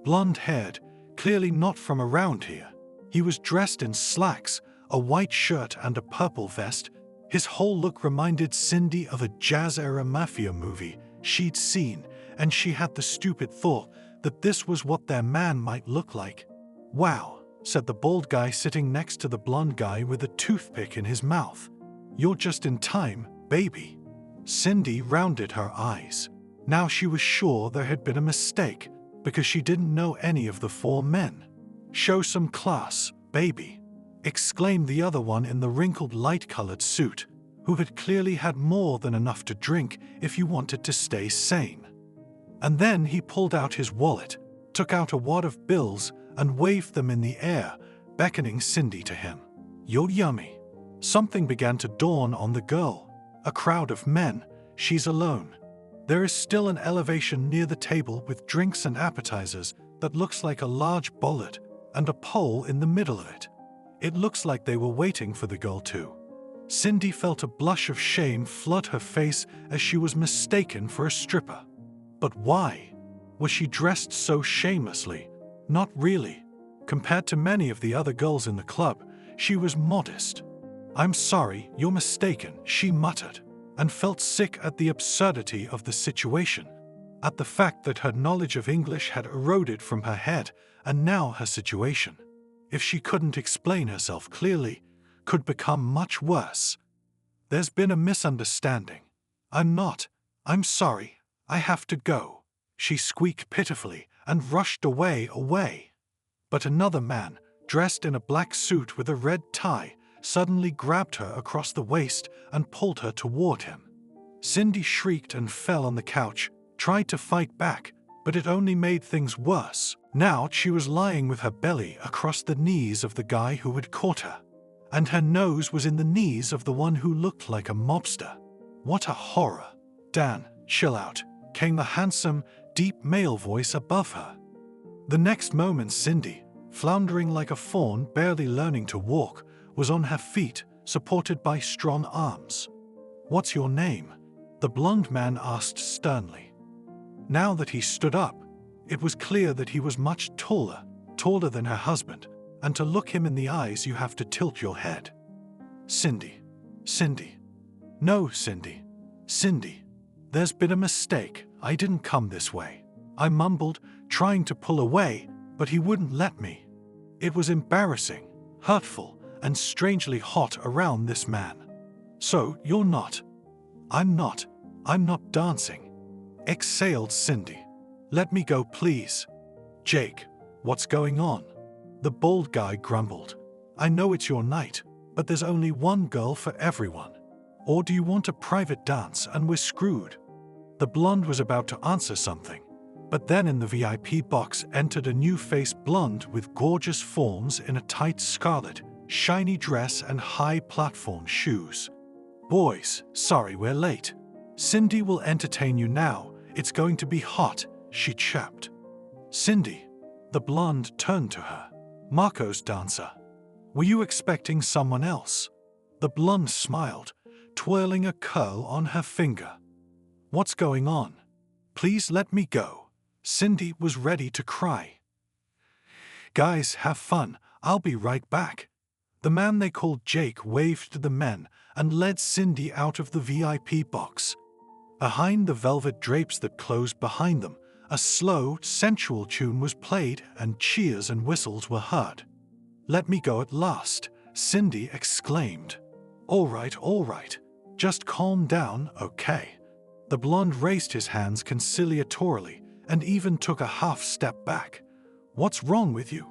Blonde-haired, clearly not from around here, he was dressed in slacks, a white shirt and a purple vest. His whole look reminded Cindy of a jazz-era mafia movie she'd seen, and she had the stupid thought that this was what their man might look like. "Wow," said the bald guy sitting next to the blonde guy with a toothpick in his mouth. "You're just in time, baby." Cindy rounded her eyes. Now she was sure there had been a mistake, because she didn't know any of the four men. "Show some class, baby," exclaimed the other one in the wrinkled light-colored suit, who had clearly had more than enough to drink if you wanted to stay sane. And then he pulled out his wallet, took out a wad of bills, and waved them in the air, beckoning Cindy to him. "You're yummy." Something began to dawn on the girl. A crowd of men. She's alone. There is still an elevation near the table with drinks and appetizers that looks like a large bollard, and a pole in the middle of it. It looks like they were waiting for the girl too. Cindy felt a blush of shame flood her face as she was mistaken for a stripper. But why? Was she dressed so shamelessly? Not really. Compared to many of the other girls in the club, she was modest. "I'm sorry, you're mistaken," she muttered, and felt sick at the absurdity of the situation, at the fact that her knowledge of English had eroded from her head, and now her situation, if she couldn't explain herself clearly, could become much worse. "There's been a misunderstanding. I'm sorry, I have to go," she squeaked pitifully and rushed away. But another man, dressed in a black suit with a red tie, suddenly grabbed her across the waist and pulled her toward him. Cindy shrieked and fell on the couch, tried to fight back, but it only made things worse. Now she was lying with her belly across the knees of the guy who had caught her, and her nose was in the knees of the one who looked like a mobster. What a horror! "Dan, chill out," came the handsome, deep male voice above her. The next moment Cindy, floundering like a fawn barely learning to walk, was on her feet, supported by strong arms. "What's your name?" the blonde man asked sternly. Now that he stood up, it was clear that he was much taller than her husband, and to look him in the eyes you have to tilt your head. Cindy. No, Cindy. There's been a mistake. I didn't come this way," I mumbled, trying to pull away, but he wouldn't let me. It was embarrassing, hurtful, and strangely hot around this man. "So, you're not?" I'm not dancing," exhaled Cindy. "Let me go, please." "Jake, what's going on?" the bald guy grumbled. "I know it's your night, but there's only one girl for everyone. Or do you want a private dance and we're screwed?" The blonde was about to answer something, but then in the VIP box entered a new-faced blonde with gorgeous forms in a tight scarlet, shiny dress and high platform shoes. "Boys, sorry we're late. Cindy will entertain you now. It's going to be hot," she chirped. "Cindy," the blonde turned to her. "Marco's dancer. Were you expecting someone else?" The blonde smiled, twirling a curl on her finger. "What's going on? Please let me go." Cindy was ready to cry. "Guys, have fun. I'll be right back." The man they called Jake waved to the men and led Cindy out of the VIP box. Behind the velvet drapes that closed behind them, a slow, sensual tune was played and cheers and whistles were heard. "Let me go at last," Cindy exclaimed. All right. Just calm down, okay?" The blonde raised his hands conciliatorily and even took a half step back. "What's wrong with you?"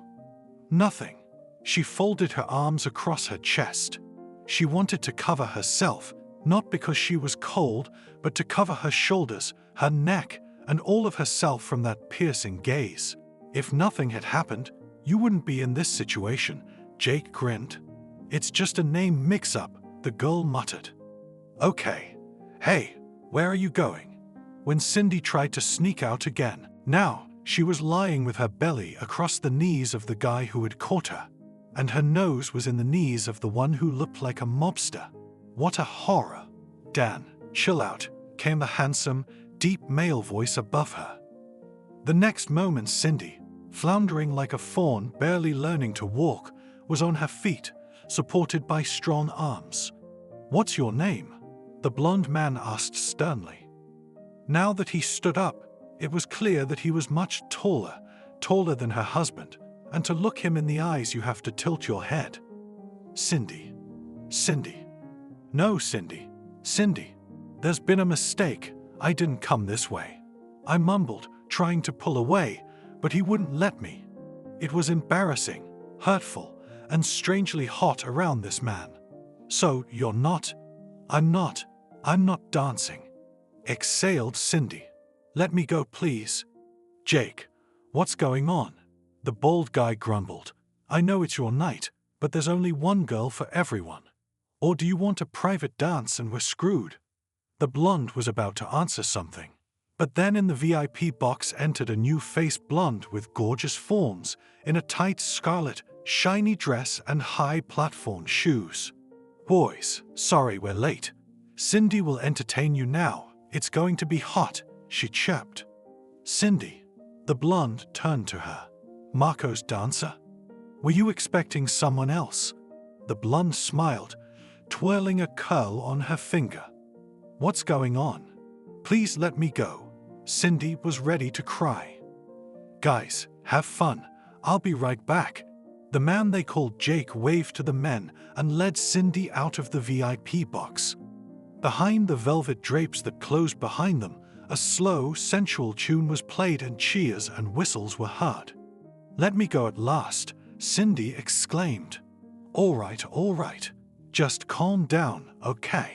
"Nothing." She folded her arms across her chest. She wanted to cover herself, not because she was cold, but to cover her shoulders, her neck, and all of herself from that piercing gaze. "If nothing had happened, you wouldn't be in this situation," Jake grinned. "It's just a name mix-up," the girl muttered. "Okay. Hey, where are you going?" When Cindy tried to sneak out again, now she was lying with her belly across the knees of the guy who had caught her, and her nose was in the knees of the one who looked like a mobster. What a horror! "Dan, chill out," came the handsome, deep male voice above her. The next moment Cindy, floundering like a fawn barely learning to walk, was on her feet, supported by strong arms. "What's your name?" the blond man asked sternly. Now that he stood up, it was clear that he was much taller than her husband, and to look him in the eyes you have to tilt your head. "Cindy. Cindy. No, Cindy. Cindy. There's been a mistake. I didn't come this way," I mumbled, trying to pull away, but he wouldn't let me. It was embarrassing, hurtful, and strangely hot around this man. "So, you're not?" I'm not dancing," exhaled Cindy. "Let me go, please." "Jake, what's going on?" the bald guy grumbled. "I know it's your night, but there's only one girl for everyone. Or do you want a private dance and we're screwed?" The blonde was about to answer something, but then in the VIP box entered a new-faced blonde with gorgeous forms in a tight scarlet, shiny dress and high platform shoes. "Boys, sorry we're late. Cindy will entertain you now. It's going to be hot," she chirped. "Cindy," the blonde turned to her. "Marco's dancer? Were you expecting someone else?" The blonde smiled, twirling a curl on her finger. "What's going on? Please let me go." Cindy was ready to cry. "Guys, have fun. I'll be right back." The man they called Jake waved to the men and led Cindy out of the VIP box. Behind the velvet drapes that closed behind them, a slow, sensual tune was played and cheers and whistles were heard. "Let me go at last," Cindy exclaimed. All right. Just calm down, okay?"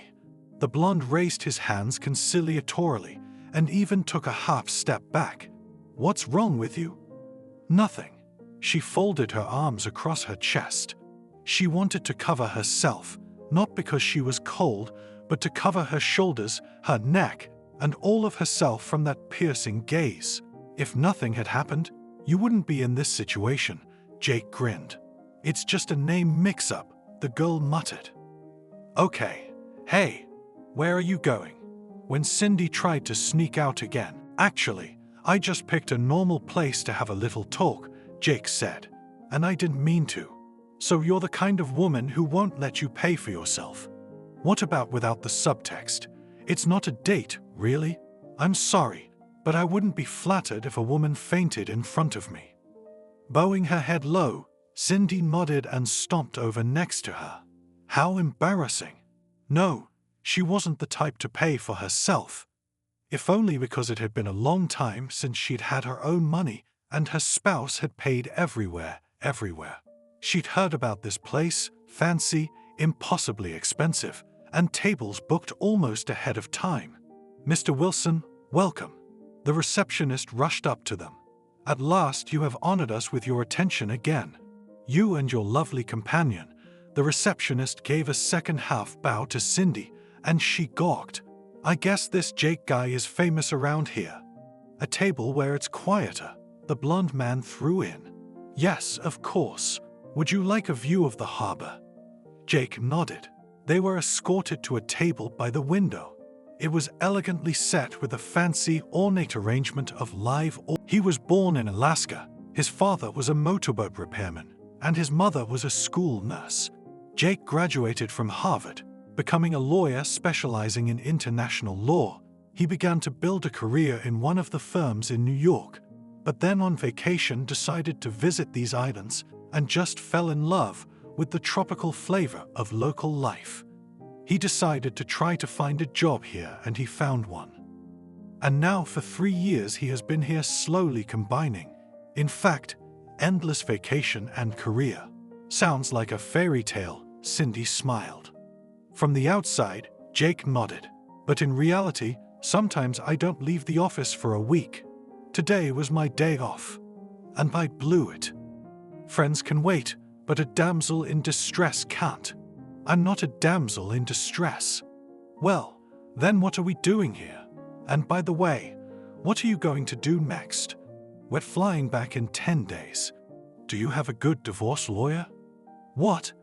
The blonde raised his hands conciliatorily and even took a half step back. "What's wrong with you?" "Nothing." She folded her arms across her chest. She wanted to cover herself, not because she was cold, but to cover her shoulders, her neck, and all of herself from that piercing gaze. "If nothing had happened, you wouldn't be in this situation," Jake grinned. "It's just a name mix-up," the girl muttered. "Okay. Hey, where are you going?" When Cindy tried to sneak out again. "Actually, I just picked a normal place to have a little talk," Jake said, "and I didn't mean to. So you're the kind of woman who won't let you pay for yourself. What about without the subtext? It's not a date, really? I'm sorry, but I wouldn't be flattered if a woman fainted in front of me." Bowing her head low, Cindy nodded and stomped over next to her. How embarrassing. No, she wasn't the type to pay for herself. If only because it had been a long time since she'd had her own money and her spouse had paid everywhere. She'd heard about this place, fancy, impossibly expensive, and tables booked almost ahead of time. "Mr. Wilson, welcome." The receptionist rushed up to them. "At last you have honored us with your attention again. You and your lovely companion." The receptionist gave a second-half bow to Cindy, and she gawked. "I guess this Jake guy is famous around here." "A table where it's quieter," the blond man threw in. "Yes, of course. Would you like a view of the harbor?" Jake nodded. They were escorted to a table by the window. It was elegantly set with a fancy, ornate arrangement of live oil. He was born in Alaska. His father was a motorboat repairman, and his mother was a school nurse. Jake graduated from Harvard, becoming a lawyer specializing in international law. He began to build a career in one of the firms in New York, but then on vacation decided to visit these islands and just fell in love with the tropical flavor of local life. He decided to try to find a job here, and he found one. And now for 3 years he has been here, slowly combining, in fact, endless vacation and career. Sounds like a fairy tale, Cindy smiled. From the outside, Jake nodded. But in reality, sometimes I don't leave the office for a week. Today was my day off. And I blew it. Friends can wait, but a damsel in distress can't. I'm not a damsel in distress. Well, then what are we doing here? And by the way, what are you going to do next? We're flying back in 10 days. Do you have a good divorce lawyer? What?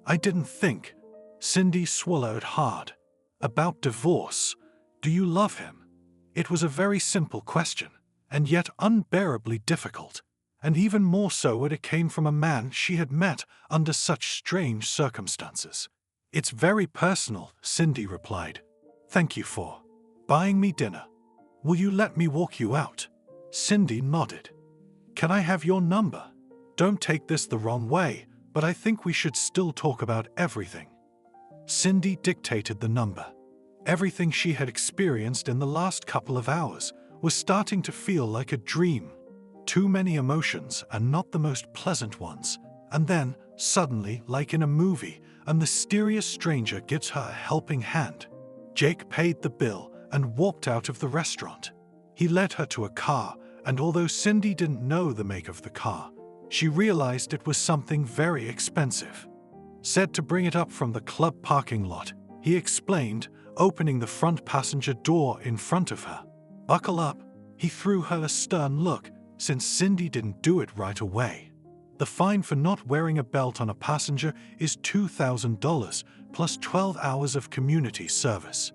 I didn't think. Cindy swallowed hard. About divorce. Do you love him? It was a very simple question, and yet unbearably difficult. and even more so when it came from a man she had met under such strange circumstances. "It's very personal," Cindy replied. "Thank you for buying me dinner. Will you let me walk you out?" Cindy nodded. "Can I have your number? Don't take this the wrong way, but I think we should still talk about everything." Cindy dictated the number. Everything she had experienced in the last couple of hours was starting to feel like a dream. Too many emotions and not the most pleasant ones. And then, suddenly, like in a movie, a mysterious stranger gives her a helping hand. Jake paid the bill and walked out of the restaurant. He led her to a car, and although Cindy didn't know the make of the car, she realized it was something very expensive. Said to bring it up from the club parking lot, he explained, opening the front passenger door in front of her. "Buckle up." He threw her a stern look, since Cindy didn't do it right away. The fine for not wearing a belt on a passenger is $2,000 plus 12 hours of community service.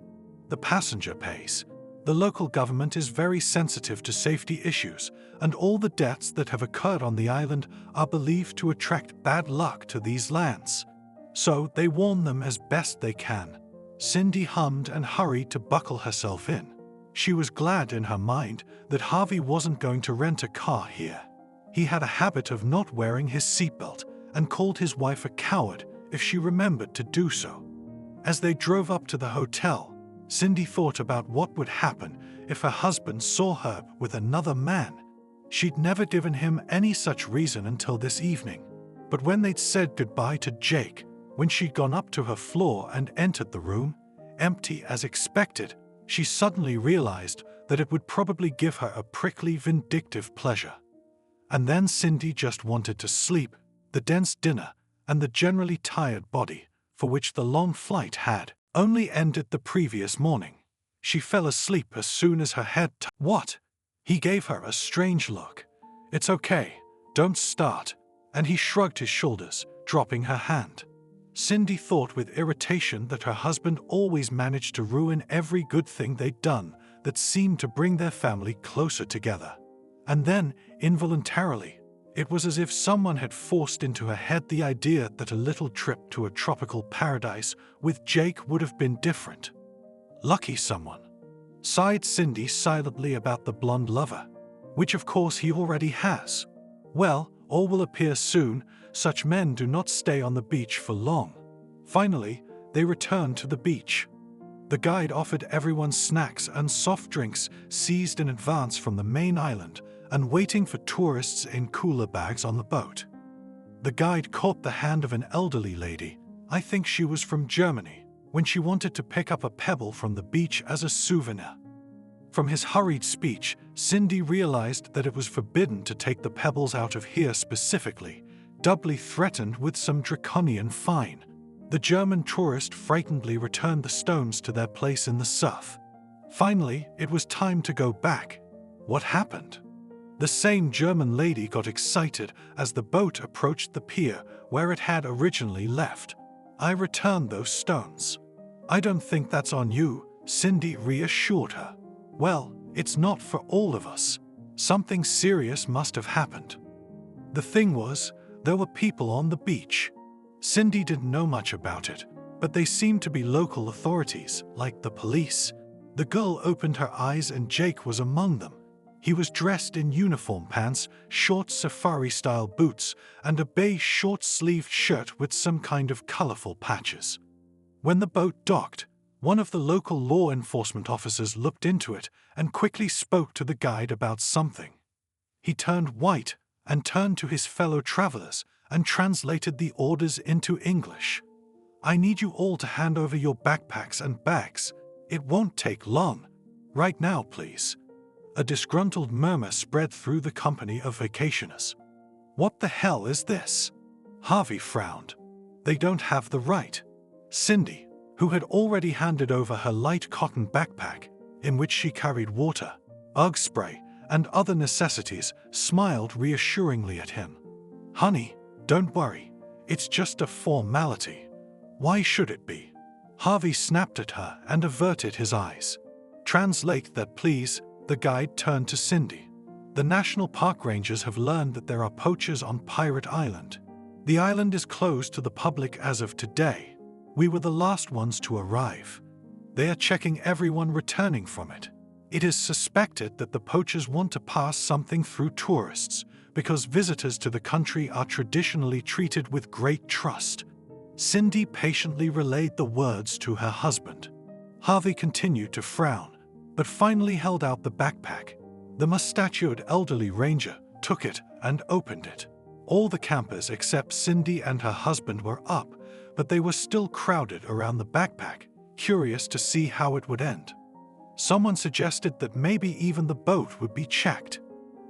The passenger pays. The local government is very sensitive to safety issues, and all the deaths that have occurred on the island are believed to attract bad luck to these lands. So they warn them as best they can. Cindy hummed and hurried to buckle herself in. She was glad in her mind that Harvey wasn't going to rent a car here. He had a habit of not wearing his seatbelt and called his wife a coward if she remembered to do so. As they drove up to the hotel, Cindy thought about what would happen if her husband saw her with another man. She'd never given him any such reason until this evening. But when they'd said goodbye to Jake, when she'd gone up to her floor and entered the room, empty as expected, she suddenly realized that it would probably give her a prickly, vindictive pleasure. And then Cindy just wanted to sleep, the dense dinner, and the generally tired body, for which the long flight had only ended the previous morning. She fell asleep as soon as her head "What?" He gave her a strange look. "It's okay, don't start," and he shrugged his shoulders, dropping her hand. Cindy thought with irritation that her husband always managed to ruin every good thing they'd done that seemed to bring their family closer together. And then, involuntarily, it was as if someone had forced into her head the idea that a little trip to a tropical paradise with Jake would have been different. Lucky someone. Sighed Cindy silently about the blonde lover, which of course he already has. Well, all will appear soon. Such men do not stay on the beach for long. Finally, they returned to the beach. The guide offered everyone snacks and soft drinks seized in advance from the main island and waiting for tourists in cooler bags on the boat. The guide caught the hand of an elderly lady, I think she was from Germany, when she wanted to pick up a pebble from the beach as a souvenir. From his hurried speech, Cindy realized that it was forbidden to take the pebbles out of here specifically, doubly threatened with some draconian fine. The German tourist frightenedly returned the stones to their place in the surf. Finally, it was time to go back. What happened? The same German lady got excited as the boat approached the pier where it had originally left. "I returned those stones." "I don't think that's on you," Cindy reassured her. "Well, it's not for all of us. Something serious must have happened." The thing was, there were people on the beach. Cindy didn't know much about it, but they seemed to be local authorities, like the police. The girl opened her eyes and Jake was among them. He was dressed in uniform pants, short safari-style boots, and a beige short-sleeved shirt with some kind of colorful patches. When the boat docked, one of the local law enforcement officers looked into it and quickly spoke to the guide about something. He turned white and turned to his fellow travelers and translated the orders into English. "I need you all to hand over your backpacks and bags. It won't take long. Right now, please." A disgruntled murmur spread through the company of vacationers. "What the hell is this?" Harvey frowned. "They don't have the right." Cindy, who had already handed over her light cotton backpack, in which she carried water, bug spray, and other necessities, smiled reassuringly at him. "Honey, don't worry. It's just a formality. Why should it be?" Harvey snapped at her and averted his eyes. "Translate that, please." The guide turned to Cindy. The National Park Rangers have learned that there are poachers on Pirate Island. The island is closed to the public as of today. We were the last ones to arrive. They are checking everyone returning from it. It is suspected that the poachers want to pass something through tourists, because visitors to the country are traditionally treated with great trust. Cindy patiently relayed the words to her husband. Harvey continued to frown, but finally held out the backpack. The mustachioed elderly ranger took it and opened it. All the campers except Cindy and her husband were up, but they were still crowded around the backpack, curious to see how it would end. Someone suggested that maybe even the boat would be checked.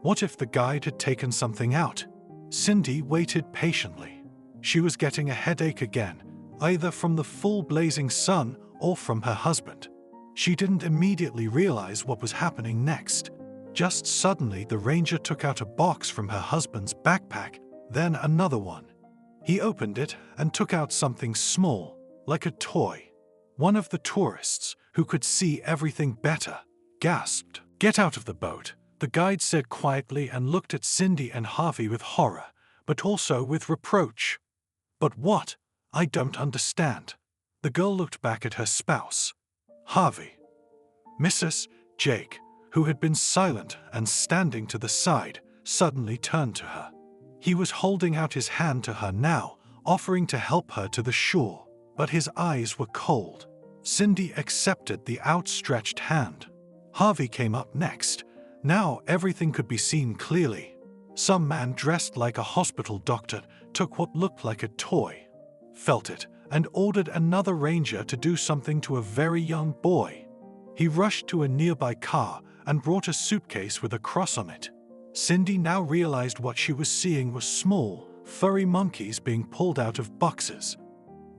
What if the guide had taken something out? Cindy waited patiently. She was getting a headache again, either from the full blazing sun or from her husband. She didn't immediately realize what was happening next. Just suddenly, the ranger took out a box from her husband's backpack, then another one. He opened it and took out something small, like a toy. One of the tourists, who could see everything better, gasped. "Get out of the boat," the guide said quietly, and looked at Cindy and Harvey with horror, but also with reproach. "But what? I don't understand." The girl looked back at her spouse. Harvey. Mrs. Jake, who had been silent and standing to the side, suddenly turned to her. He was holding out his hand to her now, offering to help her to the shore, but his eyes were cold. Cindy accepted the outstretched hand. Harvey came up next. Now everything could be seen clearly. Some man dressed like a hospital doctor took what looked like a toy, felt it, and ordered another ranger to do something to a very young boy. He rushed to a nearby car and brought a suitcase with a cross on it. Cindy now realized what she was seeing was small, furry monkeys being pulled out of boxes.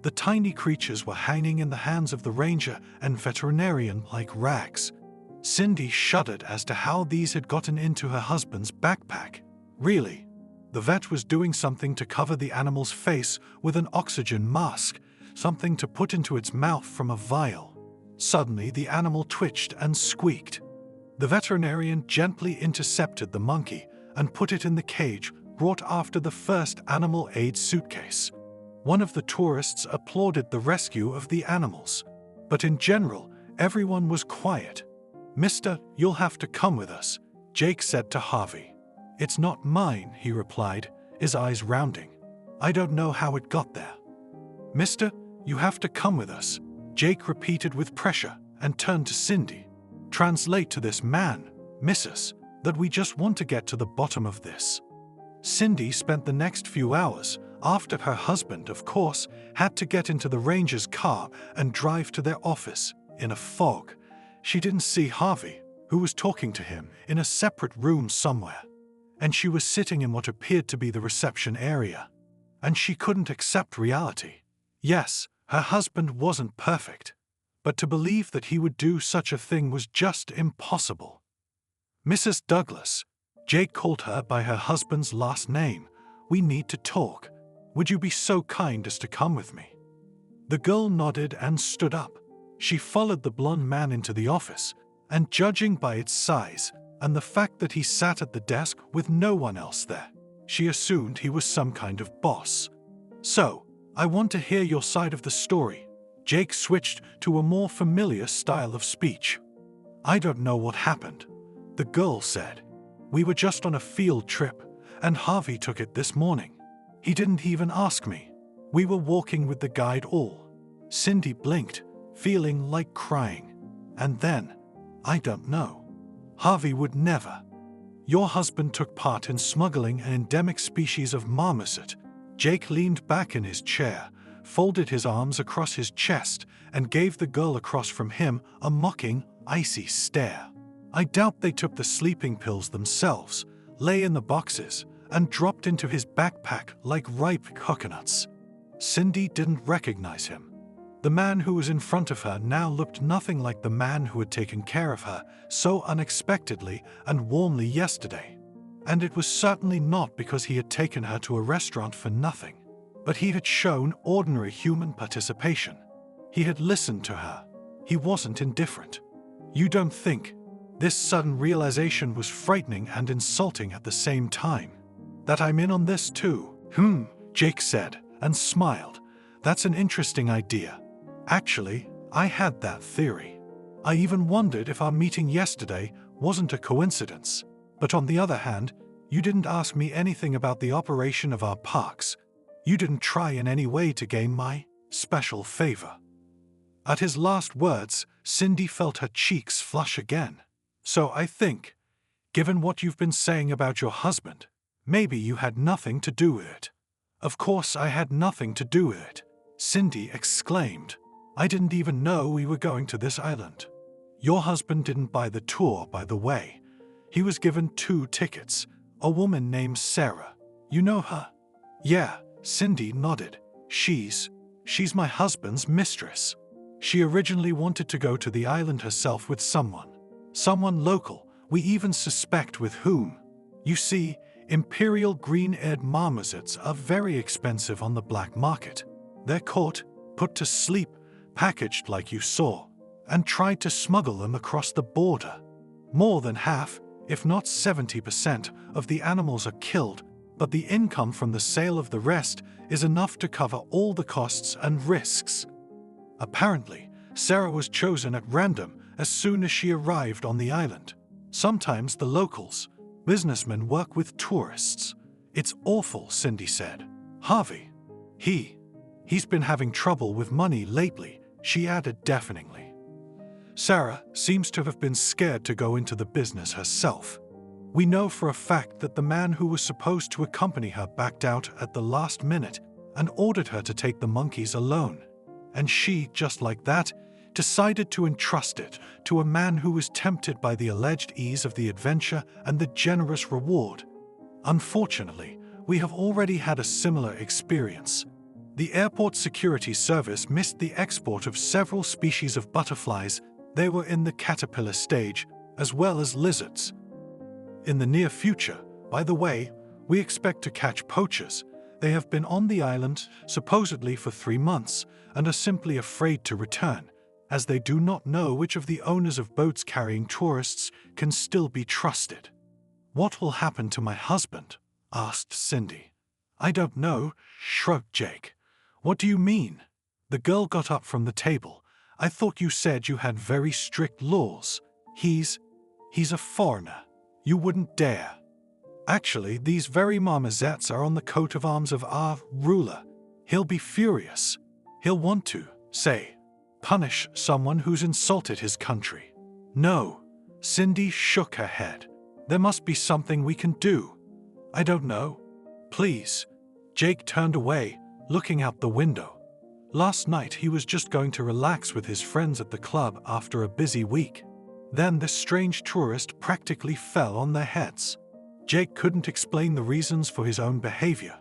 The tiny creatures were hanging in the hands of the ranger and veterinarian like rags. Cindy shuddered as to how these had gotten into her husband's backpack. Really? The vet was doing something to cover the animal's face with an oxygen mask, something to put into its mouth from a vial. Suddenly, the animal twitched and squeaked. The veterinarian gently intercepted the monkey and put it in the cage brought after the first animal aid suitcase. One of the tourists applauded the rescue of the animals, but in general, everyone was quiet. "Mister, you'll have to come with us," Jake said to Harvey. "It's not mine," he replied, his eyes rounding. "I don't know how it got there." "Mister, you have to come with us," Jake repeated with pressure and turned to Cindy. "Translate to this man, Mrs., that we just want to get to the bottom of this." Cindy spent the next few hours, after her husband, of course, had to get into the ranger's car and drive to their office, in a fog. She didn't see Harvey, who was talking to him in a separate room somewhere, and she was sitting in what appeared to be the reception area. And she couldn't accept reality. Yes, her husband wasn't perfect, but to believe that he would do such a thing was just impossible. "Mrs. Douglas," Jake called her by her husband's last name, "we need to talk. Would you be so kind as to come with me?" The girl nodded and stood up. She followed the blonde man into the office, and judging by its size and the fact that he sat at the desk with no one else there, she assumed he was some kind of boss. "So, I want to hear your side of the story." Jake switched to a more familiar style of speech. "I don't know what happened," the girl said. "We were just on a field trip, and Harvey took it this morning. He didn't even ask me. We were walking with the guide all." Cindy blinked, feeling like crying. And then, "I don't know. Harvey would never." "Your husband took part in smuggling an endemic species of marmoset." Jake leaned back in his chair, folded his arms across his chest, and gave the girl across from him a mocking, icy stare. "I doubt they took the sleeping pills themselves, lay in the boxes, and dropped into his backpack like ripe coconuts." Cindy didn't recognize him. The man who was in front of her now looked nothing like the man who had taken care of her so unexpectedly and warmly yesterday. And it was certainly not because he had taken her to a restaurant for nothing, but he had shown ordinary human participation. He had listened to her. He wasn't indifferent. "You don't think..." This sudden realization was frightening and insulting at the same time. That I'm in on this too. Jake said, and smiled. That's an interesting idea. Actually, I had that theory. I even wondered if our meeting yesterday wasn't a coincidence. But on the other hand, you didn't ask me anything about the operation of our parks. You didn't try in any way to gain my special favor. At his last words, Cindy felt her cheeks flush again. So I think, given what you've been saying about your husband, maybe you had nothing to do with it. Of course I had nothing to do with it, Cindy exclaimed. I didn't even know we were going to this island. Your husband didn't buy the tour, by the way. He was given 2 tickets. A woman named Sarah. You know her? Yeah, Cindy nodded. She's my husband's mistress. She originally wanted to go to the island herself with someone local, we even suspect with whom. You see, imperial green-eared marmosets are very expensive on the black market. They're caught, put to sleep, packaged like you saw, and tried to smuggle them across the border. More than half, if not 70%, of the animals are killed, but the income from the sale of the rest is enough to cover all the costs and risks. Apparently, Sarah was chosen at random as soon as she arrived on the island. Sometimes the locals, businessmen, work with tourists. It's awful, Cindy said. Harvey, he's been having trouble with money lately, she added deafeningly. Sarah seems to have been scared to go into the business herself. We know for a fact that the man who was supposed to accompany her backed out at the last minute and ordered her to take the monkeys alone. And she, just like that, decided to entrust it to a man who was tempted by the alleged ease of the adventure and the generous reward. Unfortunately, we have already had a similar experience. The airport security service missed the export of several species of butterflies. They were in the caterpillar stage, as well as lizards. In the near future, by the way, we expect to catch poachers. They have been on the island, supposedly for 3 months, and are simply afraid to return, as they do not know which of the owners of boats carrying tourists can still be trusted. What will happen to my husband? Asked Cindy. I don't know, shrugged Jake. What do you mean? The girl got up from the table. I thought you said you had very strict laws. He's a foreigner. You wouldn't dare. Actually, these very marmosets are on the coat of arms of our ruler. He'll be furious. He'll want to, say, punish someone who's insulted his country. No, Cindy shook her head. There must be something we can do. I don't know. Please. Jake turned away, looking out the window. Last night he was just going to relax with his friends at the club after a busy week. Then this strange tourist practically fell on their heads. Jake couldn't explain the reasons for his own behavior.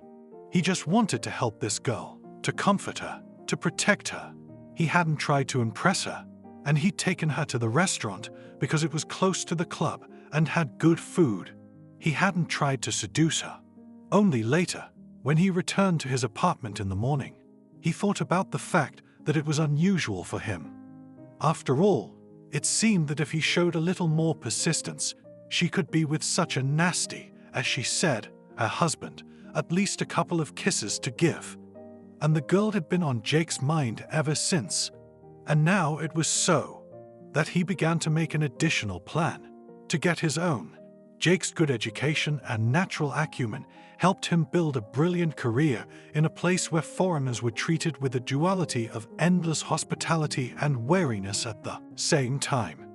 He just wanted to help this girl, to comfort her, to protect her. He hadn't tried to impress her, and he'd taken her to the restaurant because it was close to the club and had good food. He hadn't tried to seduce her. Only later, when he returned to his apartment in the morning, he thought about the fact that it was unusual for him. After all, it seemed that if he showed a little more persistence, she could be with such a nasty, as she said, her husband, at least a couple of kisses to give. And the girl had been on Jake's mind ever since. And now it was so that he began to make an additional plan to get his own. Jake's good education and natural acumen helped him build a brilliant career in a place where foreigners were treated with a duality of endless hospitality and wariness at the same time.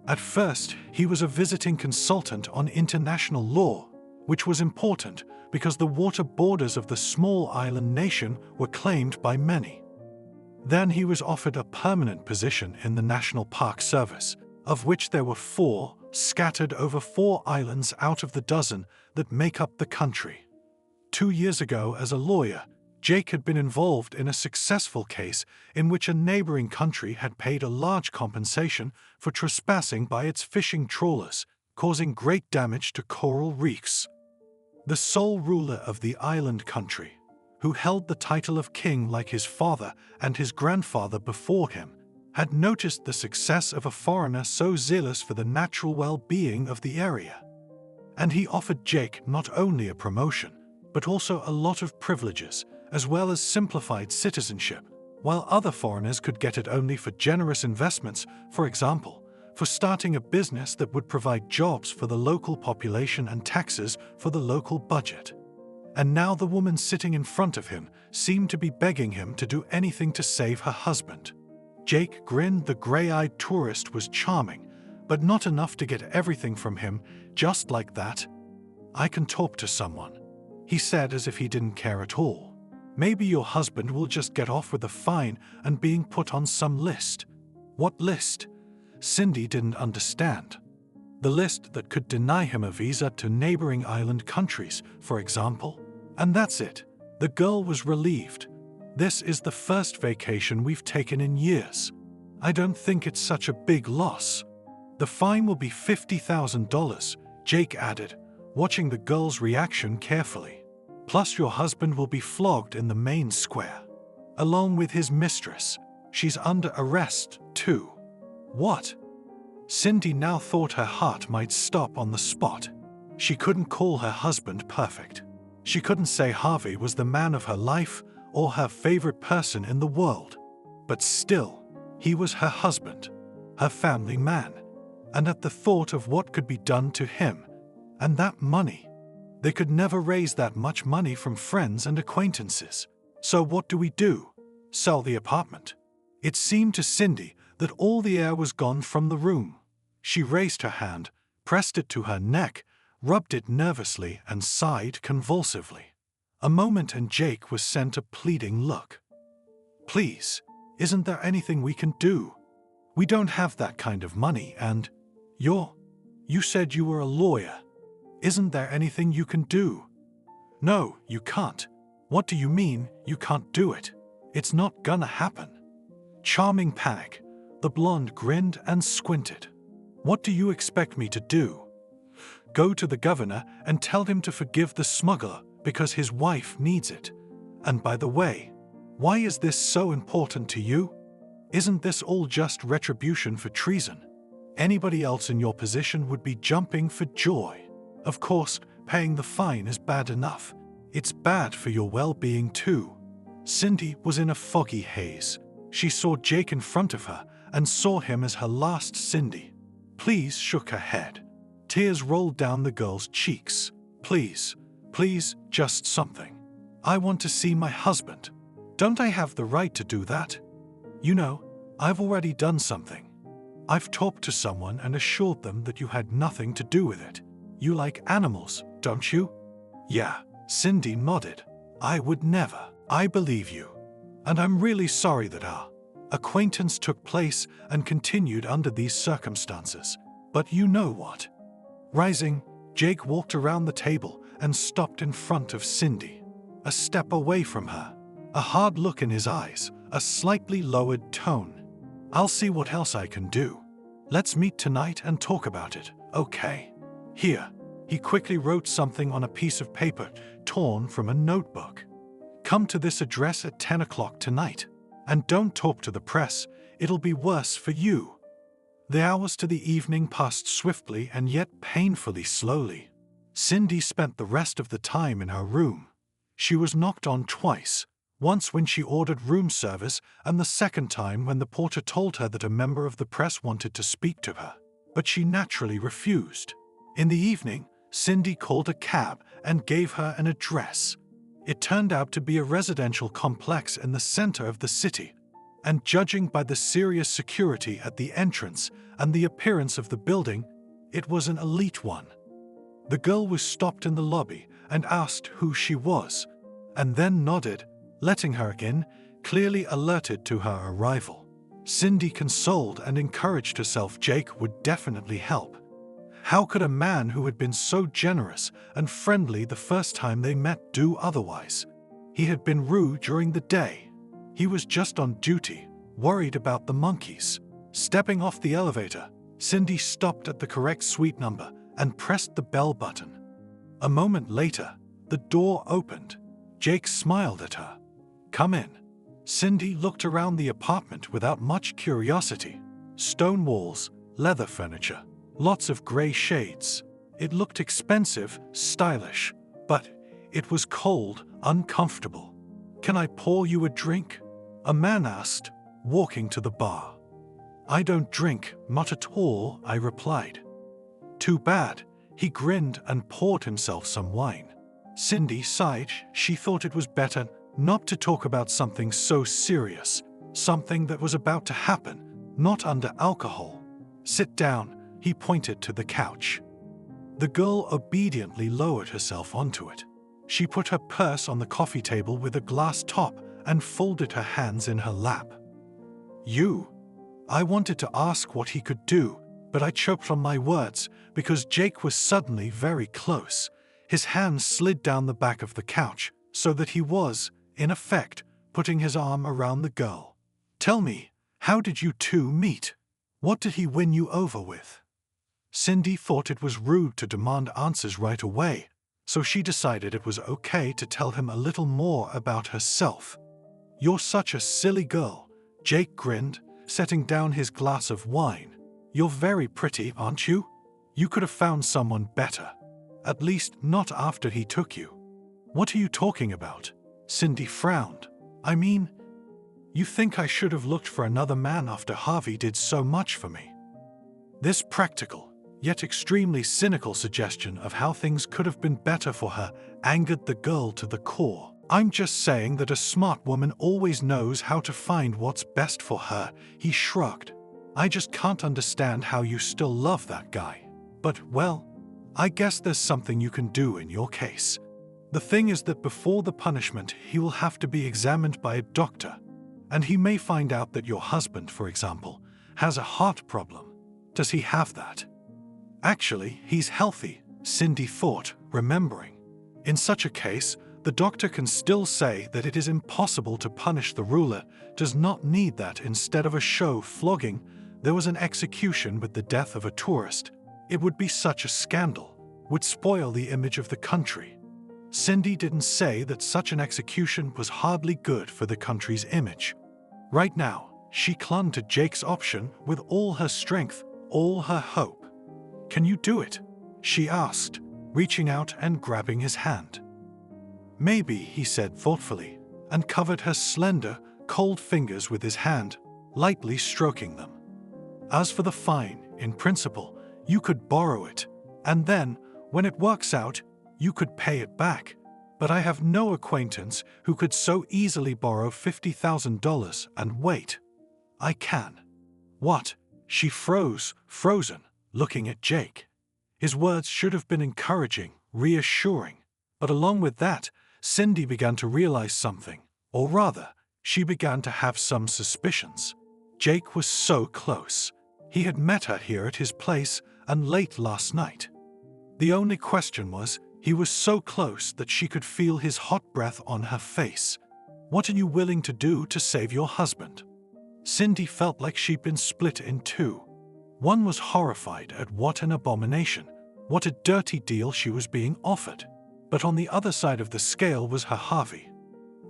At first, he was a visiting consultant on international law, which was important because the water borders of the small island nation were claimed by many. Then he was offered a permanent position in the National Park Service, of which there were 4 scattered over 4 islands out of the dozen that make up the country. 2 years ago, as a lawyer, Jake had been involved in a successful case in which a neighboring country had paid a large compensation for trespassing by its fishing trawlers, causing great damage to coral reefs. The sole ruler of the island country, who held the title of king like his father and his grandfather before him, had noticed the success of a foreigner so zealous for the natural well-being of the area. And he offered Jake not only a promotion, but also a lot of privileges, as well as simplified citizenship, while other foreigners could get it only for generous investments, for example, for starting a business that would provide jobs for the local population and taxes for the local budget. And now the woman sitting in front of him seemed to be begging him to do anything to save her husband. Jake grinned. The gray-eyed tourist was charming, but not enough to get everything from him just like that. "I can talk to someone," he said as if he didn't care at all. "Maybe your husband will just get off with a fine and being put on some list." "What list?" Cindy didn't understand. The list that could deny him a visa to neighboring island countries, for example. And that's it. The girl was relieved. "This is the first vacation we've taken in years. I don't think it's such a big loss." "The fine will be $50,000, Jake added, watching the girl's reaction carefully. "Plus your husband will be flogged in the main square, along with his mistress. She's under arrest, too." "What?" Cindy now thought her heart might stop on the spot. She couldn't call her husband perfect. She couldn't say Harvey was the man of her life or her favorite person in the world. But still, he was her husband, her family man. And at the thought of what could be done to him, and that money, they could never raise that much money from friends and acquaintances. So what do we do? Sell the apartment? It seemed to Cindy that all the air was gone from the room. She raised her hand, pressed it to her neck, rubbed it nervously, and sighed convulsively. A moment and Jake was sent a pleading look. "Please, isn't there anything we can do? We don't have that kind of money and you said you were a lawyer. Isn't there anything you can do?" "No, you can't." "What do you mean, you can't do it? It's not gonna happen." Charming panic. The blonde grinned and squinted. "What do you expect me to do? Go to the governor and tell him to forgive the smuggler because his wife needs it. And by the way, why is this so important to you? Isn't this all just retribution for treason? Anybody else in your position would be jumping for joy. Of course, paying the fine is bad enough. It's bad for your well-being too." Cindy was in a foggy haze. She saw Jake in front of her and saw him as her last Cindy. Please shook her head. Tears rolled down the girl's cheeks. Please, just something. I want to see my husband. Don't I have the right to do that? You know, I've already done something. I've talked to someone and assured them that you had nothing to do with it. You like animals, don't you?" "Yeah," Cindy nodded. "I would never." "I believe you. And I'm really sorry that our acquaintance took place and continued under these circumstances. But you know what?" Rising, Jake walked around the table and stopped in front of Cindy, a step away from her, a hard look in his eyes, a slightly lowered tone. "I'll see what else I can do. Let's meet tonight and talk about it, okay? Here." He quickly wrote something on a piece of paper torn from a notebook. "Come to this address at 10 o'clock tonight. And don't talk to the press, it'll be worse for you." The hours to the evening passed swiftly and yet painfully slowly. Cindy spent the rest of the time in her room. She was knocked on twice, once when she ordered room service and the second time when the porter told her that a member of the press wanted to speak to her. But she naturally refused. In the evening, Cindy called a cab and gave her an address. It turned out to be a residential complex in the center of the city, and judging by the serious security at the entrance and the appearance of the building, it was an elite one. The girl was stopped in the lobby and asked who she was, and then nodded, letting her in, clearly alerted to her arrival. Cindy consoled and encouraged herself Jake would definitely help. How could a man who had been so generous and friendly the first time they met do otherwise? He had been rude during the day. He was just on duty, worried about the monkeys. Stepping off the elevator, Cindy stopped at the correct suite number and pressed the bell button. A moment later, the door opened. Jake smiled at her. "Come in." Cindy looked around the apartment without much curiosity. Stone walls, leather furniture, lots of gray shades. It looked expensive, stylish, but it was cold, uncomfortable. "Can I pour you a drink?" a man asked, walking to the bar. "I don't drink, not at all," I replied. "Too bad." He grinned and poured himself some wine. Cindy sighed. She thought it was better not to talk about something so serious, something that was about to happen, not under alcohol. "Sit down," he pointed to the couch. The girl obediently lowered herself onto it. She put her purse on the coffee table with a glass top and folded her hands in her lap. I wanted to ask what he could do, but I choked on my words because Jake was suddenly very close. His hand slid down the back of the couch so that he was, in effect, putting his arm around the girl. "Tell me, how did you two meet? What did he win you over with?" Cindy thought it was rude to demand answers right away, so she decided it was okay to tell him a little more about herself. "You're such a silly girl," Jake grinned, setting down his glass of wine. "You're very pretty, aren't you? You could have found someone better. At least not after he took you." "What are you talking about?" Cindy frowned. "I mean, you think I should have looked for another man after Harvey did so much for me?" This practical, yet extremely cynical suggestion of how things could have been better for her angered the girl to the core. "I'm just saying that a smart woman always knows how to find what's best for her," he shrugged. "I just can't understand how you still love that guy. But, well, I guess there's something you can do in your case. The thing is that before the punishment, he will have to be examined by a doctor, and he may find out that your husband, for example, has a heart problem. Does he have that?" "Actually, he's healthy," Cindy thought, remembering. "In such a case, the doctor can still say that it is impossible to punish the ruler, does not need that. Instead of a show flogging, there was an execution with the death of a tourist. It would be such a scandal, would spoil the image of the country." Cindy didn't say that such an execution was hardly good for the country's image. Right now, she clung to Jake's option with all her strength, all her hope. "Can you do it?" she asked, reaching out and grabbing his hand. "Maybe," he said thoughtfully, and covered her slender, cold fingers with his hand, lightly stroking them. "As for the fine, in principle, you could borrow it, and then, when it works out, you could pay it back. But I have no acquaintance who could so easily borrow $50,000 and wait. I can." "What?" She froze, frozen, looking at Jake. His words should have been encouraging, reassuring, but along with that, Cindy began to realize something, or rather, she began to have some suspicions. Jake was so close. He had met her here at his place and late last night. The only question was, he was so close that she could feel his hot breath on her face. "What are you willing to do to save your husband?" Cindy felt like she'd been split in two. One was horrified at what an abomination, what a dirty deal she was being offered. But on the other side of the scale was her Harvey.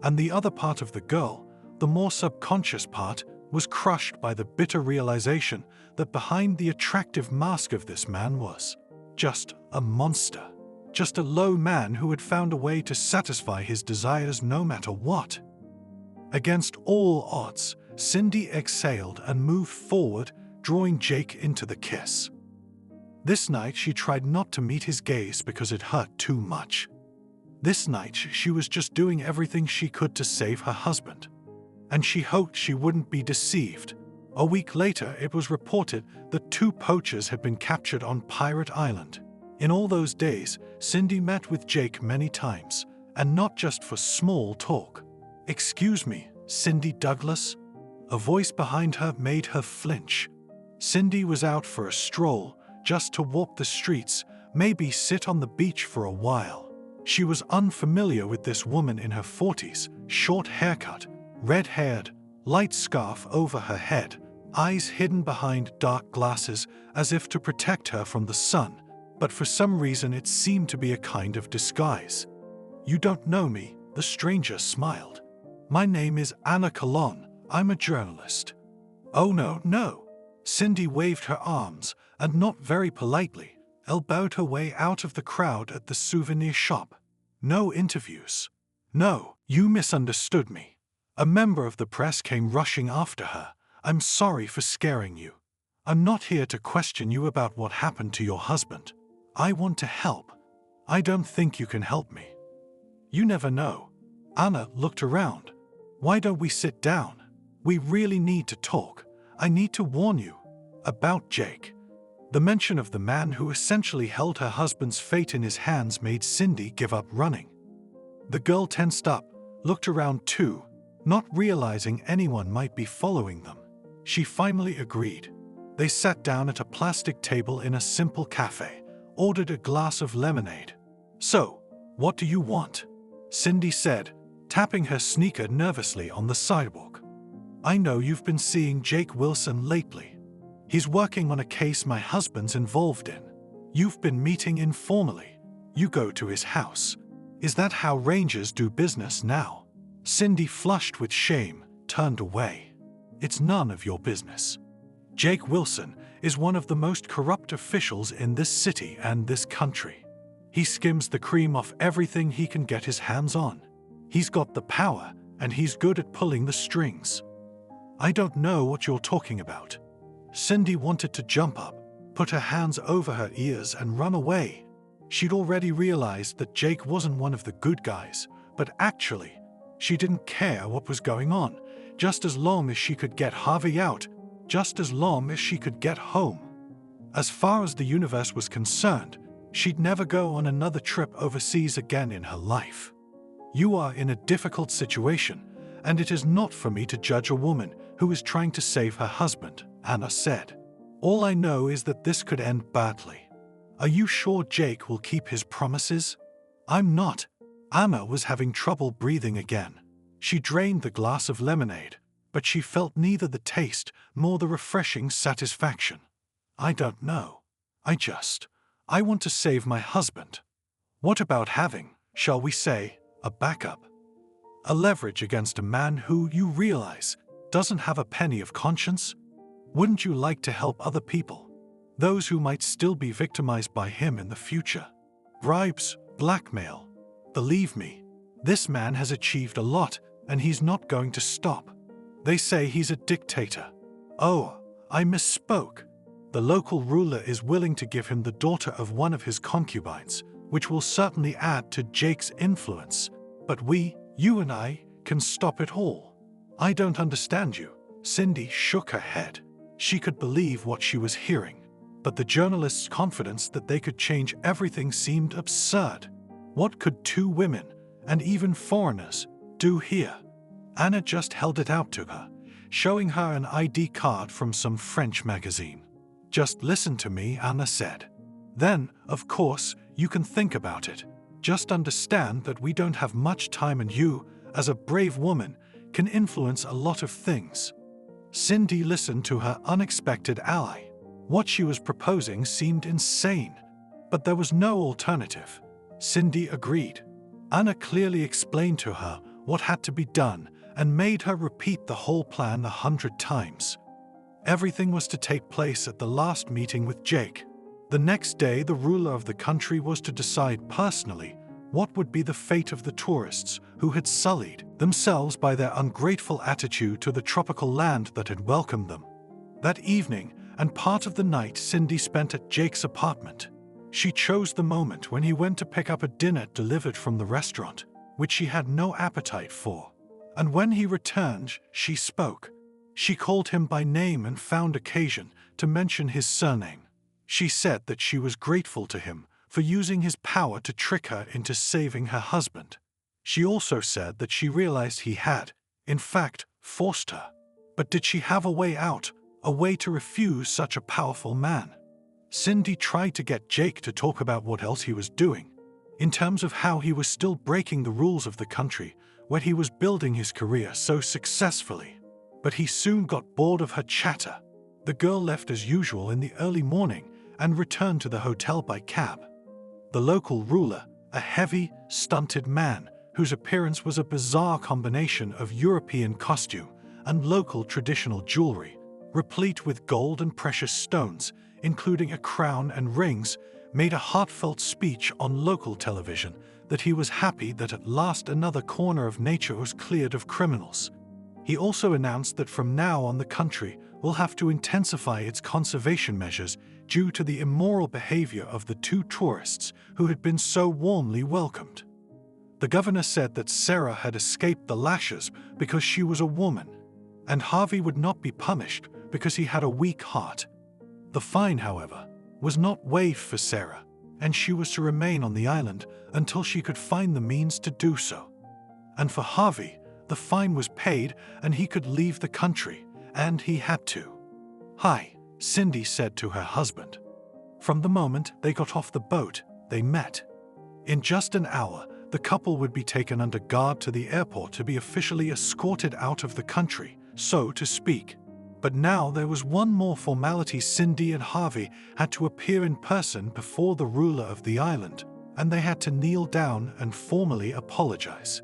And the other part of the girl, the more subconscious part, was crushed by the bitter realization that behind the attractive mask of this man was just a monster, just a low man who had found a way to satisfy his desires no matter what. Against all odds, Cindy exhaled and moved forward, drawing Jake into the kiss. This night she tried not to meet his gaze because it hurt too much. This night she was just doing everything she could to save her husband. And she hoped she wouldn't be deceived. A week later, it was reported that 2 poachers had been captured on Pirate Island. In all those days, Cindy met with Jake many times, and not just for small talk. "Excuse me, Cindy Douglas?" A voice behind her made her flinch. Cindy was out for a stroll, just to walk the streets, maybe sit on the beach for a while. She was unfamiliar with this woman in her 40s, short haircut, red-haired, light scarf over her head, eyes hidden behind dark glasses as if to protect her from the sun, but for some reason it seemed to be a kind of disguise. "You don't know me," the stranger smiled. My name is Anna Colon. I'm a journalist. Oh no, no. Cindy waved her arms and not very politely elbowed her way out of the crowd at the souvenir shop. No interviews. No, you misunderstood me. A member of the press came rushing after her. I'm sorry for scaring you. I'm not here to question you about what happened to your husband. I want to help. I don't think you can help me. You never know. Anna looked around. Why don't we sit down? We really need to talk. I need to warn you about Jake. The mention of the man who essentially held her husband's fate in his hands made Cindy give up running. The girl tensed up, looked around too, not realizing anyone might be following them. She finally agreed. They sat down at a plastic table in a simple cafe, ordered a glass of lemonade. So, what do you want? Cindy said, tapping her sneaker nervously on the sidewalk. I know you've been seeing Jake Wilson lately. He's working on a case my husband's involved in. You've been meeting informally. You go to his house. Is that how Rangers do business now? Cindy, flushed with shame, turned away. It's none of your business. Jake Wilson is one of the most corrupt officials in this city and this country. He skims the cream off everything he can get his hands on. He's got the power, and he's good at pulling the strings. I don't know what you're talking about. Cindy wanted to jump up, put her hands over her ears and run away. She'd already realized that Jake wasn't one of the good guys, but actually, she didn't care what was going on, just as long as she could get Harvey out, just as long as she could get home. As far as the universe was concerned, she'd never go on another trip overseas again in her life. You are in a difficult situation, and it is not for me to judge a woman who is trying to save her husband, Anna said. All I know is that this could end badly. Are you sure Jake will keep his promises? I'm not. Anna was having trouble breathing again. She drained the glass of lemonade, but she felt neither the taste nor the refreshing satisfaction. I don't know. I want to save my husband. What about having, shall we say, a backup? A leverage against a man who, you realize, doesn't have a penny of conscience? Wouldn't you like to help other people? Those who might still be victimized by him in the future? Bribes, blackmail. Believe me, this man has achieved a lot, and he's not going to stop. They say he's a dictator. Oh, I misspoke. The local ruler is willing to give him the daughter of one of his concubines, which will certainly add to Jake's influence. But you and I, can stop it all. I don't understand you. Cindy shook her head. She could believe what she was hearing, but the journalist's confidence that they could change everything seemed absurd. What could two women, and even foreigners, do here? Anna just held it out to her, showing her an ID card from some French magazine. Just listen to me, Anna said. Then, of course, you can think about it. Just understand that we don't have much time and you, as a brave woman, can influence a lot of things. Cindy listened to her unexpected ally. What she was proposing seemed insane, but there was no alternative. Cindy agreed. Anna clearly explained to her what had to be done and made her repeat the whole plan 100 times. Everything was to take place at the last meeting with Jake. The next day, the ruler of the country was to decide personally what would be the fate of the tourists who had sullied themselves by their ungrateful attitude to the tropical land that had welcomed them. That evening and part of the night Cindy spent at Jake's apartment. She chose the moment when he went to pick up a dinner delivered from the restaurant, which she had no appetite for. And when he returned, she spoke. She called him by name and found occasion to mention his surname. She said that she was grateful to him for using his power to trick her into saving her husband. She also said that she realized he had, in fact, forced her. But did she have a way out, a way to refuse such a powerful man? Cindy tried to get Jake to talk about what else he was doing, in terms of how he was still breaking the rules of the country where he was building his career so successfully. But he soon got bored of her chatter. The girl left as usual in the early morning and returned to the hotel by cab. The local ruler, a heavy, stunted man whose appearance was a bizarre combination of European costume and local traditional jewelry, replete with gold and precious stones, including a crown and rings, made a heartfelt speech on local television that he was happy that at last another corner of nature was cleared of criminals. He also announced that from now on the country will have to intensify its conservation measures due to the immoral behavior of the two tourists who had been so warmly welcomed. The governor said that Sarah had escaped the lashes because she was a woman, and Harvey would not be punished because he had a weak heart. The fine, however, was not waived for Sarah, and she was to remain on the island until she could find the means to do so. And for Harvey, the fine was paid and he could leave the country, and he had to. "Hi," Cindy said to her husband. From the moment they got off the boat, they met. In just an hour, the couple would be taken under guard to the airport to be officially escorted out of the country, so to speak. But now there was one more formality. Cindy and Harvey had to appear in person before the ruler of the island, and they had to kneel down and formally apologize.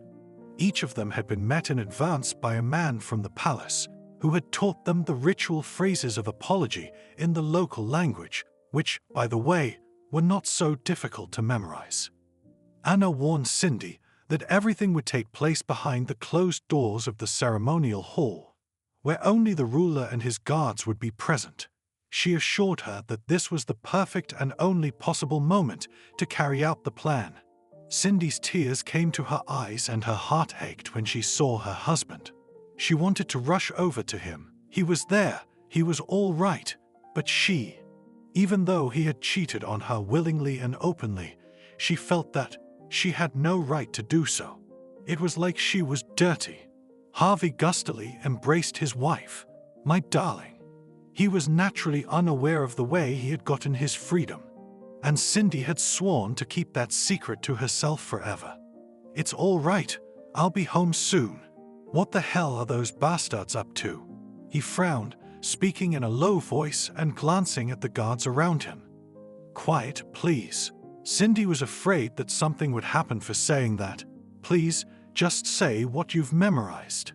Each of them had been met in advance by a man from the palace, who had taught them the ritual phrases of apology in the local language, which, by the way, were not so difficult to memorize. Anna warned Cindy that everything would take place behind the closed doors of the ceremonial hall, where only the ruler and his guards would be present. She assured her that this was the perfect and only possible moment to carry out the plan. Cindy's tears came to her eyes and her heart ached when she saw her husband. She wanted to rush over to him. He was there, he was all right, but she, even though he had cheated on her willingly and openly, she felt that she had no right to do so. It was like she was dirty. Harvey gustily embraced his wife. "My darling." He was naturally unaware of the way he had gotten his freedom, and Cindy had sworn to keep that secret to herself forever. "It's all right. I'll be home soon." "What the hell are those bastards up to?" He frowned, speaking in a low voice and glancing at the guards around him. "Quiet, please." Cindy was afraid that something would happen for saying that. "Please, just say what you've memorized."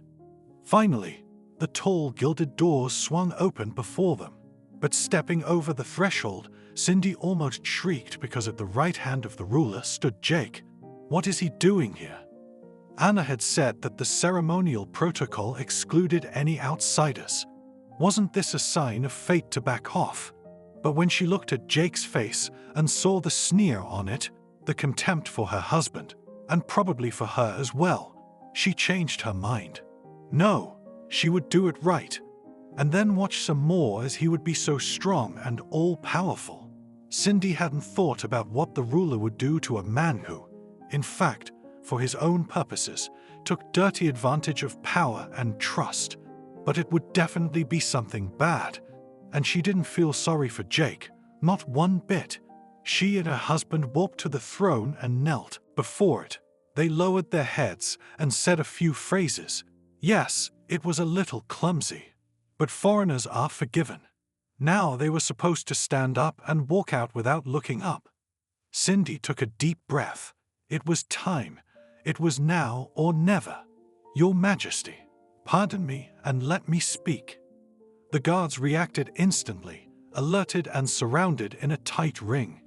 Finally, the tall gilded doors swung open before them. But stepping over the threshold, Cindy almost shrieked because at the right hand of the ruler stood Jake. What is he doing here? Anna had said that the ceremonial protocol excluded any outsiders. Wasn't this a sign of fate to back off? But when she looked at Jake's face and saw the sneer on it, the contempt for her husband, and probably for her as well, she changed her mind. No, she would do it right, and then watch some more as he would be so strong and all-powerful. Cindy hadn't thought about what the ruler would do to a man who, in fact, for his own purposes, took dirty advantage of power and trust. But it would definitely be something bad, and she didn't feel sorry for Jake, not one bit. She and her husband walked to the throne and knelt before it. They lowered their heads and said a few phrases. Yes, it was a little clumsy, but foreigners are forgiven. Now they were supposed to stand up and walk out without looking up. Cindy took a deep breath. It was time. It was now or never. "Your Majesty, pardon me and let me speak." The guards reacted instantly, alerted and surrounded in a tight ring.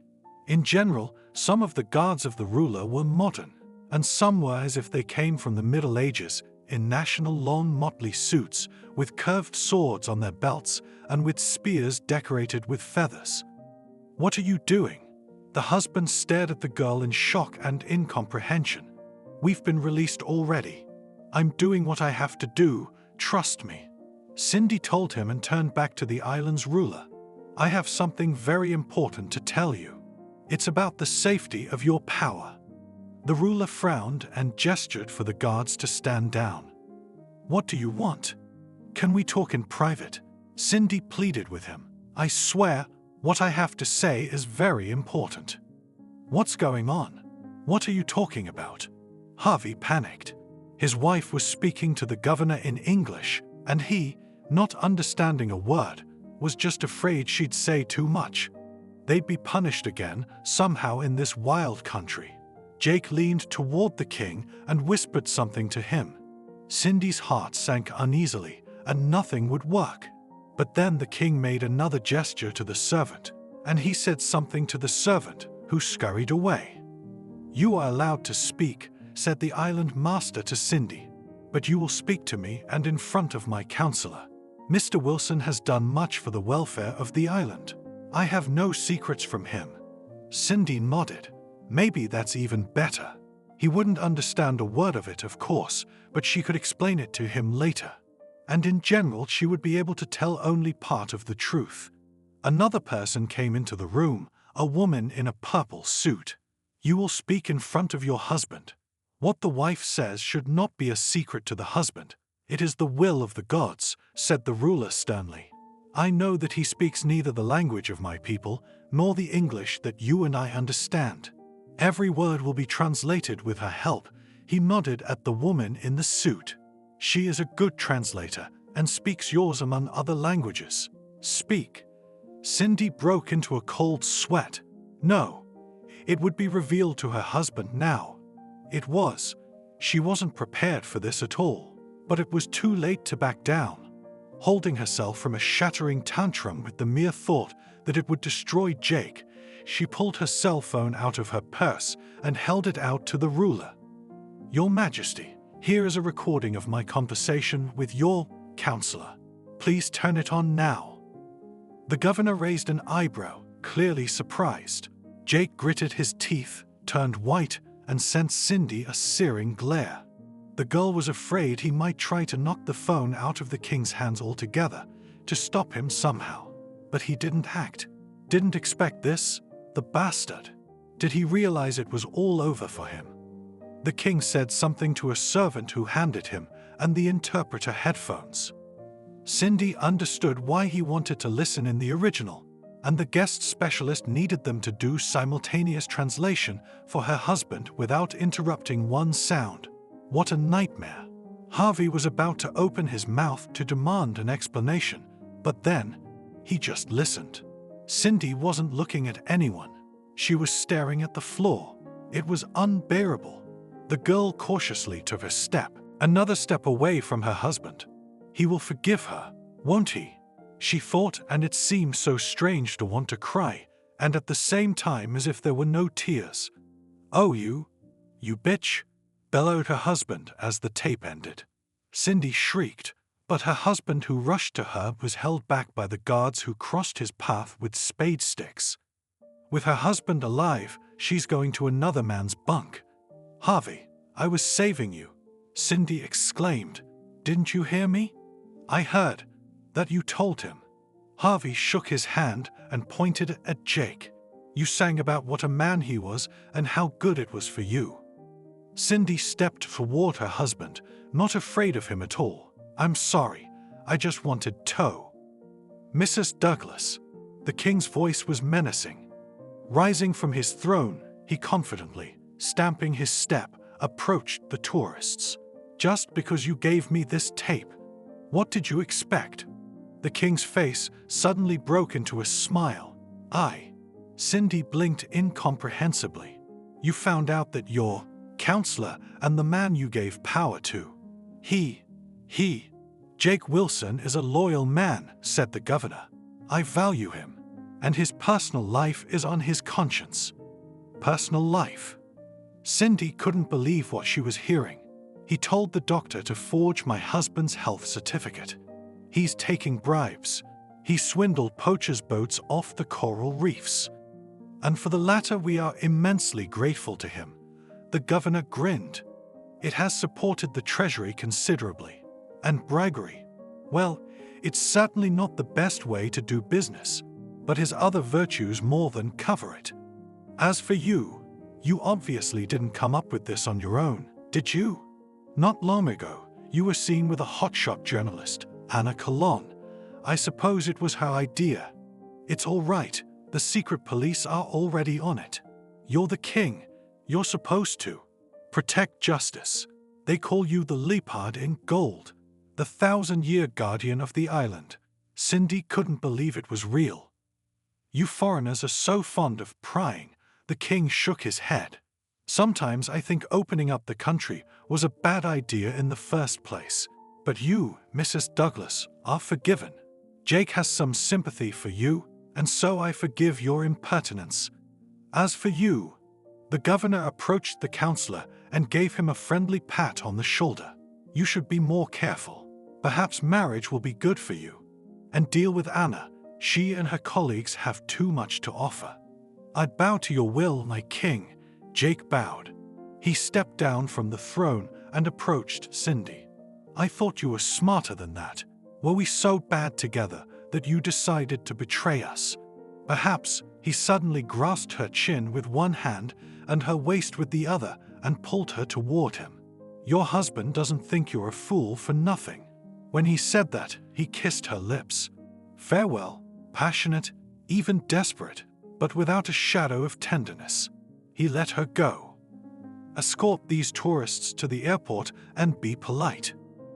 In general, some of the guards of the ruler were modern, and some were as if they came from the Middle Ages, in national long motley suits, with curved swords on their belts and with spears decorated with feathers. "What are you doing?" The husband stared at the girl in shock and incomprehension. "We've been released already. I'm doing what I have to do, trust me." Cindy told him and turned back to the island's ruler. "I have something very important to tell you. It's about the safety of your power." The ruler frowned and gestured for the guards to stand down. "What do you want? Can we talk in private?" Cindy pleaded with him. "I swear, what I have to say is very important." "What's going on? What are you talking about?" Harvey panicked. His wife was speaking to the governor in English, and he, not understanding a word, was just afraid she'd say too much. They'd be punished again, somehow in this wild country. Jake leaned toward the king and whispered something to him. Cindy's heart sank uneasily, and nothing would work. But then the king made another gesture to the servant, and he said something to the servant, who scurried away. "You are allowed to speak," said the island master to Cindy, "but you will speak to me and in front of my counselor. Mr. Wilson has done much for the welfare of the island. I have no secrets from him." Cindy nodded. Maybe that's even better. He wouldn't understand a word of it, of course, but she could explain it to him later. And in general, she would be able to tell only part of the truth. Another person came into the room, a woman in a purple suit. "You will speak in front of your husband. What the wife says should not be a secret to the husband. It is the will of the gods," said the ruler sternly. "I know that he speaks neither the language of my people nor the English that you and I understand. Every word will be translated with her help." He nodded at the woman in the suit. "She is a good translator and speaks yours among other languages. Speak." Cindy broke into a cold sweat. No, it would be revealed to her husband now. It was. She wasn't prepared for this at all, but it was too late to back down. Holding herself from a shattering tantrum with the mere thought that it would destroy Jake, she pulled her cell phone out of her purse and held it out to the ruler. "Your Majesty, here is a recording of my conversation with your counselor. Please turn it on now." The governor raised an eyebrow, clearly surprised. Jake gritted his teeth, turned white, and sent Cindy a searing glare. The girl was afraid he might try to knock the phone out of the king's hands altogether, to stop him somehow. But he didn't act. Didn't expect this? The bastard. Did he realize it was all over for him? The king said something to a servant who handed him and the interpreter headphones. Cindy understood why he wanted to listen in the original, and the guest specialist needed them to do simultaneous translation for her husband without interrupting one sound. What a nightmare. Harvey was about to open his mouth to demand an explanation, but then he just listened. Cindy wasn't looking at anyone. She was staring at the floor. It was unbearable. The girl cautiously took a step, another step away from her husband. He will forgive her, won't he? She thought, and it seemed so strange to want to cry, and at the same time as if there were no tears. "Oh, you bitch," bellowed her husband as the tape ended. Cindy shrieked, but her husband, who rushed to her, was held back by the guards who crossed his path with spade sticks. With her husband alive, she's going to another man's bunk. "Harvey, I was saving you," Cindy exclaimed. "Didn't you hear me?" "I heard that you told him." Harvey shook his hand and pointed at Jake. "You sang about what a man he was and how good it was for you." Cindy stepped toward her husband, not afraid of him at all. "I'm sorry, I just wanted tow." "Mrs. Douglas." The king's voice was menacing. Rising from his throne, he confidently, stamping his step, approached the tourists. "Just because you gave me this tape, what did you expect?" The king's face suddenly broke into a smile. Cindy blinked incomprehensibly. "You found out that your counselor and the man you gave power to, Jake Wilson is a loyal man," said the governor. "I value him, and his personal life is on his conscience." Personal life? Cindy couldn't believe what she was hearing. "He told the doctor to forge my husband's health certificate. He's taking bribes. He swindled poachers' boats off the coral reefs. And for the latter we are immensely grateful to him." The governor grinned. "It has supported the treasury considerably. And bribery, well, it's certainly not the best way to do business, but his other virtues more than cover it. As for you obviously didn't come up with this on your own, did you? Not long ago, you were seen with a hotshot journalist, Anna Colon. I suppose it was her idea. It's all right, the secret police are already on it. You're the king. You're supposed to protect justice. They call you the leopard in gold, the 1,000-year guardian of the island." Cindy couldn't believe it was real. "You foreigners are so fond of prying." The king shook his head. Sometimes I think opening up the country was a bad idea in the first place. But you, Mrs. Douglas, are forgiven. Jake has some sympathy for you, and so I forgive your impertinence. As for you, the governor approached the counselor and gave him a friendly pat on the shoulder. You should be more careful. Perhaps marriage will be good for you. And deal with Anna. She and her colleagues have too much to offer. I'd bow to your will, my king. Jake bowed. He stepped down from the throne and approached Cindy. I thought you were smarter than that. Were we so bad together that you decided to betray us? Perhaps he suddenly grasped her chin with one hand and her waist with the other and pulled her toward him. Your husband doesn't think you're a fool for nothing. When he said that, he kissed her lips. Farewell, passionate, even desperate, but without a shadow of tenderness. He let her go. Escort these tourists to the airport and be polite.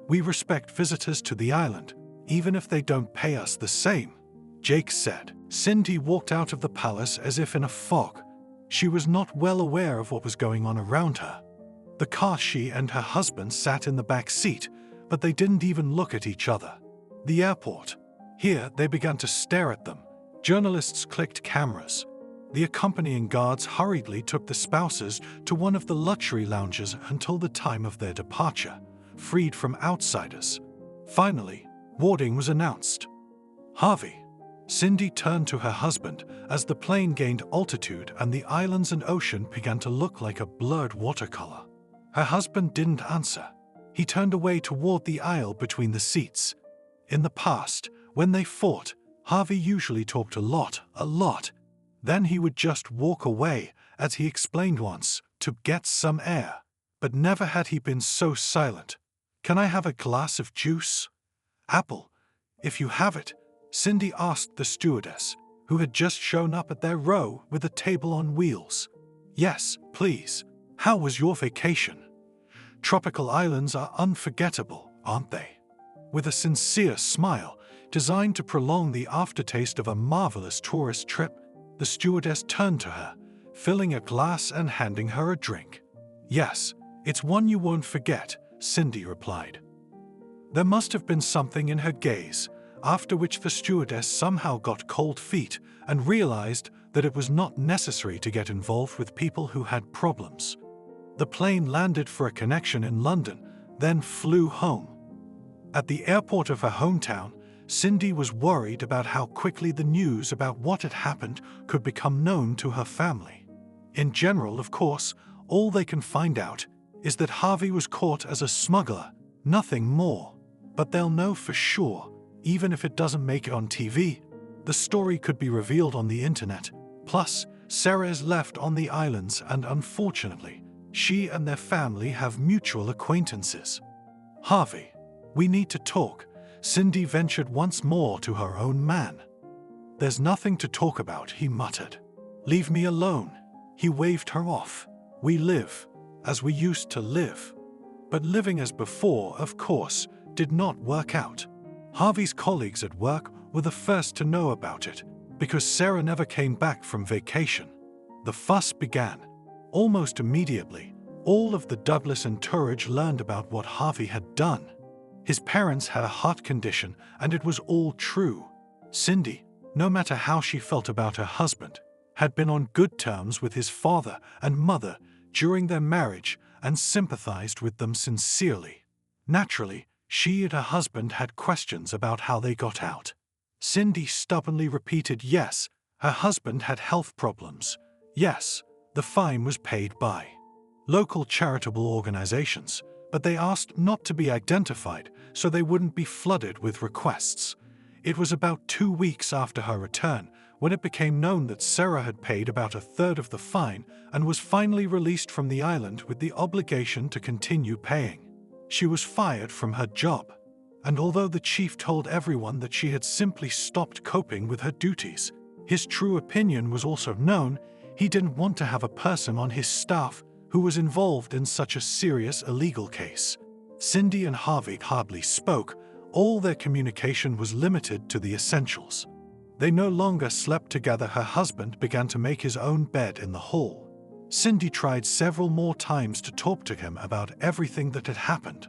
We respect visitors to the island, even if they don't pay us the same, Jake said. Cindy walked out of the palace as if in a fog. She was not well aware of what was going on around her. The car she and her husband sat in the back seat, but they didn't even look at each other. The airport. Here they began to stare at them. Journalists clicked cameras. The accompanying guards hurriedly took the spouses to one of the luxury lounges until the time of their departure, freed from outsiders. Finally, boarding was announced. Harvey. Cindy turned to her husband as the plane gained altitude and the islands and ocean began to look like a blurred watercolor. Her husband didn't answer. He turned away toward the aisle between the seats. In the past, when they fought, Harvey usually talked a lot. Then he would just walk away, as he explained once, to get some air. But never had he been so silent. Can I have a glass of juice? Apple, if you have it, Cindy asked the stewardess, who had just shown up at their row with a table on wheels. Yes, please. How was your vacation? Tropical islands are unforgettable, aren't they? With a sincere smile, designed to prolong the aftertaste of a marvelous tourist trip, the stewardess turned to her, filling a glass and handing her a drink. Yes, it's one you won't forget, Cindy replied. There must have been something in her gaze, after which the stewardess somehow got cold feet and realized that it was not necessary to get involved with people who had problems. The plane landed for a connection in London, then flew home. At the airport of her hometown, Cindy was worried about how quickly the news about what had happened could become known to her family. In general, of course, all they can find out is that Harvey was caught as a smuggler, nothing more. But they'll know for sure, even if it doesn't make it on TV. The story could be revealed on the internet. Plus, Sarah is left on the islands and unfortunately, she and their family have mutual acquaintances. Harvey, we need to talk. Cindy ventured once more to her own man. There's nothing to talk about, he muttered. Leave me alone. He waved her off. We live as we used to live. But living as before, of course, did not work out. Harvey's colleagues at work were the first to know about it because Sarah never came back from vacation. The fuss began. Almost immediately, all of the Douglas entourage learned about what Harvey had done. His parents had a heart condition and it was all true. Cindy, no matter how she felt about her husband, had been on good terms with his father and mother during their marriage and sympathized with them sincerely. Naturally, she and her husband had questions about how they got out. Cindy stubbornly repeated yes, her husband had health problems. Yes, the fine was paid by local charitable organizations, but they asked not to be identified so they wouldn't be flooded with requests. It was about 2 weeks after her return when it became known that Sarah had paid about a third of the fine and was finally released from the island with the obligation to continue paying. She was fired from her job, and although the chief told everyone that she had simply stopped coping with her duties, his true opinion was also known. He didn't want to have a person on his staff who was involved in such a serious illegal case. Cindy and Harvey hardly spoke. All their communication was limited to the essentials. They no longer slept together. Her husband began to make his own bed in the hall. Cindy tried several more times to talk to him about everything that had happened.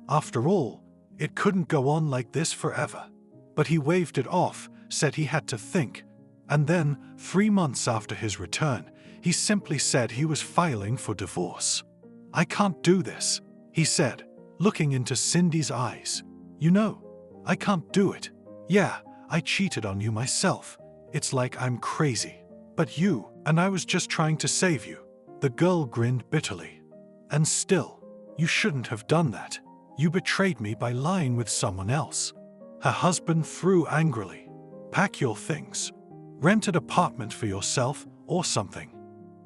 After all, it couldn't go on like this forever. But he waved it off, said he had to think. And then, 3 months after his return, he simply said he was filing for divorce. "I can't do this," he said, looking into Cindy's eyes. "You know, I can't do it. Yeah, I cheated on you myself. It's like I'm crazy. But you, and I was just trying to save you." The girl grinned bitterly. "And still, you shouldn't have done that. You betrayed me by lying with someone else." Her husband threw angrily. "Pack your things. Rent an apartment for yourself or something.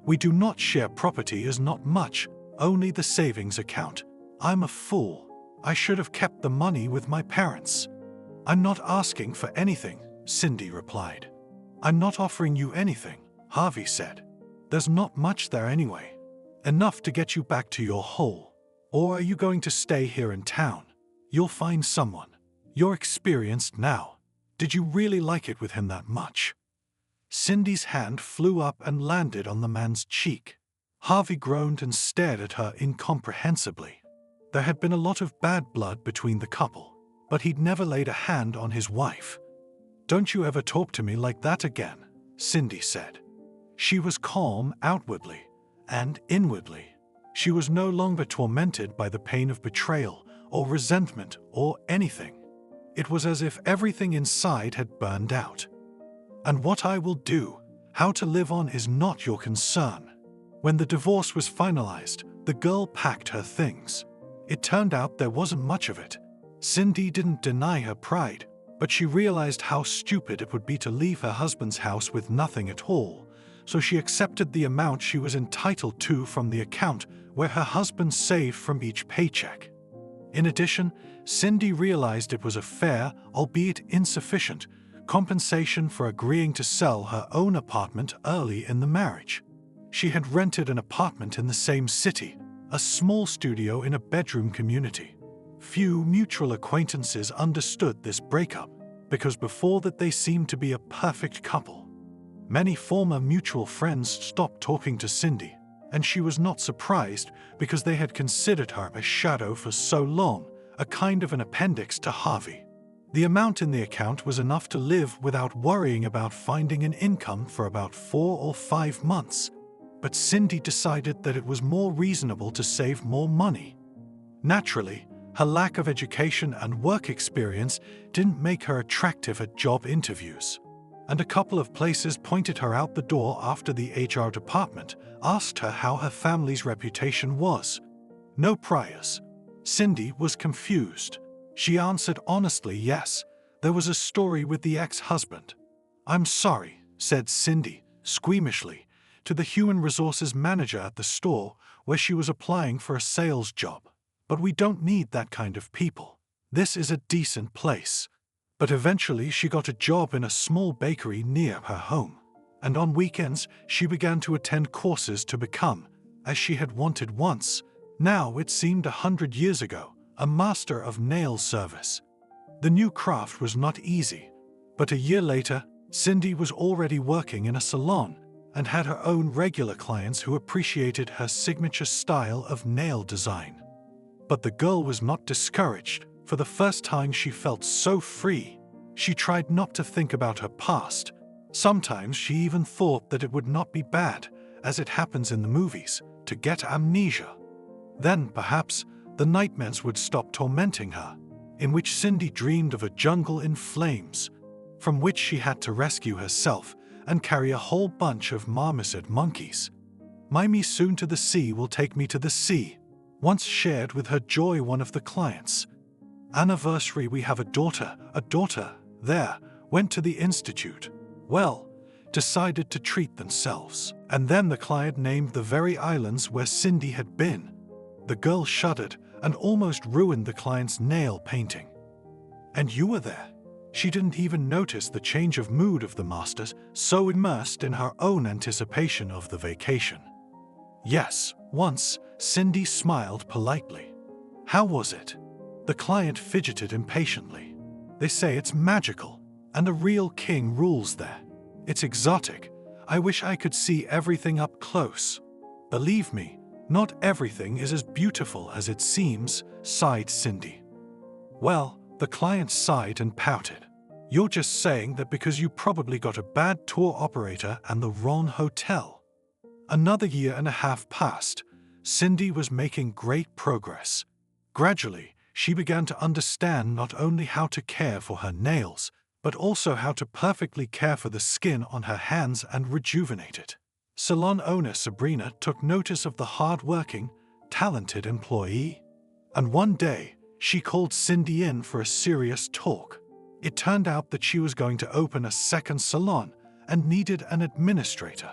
We do not share property as not much, only the savings account. I'm a fool. I should have kept the money with my parents." "I'm not asking for anything," Cindy replied. "I'm not offering you anything," Harvey said. "There's not much there anyway. Enough to get you back to your hole. Or are you going to stay here in town? You'll find someone. You're experienced now. Did you really like it with him that much?" Cindy's hand flew up and landed on the man's cheek. Harvey groaned and stared at her incomprehensibly. There had been a lot of bad blood between the couple, but he'd never laid a hand on his wife. "Don't you ever talk to me like that again," Cindy said. She was calm outwardly, and inwardly, she was no longer tormented by the pain of betrayal or resentment or anything. It was as if everything inside had burned out. "And what I will do, how to live on, is not your concern." When the divorce was finalized, the girl packed her things. It turned out there wasn't much of it. Cindy didn't deny her pride, but she realized how stupid it would be to leave her husband's house with nothing at all, so she accepted the amount she was entitled to from the account where her husband saved from each paycheck. In addition, Cindy realized it was a fair, albeit insufficient, compensation for agreeing to sell her own apartment early in the marriage. She had rented an apartment in the same city, a small studio in a bedroom community. Few mutual acquaintances understood this breakup, because before that they seemed to be a perfect couple. Many former mutual friends stopped talking to Cindy, and she was not surprised because they had considered her a shadow for so long, a kind of an appendix to Harvey. The amount in the account was enough to live without worrying about finding an income for about 4 or 5 months. But Cindy decided that it was more reasonable to save more money. Naturally, her lack of education and work experience didn't make her attractive at job interviews, and a couple of places pointed her out the door after the HR department asked her how her family's reputation was. No priors. Cindy was confused. She answered honestly yes, there was a story with the ex-husband. "I'm sorry," said Cindy, squeamishly, to the human resources manager at the store where she was applying for a sales job. "But we don't need that kind of people. This is a decent place." But eventually she got a job in a small bakery near her home, and on weekends she began to attend courses to become, as she had wanted once, now it seemed 100 years ago, a master of nail service. The new craft was not easy, but a year later, Cindy was already working in a salon and had her own regular clients who appreciated her signature style of nail design. But the girl was not discouraged. For the first time she felt so free. She tried not to think about her past. Sometimes she even thought that it would not be bad, as it happens in the movies, to get amnesia. Then, perhaps, the nightmares would stop tormenting her, in which Cindy dreamed of a jungle in flames, from which she had to rescue herself and carry a whole bunch of marmoset monkeys. "Me soon to the sea will take me to the sea," once shared with her joy one of the clients. "Anniversary, we have a daughter, there, went to the institute. Well, decided to treat themselves." And then the client named the very islands where Cindy had been. The girl shuddered and almost ruined the client's nail painting. "And you were there." She didn't even notice the change of mood of the masters, so immersed in her own anticipation of the vacation. "Yes, once," Cindy smiled politely. "How was it?" The client fidgeted impatiently. "They say it's magical, and a real king rules there. It's exotic. I wish I could see everything up close." Believe me, not everything is as beautiful as it seems, sighed Cindy. Well, the client sighed and pouted. You're just saying that because you probably got a bad tour operator and the wrong hotel. Another year and a half passed. Cindy was making great progress. Gradually, she began to understand not only how to care for her nails, but also how to perfectly care for the skin on her hands and rejuvenate it. Salon owner Sabrina took notice of the hard-working, talented employee. And one day, she called Cindy in for a serious talk. It turned out that she was going to open a second salon and needed an administrator.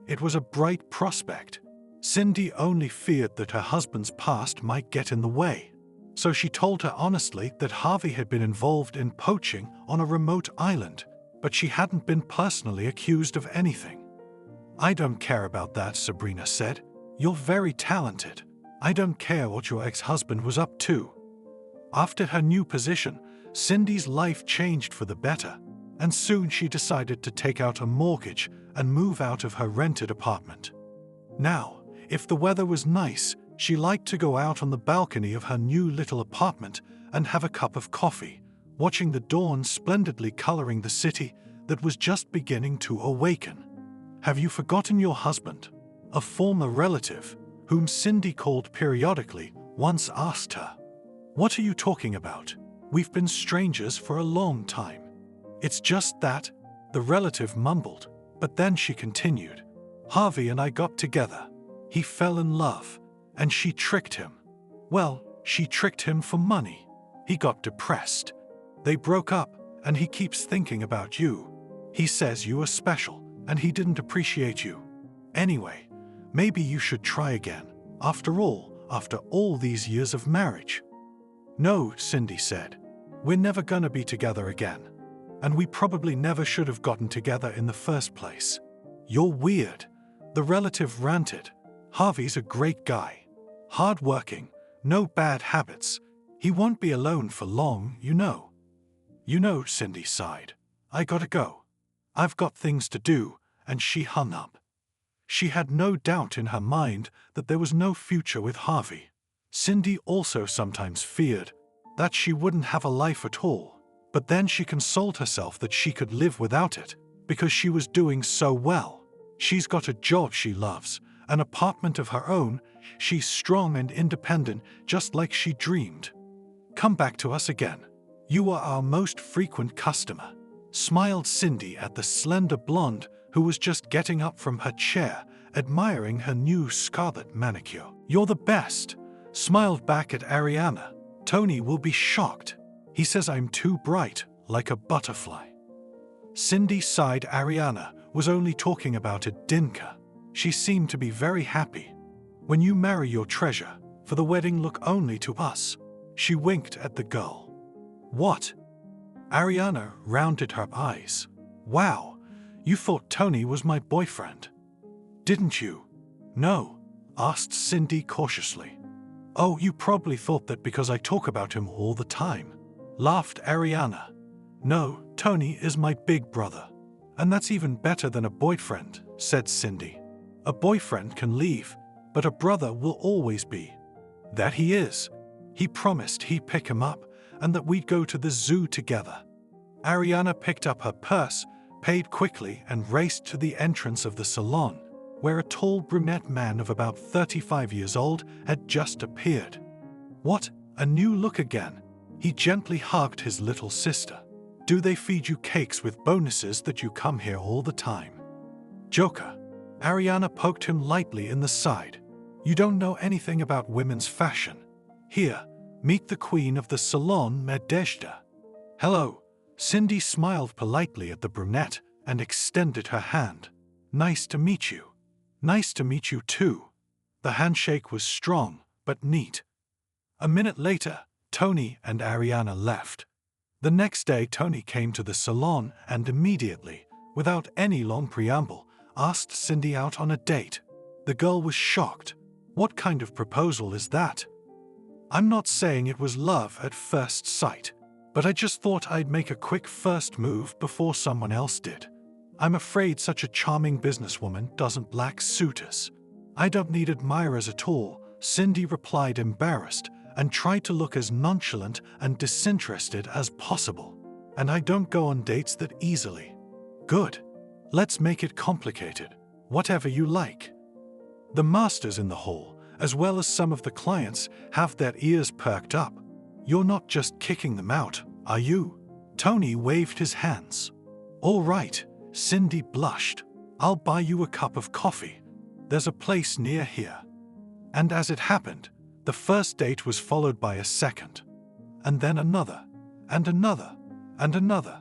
It was a bright prospect. Cindy only feared that her husband's past might get in the way. So she told her honestly that Harvey had been involved in poaching on a remote island, but she hadn't been personally accused of anything. I don't care about that, Sabrina said. You're very talented. I don't care what your ex-husband was up to. After her new position, Cindy's life changed for the better, and soon she decided to take out a mortgage and move out of her rented apartment. Now, if the weather was nice, she liked to go out on the balcony of her new little apartment and have a cup of coffee, watching the dawn splendidly coloring the city that was just beginning to awaken. Have you forgotten your husband? A former relative, whom Cindy called periodically, once asked her. What are you talking about? We've been strangers for a long time. It's just that, the relative mumbled, but then she continued. Harvey and I got together. He fell in love, and she tricked him. Well, she tricked him for money. He got depressed. They broke up, and he keeps thinking about you. He says you are special, and he didn't appreciate you. Anyway, maybe you should try again, after all these years of marriage. No, Cindy said. We're never gonna be together again. And we probably never should have gotten together in the first place. You're weird. The relative ranted. Harvey's a great guy. Hard-working, no bad habits. He won't be alone for long, you know. You know, Cindy sighed. I gotta go. I've got things to do, and she hung up. She had no doubt in her mind that there was no future with Harvey. Cindy also sometimes feared that she wouldn't have a life at all, but then she consoled herself that she could live without it, because she was doing so well. She's got a job she loves, an apartment of her own, she's strong and independent just like she dreamed. Come back to us again. You are our most frequent customer, smiled Cindy at the slender blonde who was just getting up from her chair, admiring her new scarlet manicure. You're the best, smiled back at Ariana. Tony will be shocked. He says I'm too bright, like a butterfly. Cindy sighed. Ariana was only talking about it, Dinka. She seemed to be very happy. When you marry your treasure, for the wedding look only to us. She winked at the girl. What? Ariana rounded her eyes. Wow, you thought Tony was my boyfriend. Didn't you? No, asked Cindy cautiously. Oh, you probably thought that because I talk about him all the time, laughed Ariana. No, Tony is my big brother. And that's even better than a boyfriend, said Cindy. A boyfriend can leave, but a brother will always be. That he is. He promised he'd pick him up and that we'd go to the zoo together. Ariana picked up her purse, paid quickly, and raced to the entrance of the salon, where a tall brunette man of about 35 years old had just appeared. What, a new look again? He gently hugged his little sister. Do they feed you cakes with bonuses that you come here all the time? Joker. Ariana poked him lightly in the side. You don't know anything about women's fashion. Here, meet the queen of the salon, Nadezhda. Hello. Cindy smiled politely at the brunette and extended her hand. Nice to meet you. Nice to meet you too. The handshake was strong, but neat. A minute later, Tony and Ariana left. The next day, Tony came to the salon and immediately, without any long preamble, asked Cindy out on a date. The girl was shocked. What kind of proposal is that? I'm not saying it was love at first sight, but I just thought I'd make a quick first move before someone else did. I'm afraid such a charming businesswoman doesn't lack suitors. I don't need admirers at all, Cindy replied, embarrassed, and tried to look as nonchalant and disinterested as possible. And I don't go on dates that easily. Good. Let's make it complicated. Whatever you like. The masters in the hall, as well as some of the clients, have their ears perked up. You're not just kicking them out, are you? Tony waved his hands. All right, Cindy blushed. I'll buy you a cup of coffee. There's a place near here. And as it happened, the first date was followed by a second. And then another, and another, and another.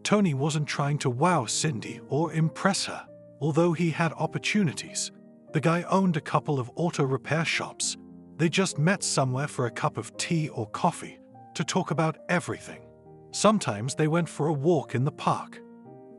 Tony wasn't trying to wow Cindy or impress her, although he had opportunities. The guy owned a couple of auto repair shops. They just met somewhere for a cup of tea or coffee to talk about everything. Sometimes they went for a walk in the park.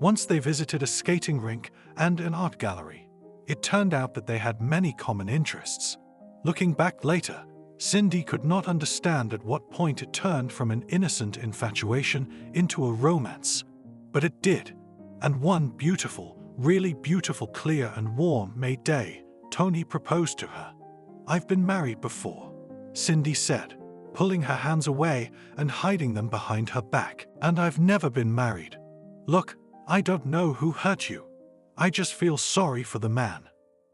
Once they visited a skating rink and an art gallery. It turned out that they had many common interests. Looking back later, Cindy could not understand at what point it turned from an innocent infatuation into a romance. But it did. And one beautiful, really beautiful, clear and warm May day, Tony proposed to her. I've been married before, Cindy said, pulling her hands away and hiding them behind her back. And I've never been married. Look, I don't know who hurt you. I just feel sorry for the man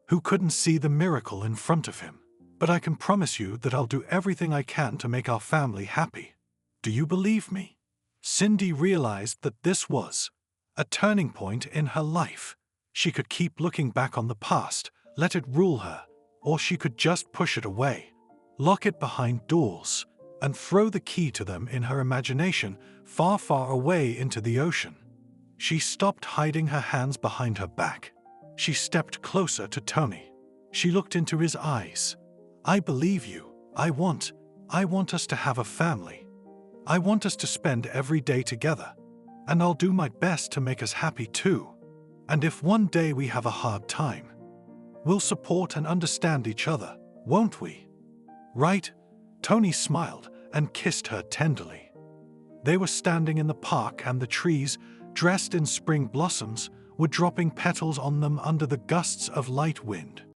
who couldn't see the miracle in front of him. But I can promise you that I'll do everything I can to make our family happy. Do you believe me? Cindy realized that this was a turning point in her life. She could keep looking back on the past, let it rule her, or she could just push it away, lock it behind doors, and throw the key to them in her imagination far, far away into the ocean. She stopped hiding her hands behind her back. She stepped closer to Tony. She looked into his eyes. I believe you. I want us to have a family. I want us to spend every day together. And I'll do my best to make us happy too. And if one day we have a hard time, we'll support and understand each other, won't we? Right? Tony smiled and kissed her tenderly. They were standing in the park and the trees, dressed in spring blossoms, were dropping petals on them under the gusts of light wind.